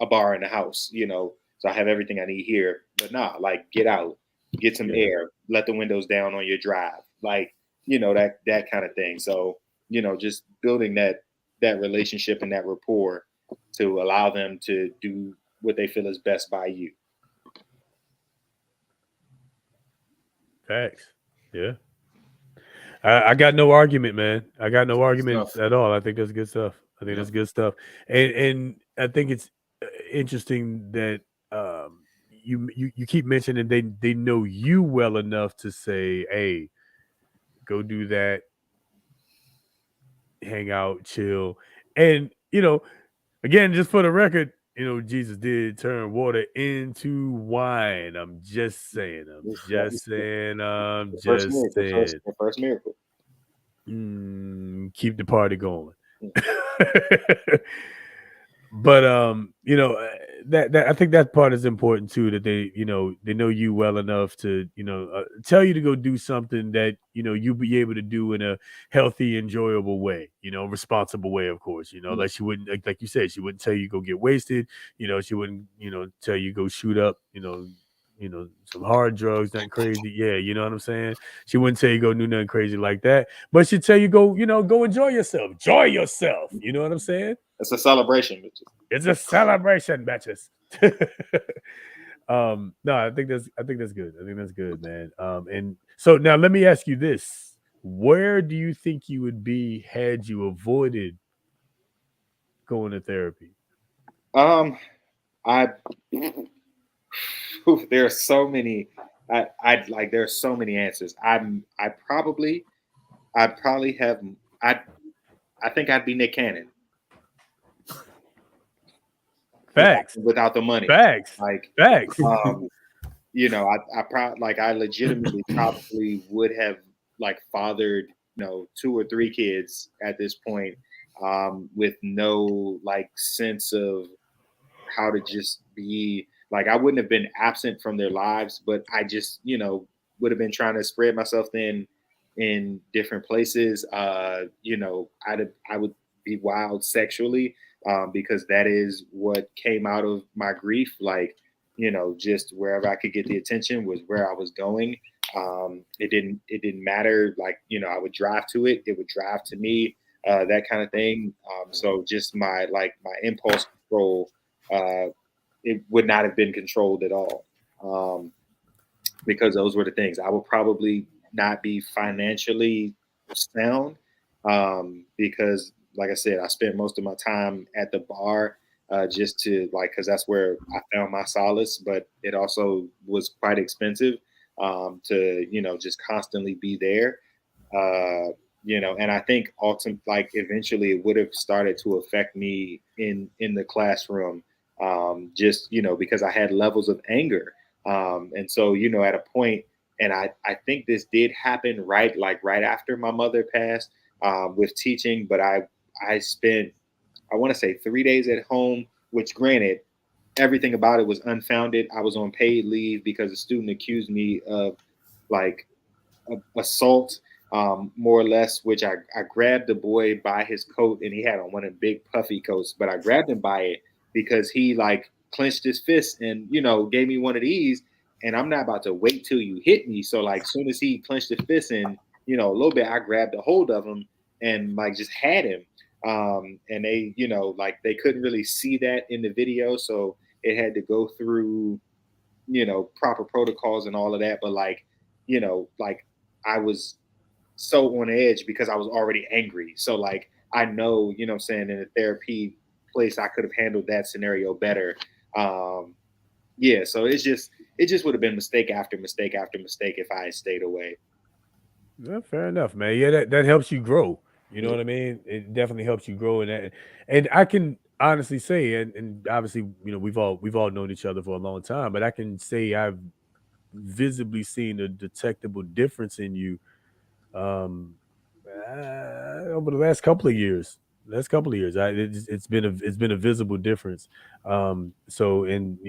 a bar in the house, so I have everything I need here. But get out, get some air, let the windows down on your drive, that kind of thing. So, just building that relationship and that rapport to allow them to do what they feel is best by you. Facts. Yeah. I got no argument, man. I got no argument at all. I think that's good stuff. That's good stuff. And I think it's interesting that you keep mentioning they know you well enough to say, hey, go do that, hang out, chill. And again, just for the record, Jesus did turn water into wine. I'm just saying. The first miracle. Keep the party going. But that I think that part is important too, that they know you well enough to tell you to go do something that you'll be able to do in a healthy, enjoyable way, responsible way, of course. Like she wouldn't, like you said, she wouldn't tell you go get wasted. She wouldn't tell you go shoot up some hard drugs, nothing crazy. Yeah, you know what I'm saying? She wouldn't tell you go do nothing crazy like that, but she'd tell you go enjoy yourself. Enjoy yourself. You know what I'm saying? It's a celebration, bitches. It's a celebration, bitches. No, I think that's good. I think that's good, man. And so now let me ask you this. Where do you think you would be had you avoided going to therapy? I there are so many. I like there's so many answers. I'd probably have I think I'd be Nick Cannon. Facts. Without the money. Facts. Like Facts. I probably like I legitimately probably would have like fathered, 2 or 3 kids at this point, with no like sense of how to just be like I wouldn't have been absent from their lives, but I just, would have been trying to spread myself thin in different places. I would be wild sexually, because that is what came out of my grief. Like, just wherever I could get the attention was where I was going. It didn't matter. Like, I would drive to it. It would drive to me, that kind of thing. So just my impulse control, it would not have been controlled at all. Because those were the things. I would probably not be financially sound, because, like I said, I spent most of my time at the bar, just to because that's where I found my solace. But it also was quite expensive, to just constantly be there. And I think ultimately, eventually, it would have started to affect me in the classroom, just because I had levels of anger. And so, at a point, and I think this did happen right after my mother passed, with teaching, but I spent, I want to say 3 days at home, which granted, everything about it was unfounded. I was on paid leave because a student accused me of like assault, more or less, which I grabbed the boy by his coat, and he had on one of the big puffy coats, but I grabbed him by it because he clenched his fist and, gave me one of these, and I'm not about to wait till you hit me. So soon as he clenched his fist and, a little bit, I grabbed a hold of him and just had him. And they, they couldn't really see that in the video. So it had to go through, proper protocols and all of that. But I was so on edge because I was already angry. So I know, what I'm saying, in a therapy place, I could have handled that scenario better. Yeah, so it just would have been mistake after mistake after mistake if I had stayed away. Yeah, fair enough, man. Yeah, that helps you grow. You know what I mean? It definitely helps you grow in that. And I can honestly say, and obviously, we've all known each other for a long time, but I can say I've visibly seen a detectable difference in you, um, over the last couple of years. It's been a visible difference. So, and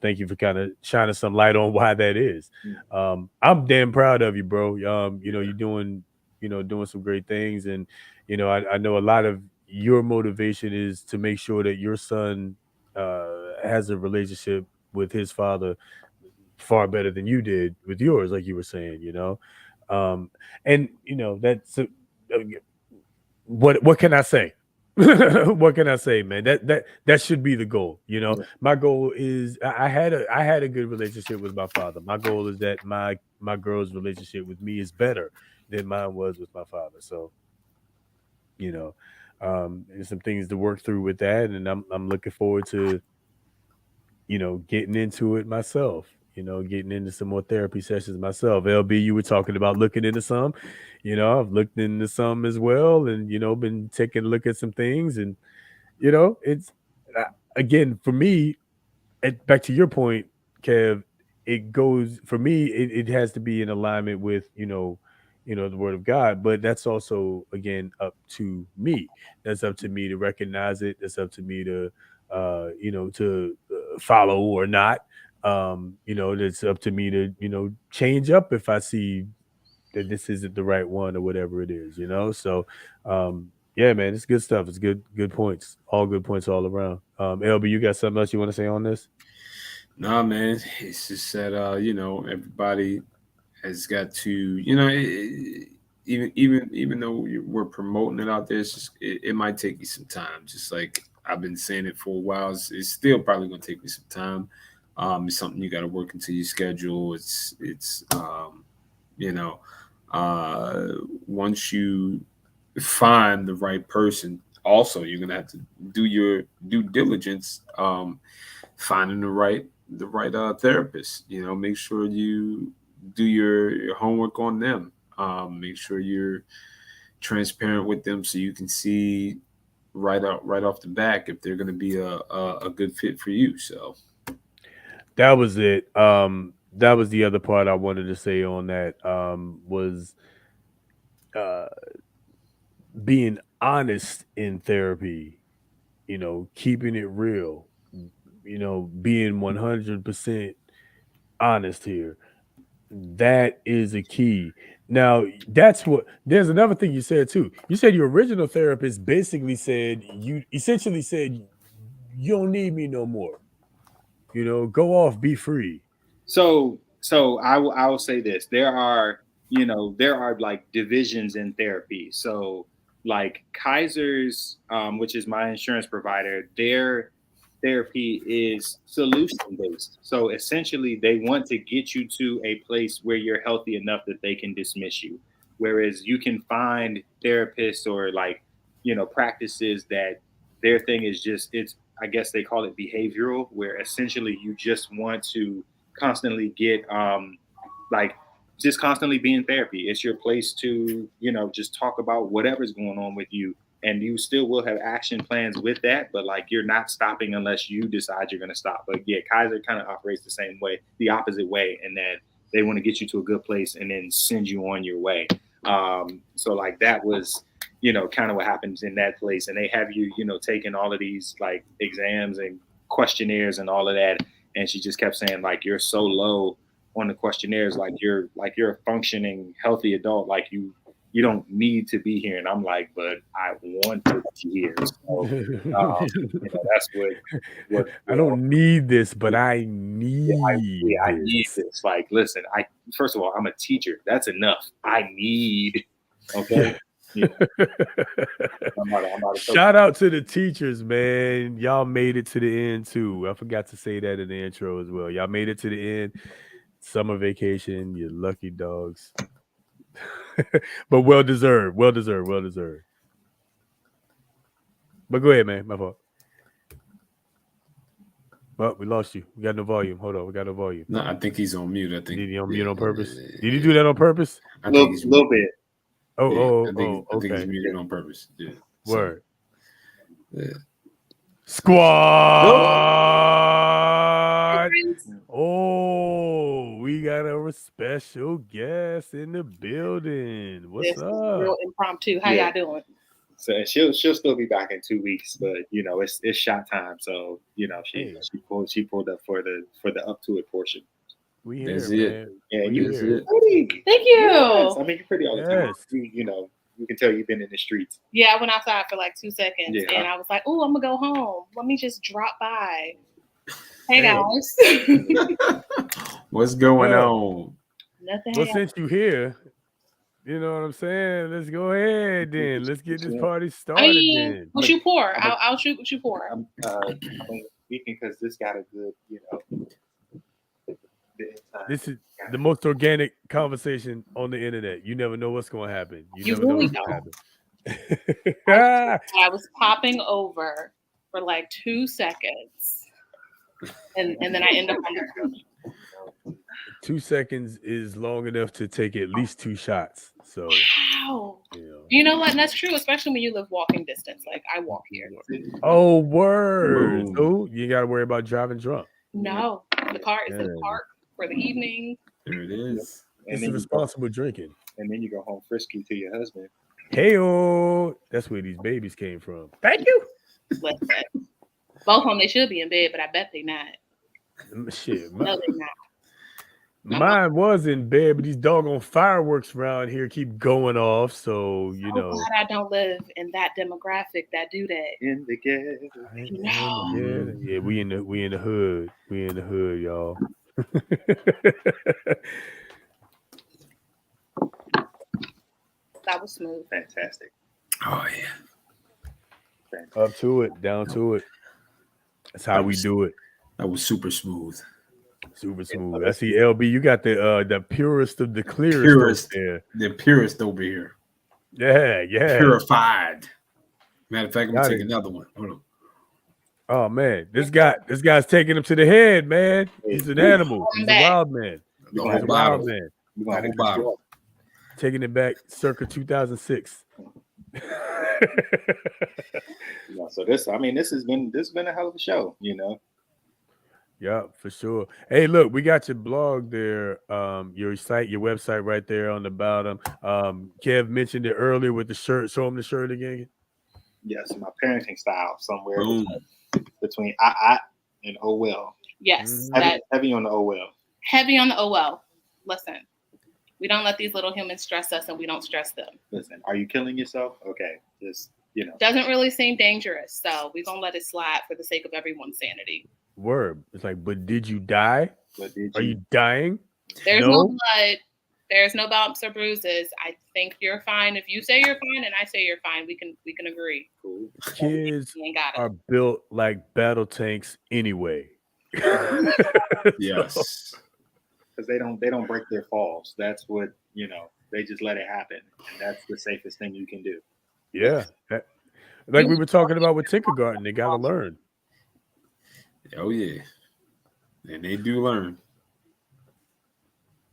thank you for kind of shining some light on why that is. I'm damn proud of you, bro. You're doing some great things, and I know a lot of your motivation is to make sure that your son has a relationship with his father far better than you did with yours, like you were saying. And that's what can I say? What can I say, man? That should be the goal. My goal is I had a good relationship with my father. My goal is that my girl's relationship with me is better than mine was with my father. So, there's some things to work through with that, and I'm looking forward to getting into it myself. Getting into some more therapy sessions myself. LB, you were talking about looking into some. I've looked into some as well, and been taking a look at some things, and it's again for me. Back to your point, Kev, it goes for me. It has to be in alignment with the Word of God, but that's also again up to me. That's up to me to recognize it. That's up to me to to follow or not. It's up to me to change up if I see that this isn't the right one or whatever it is. So yeah, man, it's good stuff. It's good points. All good points all around. LB, you got something else you want to say on this? Nah, man, it's just that everybody has got to, even though we're promoting it out there, it might take you some time. Just like I've been saying it for a while, it's still probably going to take me some time. It's something you got to work into your schedule. You know, once you find the right person, also you're gonna have to do your due diligence, finding the right therapist. Make sure you do your homework on them. Make sure you're transparent with them so you can see right off the back if they're going to be a good fit for you. So That was it. That was the other part I wanted to say on that. Was uh being honest in therapy. Keeping it real. Being 100% honest here. That is a key. Now, there's another thing you said too. You said your original therapist basically said, you essentially said, you don't need me no more. Go off, be free. So I will say this. There are like divisions in therapy. So like Kaiser's, which is my insurance provider, their therapy is solution based. So essentially they want to get you to a place where you're healthy enough that they can dismiss you. Whereas you can find therapists or like, practices that their thing is just, it's, I guess they call it behavioral, where essentially you just want to constantly get like just constantly be in therapy. It's your place to just talk about whatever's going on with you, and you still will have action plans with that, but like you're not stopping unless you decide you're going to stop. But yeah, Kaiser kind of operates the same way, the opposite way, and that they want to get you to a good place and then send you on your way. So like that was kind of what happens in that place, and they have you taking all of these like exams and questionnaires and all of that. And she just kept saying like, you're so low on the questionnaires, like you're a functioning healthy adult, like you don't need to be here. And I'm like, but I want to be here. So that's what I don't need this, but I need I need this. this. Like, listen, first of all, I'm a teacher. That's enough. I need. Okay. Yeah. Shout out to the teachers, man. Y'all made it to the end too. I forgot to say that in the intro as well. Y'all made it to the end. Summer vacation, you lucky dogs. But well deserved. Well deserved. Well deserved. But go ahead, man. My fault. Well, we lost you. We got no volume. Hold on. We got no volume. No, I think he's on mute. I think he on mute on purpose. Did he do that on purpose? A little bit. I think he's muted on purpose. Yeah. Word. Yeah. Squad. Oh, we got a special guest in the building. What's up? Real impromptu. How y'all doing? So she'll still be back in 2 weeks, but it's shot time. So she pulled up for the Up2it portion. We here, That's man. it. Yeah, Thank Thank you. Yes. I mean, you're pretty all the time. Yes. You can tell you've been in the streets. Yeah, I went outside for like 2 seconds, and I was like, "Oh, I'm gonna go home. Let me just drop by." Hey guys. What's going on? Nothing. Well, since you here, you know what I'm saying? Let's go ahead then. Let's get this party started then. What you pour? I'll shoot what you pour. I'm speaking because this got a good, This is the most organic conversation on the internet. You never know what's going to happen. You never really know what's don't. I was popping over for like 2 seconds, and then I end up on the 2 seconds is long enough to take at least 2 shots. So, wow. You know what? And that's true, especially when you live walking distance. Like I walk here. Oh, word. So you got to worry about driving drunk. No, the car is in the park for the evening. There it is. This is responsible drinking. And then you go home frisky to your husband. Hey-oh. That's where these babies came from. Thank you. Listen, both of them, they should be in bed, but I bet they're not. Shit. No, they're not. Mine was in bed, but these doggone fireworks around here keep going off. So, you know. Glad I don't live in that demographic that do that. In the ghetto. Yeah, we in the hood. We in the hood, y'all. That was smooth. Fantastic. Oh yeah. Fantastic. Up to it, down to it. That's how we do it. That was super smooth. Super smooth. I see LB. You got the purest of the clearest there. The purest over here. Yeah. Purified. Matter of fact, I'm gonna take another one. Hold on. Oh man, this guy's taking him to the head, man. He's an animal. He's a wild man. The He's whole a bottle. wild man. We're gonna The whole bottle. Taking it back circa 2006. So this has been a hell of a show, you know. Yeah, for sure. Hey, look, we got your blog there, your site, your website right there on the bottom. Kev mentioned it earlier with the shirt. Show him the shirt again. Yes, my parenting style somewhere Boom. between I and oh well. Yes, Heavy on the oh well. Heavy on the oh well. Listen, we don't let these little humans stress us, and we don't stress them. Listen, are you killing yourself? Okay, just doesn't really seem dangerous, so we're gonna let it slide for the sake of everyone's sanity. Word. It's like, but did you die? Are you dying? There's no blood. There's no bumps or bruises. I think you're fine. If you say you're fine and I say you're fine, we can agree. Cool. Kids are built like battle tanks anyway. Yes. Because they don't break their falls. That's what, they just let it happen. And that's the safest thing you can do. Yeah. Like we were talking about with Tinkergarten, they gotta learn. Oh yeah. And they do learn.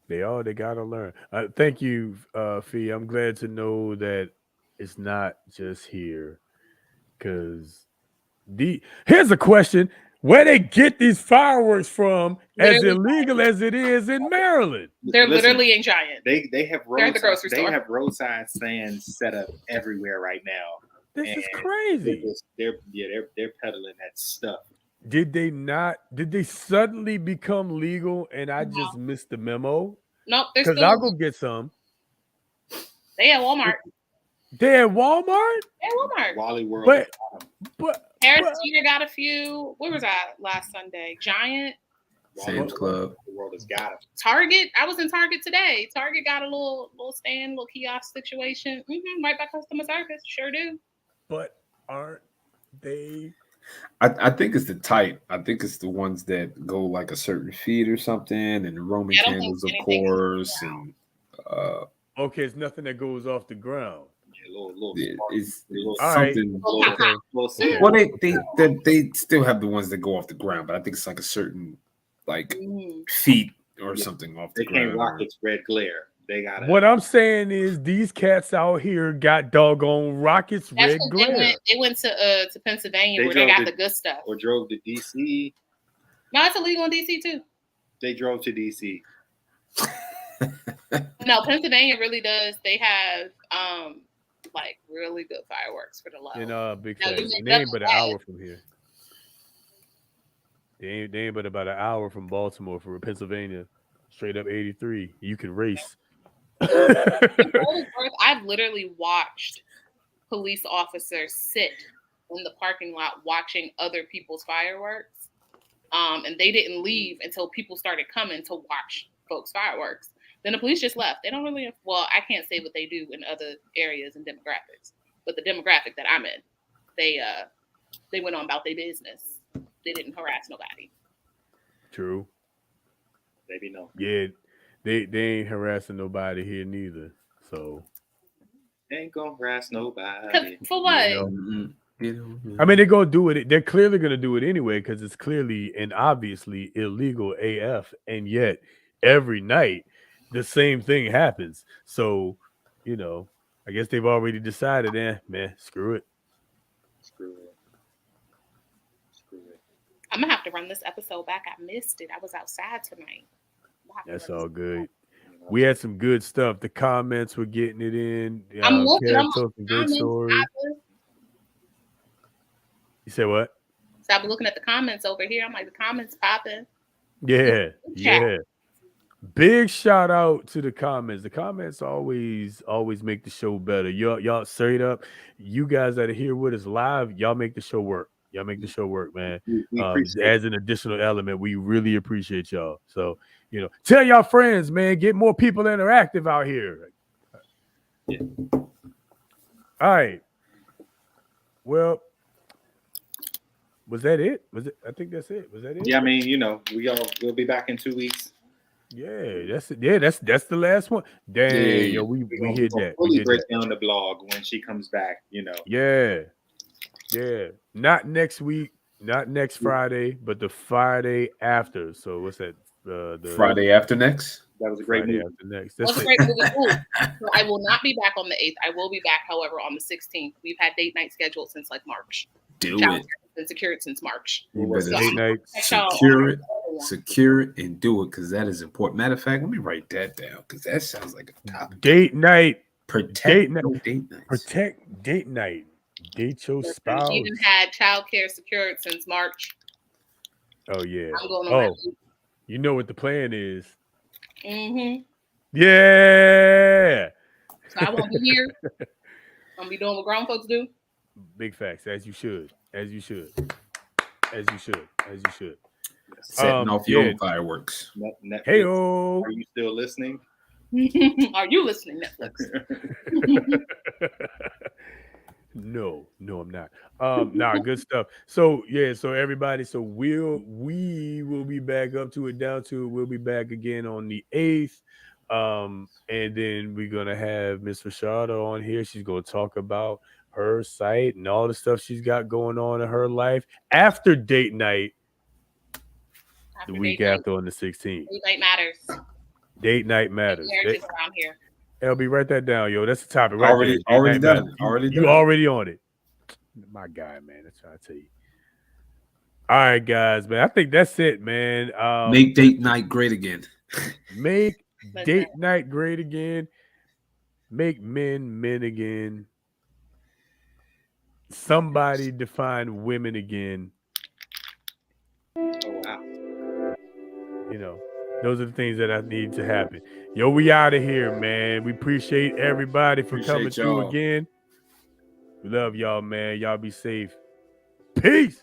They gotta learn. Thank you, Fee. I'm glad to know that it's not just here. Because here's a question: where they get these fireworks from, as illegal as it is in Maryland? They're literally in Giant. They have roadside, roadside stands set up everywhere right now. This is crazy. They're peddling that stuff. Did they suddenly become legal and I just missed the memo? Nope. Because I'll go get some. They at Walmart. They at Walmart? At Walmart. Wally World. But Harris Teeter got a few. Where was I last Sunday? Giant. Sam's Club. The world has got them. Target. I was in Target today. Target got a little stand, little kiosk situation. Right by customer service. Sure do. But aren't they? I think it's the type. I think it's the ones that go like a certain feet or something, and the Roman candles, of course. And okay, it's nothing that goes off the ground. It's right. something. Okay. Well, they still have the ones that go off the ground, but I think it's like a certain feet or something off the ground. They can't rock its red glare. They got it. What I'm saying is these cats out here got doggone rockets red glare. They went to Pennsylvania where they got the good stuff. Or drove to DC. No, it's illegal in DC too. They drove to DC. No, Pennsylvania really does. They have like really good fireworks for the low. In Big Fat. They ain't but an hour from here. They ain't but about an hour from Baltimore for Pennsylvania. Straight up 83. You can race. I've literally watched police officers sit in the parking lot watching other people's fireworks. And they didn't leave until people started coming to watch folks' fireworks. Then the police just left. They don't really, I can't say what they do in other areas and demographics, but the demographic that I'm in, they went on about their business. They didn't harass nobody. True. Maybe no. Yeah, they ain't harassing nobody here neither. So ain't gonna harass nobody. For what? I mean, they're gonna do it. They're clearly gonna do it anyway because it's clearly and obviously illegal AF. And yet, every night, the same thing happens. So, I guess they've already decided. Man, screw it. I'm gonna have to run this episode back. I missed it. I was outside tonight. That's all good. We had some good stuff. The comments were getting it in. I'm looking. I'm some good stories. You say what? So I've been looking at the comments over here. I'm like, the comments popping. Yeah. Big shout out to the comments. The comments always make the show better. Y'all straight up. You guys that are here with us live, y'all make the show work. Y'all make the show work, man. We appreciate As an additional element, we really appreciate y'all. So, tell y'all friends, man, get more people interactive out here. Yeah. All right. Well, was that it? I think that's it. Was that it? Yeah, I mean, we'll be back in 2 weeks. Yeah, that's it. Yeah, that's the last one. Dang, Yeah. we hit that. We'll We hit break that. down the blog when she comes back. Yeah. Not next week, not next Friday, but the Friday after. So what's that? The Friday after next. That was a great Friday movie. after next. That's That's a great movie. Ooh. So I will not be back on the 8th. I will be back, however, on the 16th. We've had date night scheduled since like March. Do Child it. has been secured since March. You better date night. secure it, and do it because that is important. Matter of fact, let me write that down because that sounds like a topic. Date night. Protect Date night. date nights. Protect date night. Date your spouse. We even had childcare secured since March. Oh yeah. I'm going on that. You know what the plan is. Mm-hmm. Yeah. So I won't be here. I'm gonna be doing what grown folks do. Big facts, as you should. Setting off your fireworks. Netflix, Hey-o. are you still listening? Are you listening, Netflix? No, I'm not. Good stuff. So everybody, we will be back up to it, down to it. We'll be back again on the 8th. And then we're gonna have Miss Rashada on here. She's gonna talk about her site and all the stuff she's got going on in her life after date night. The week after on the 16th. Date night matters. Date night matters. Marriages around here. LB, write that down, yo. That's the topic. Right Already done. You already on it. My guy, man. That's what I tell you. All right, guys, man. I think that's it, man. Make date night great again. Make date night great again. Make men again. Somebody define women again. Oh wow. Those are the things that I need to happen. Yo, we out of here, man. We appreciate everybody for coming through again. We love y'all, man. Y'all be safe. Peace.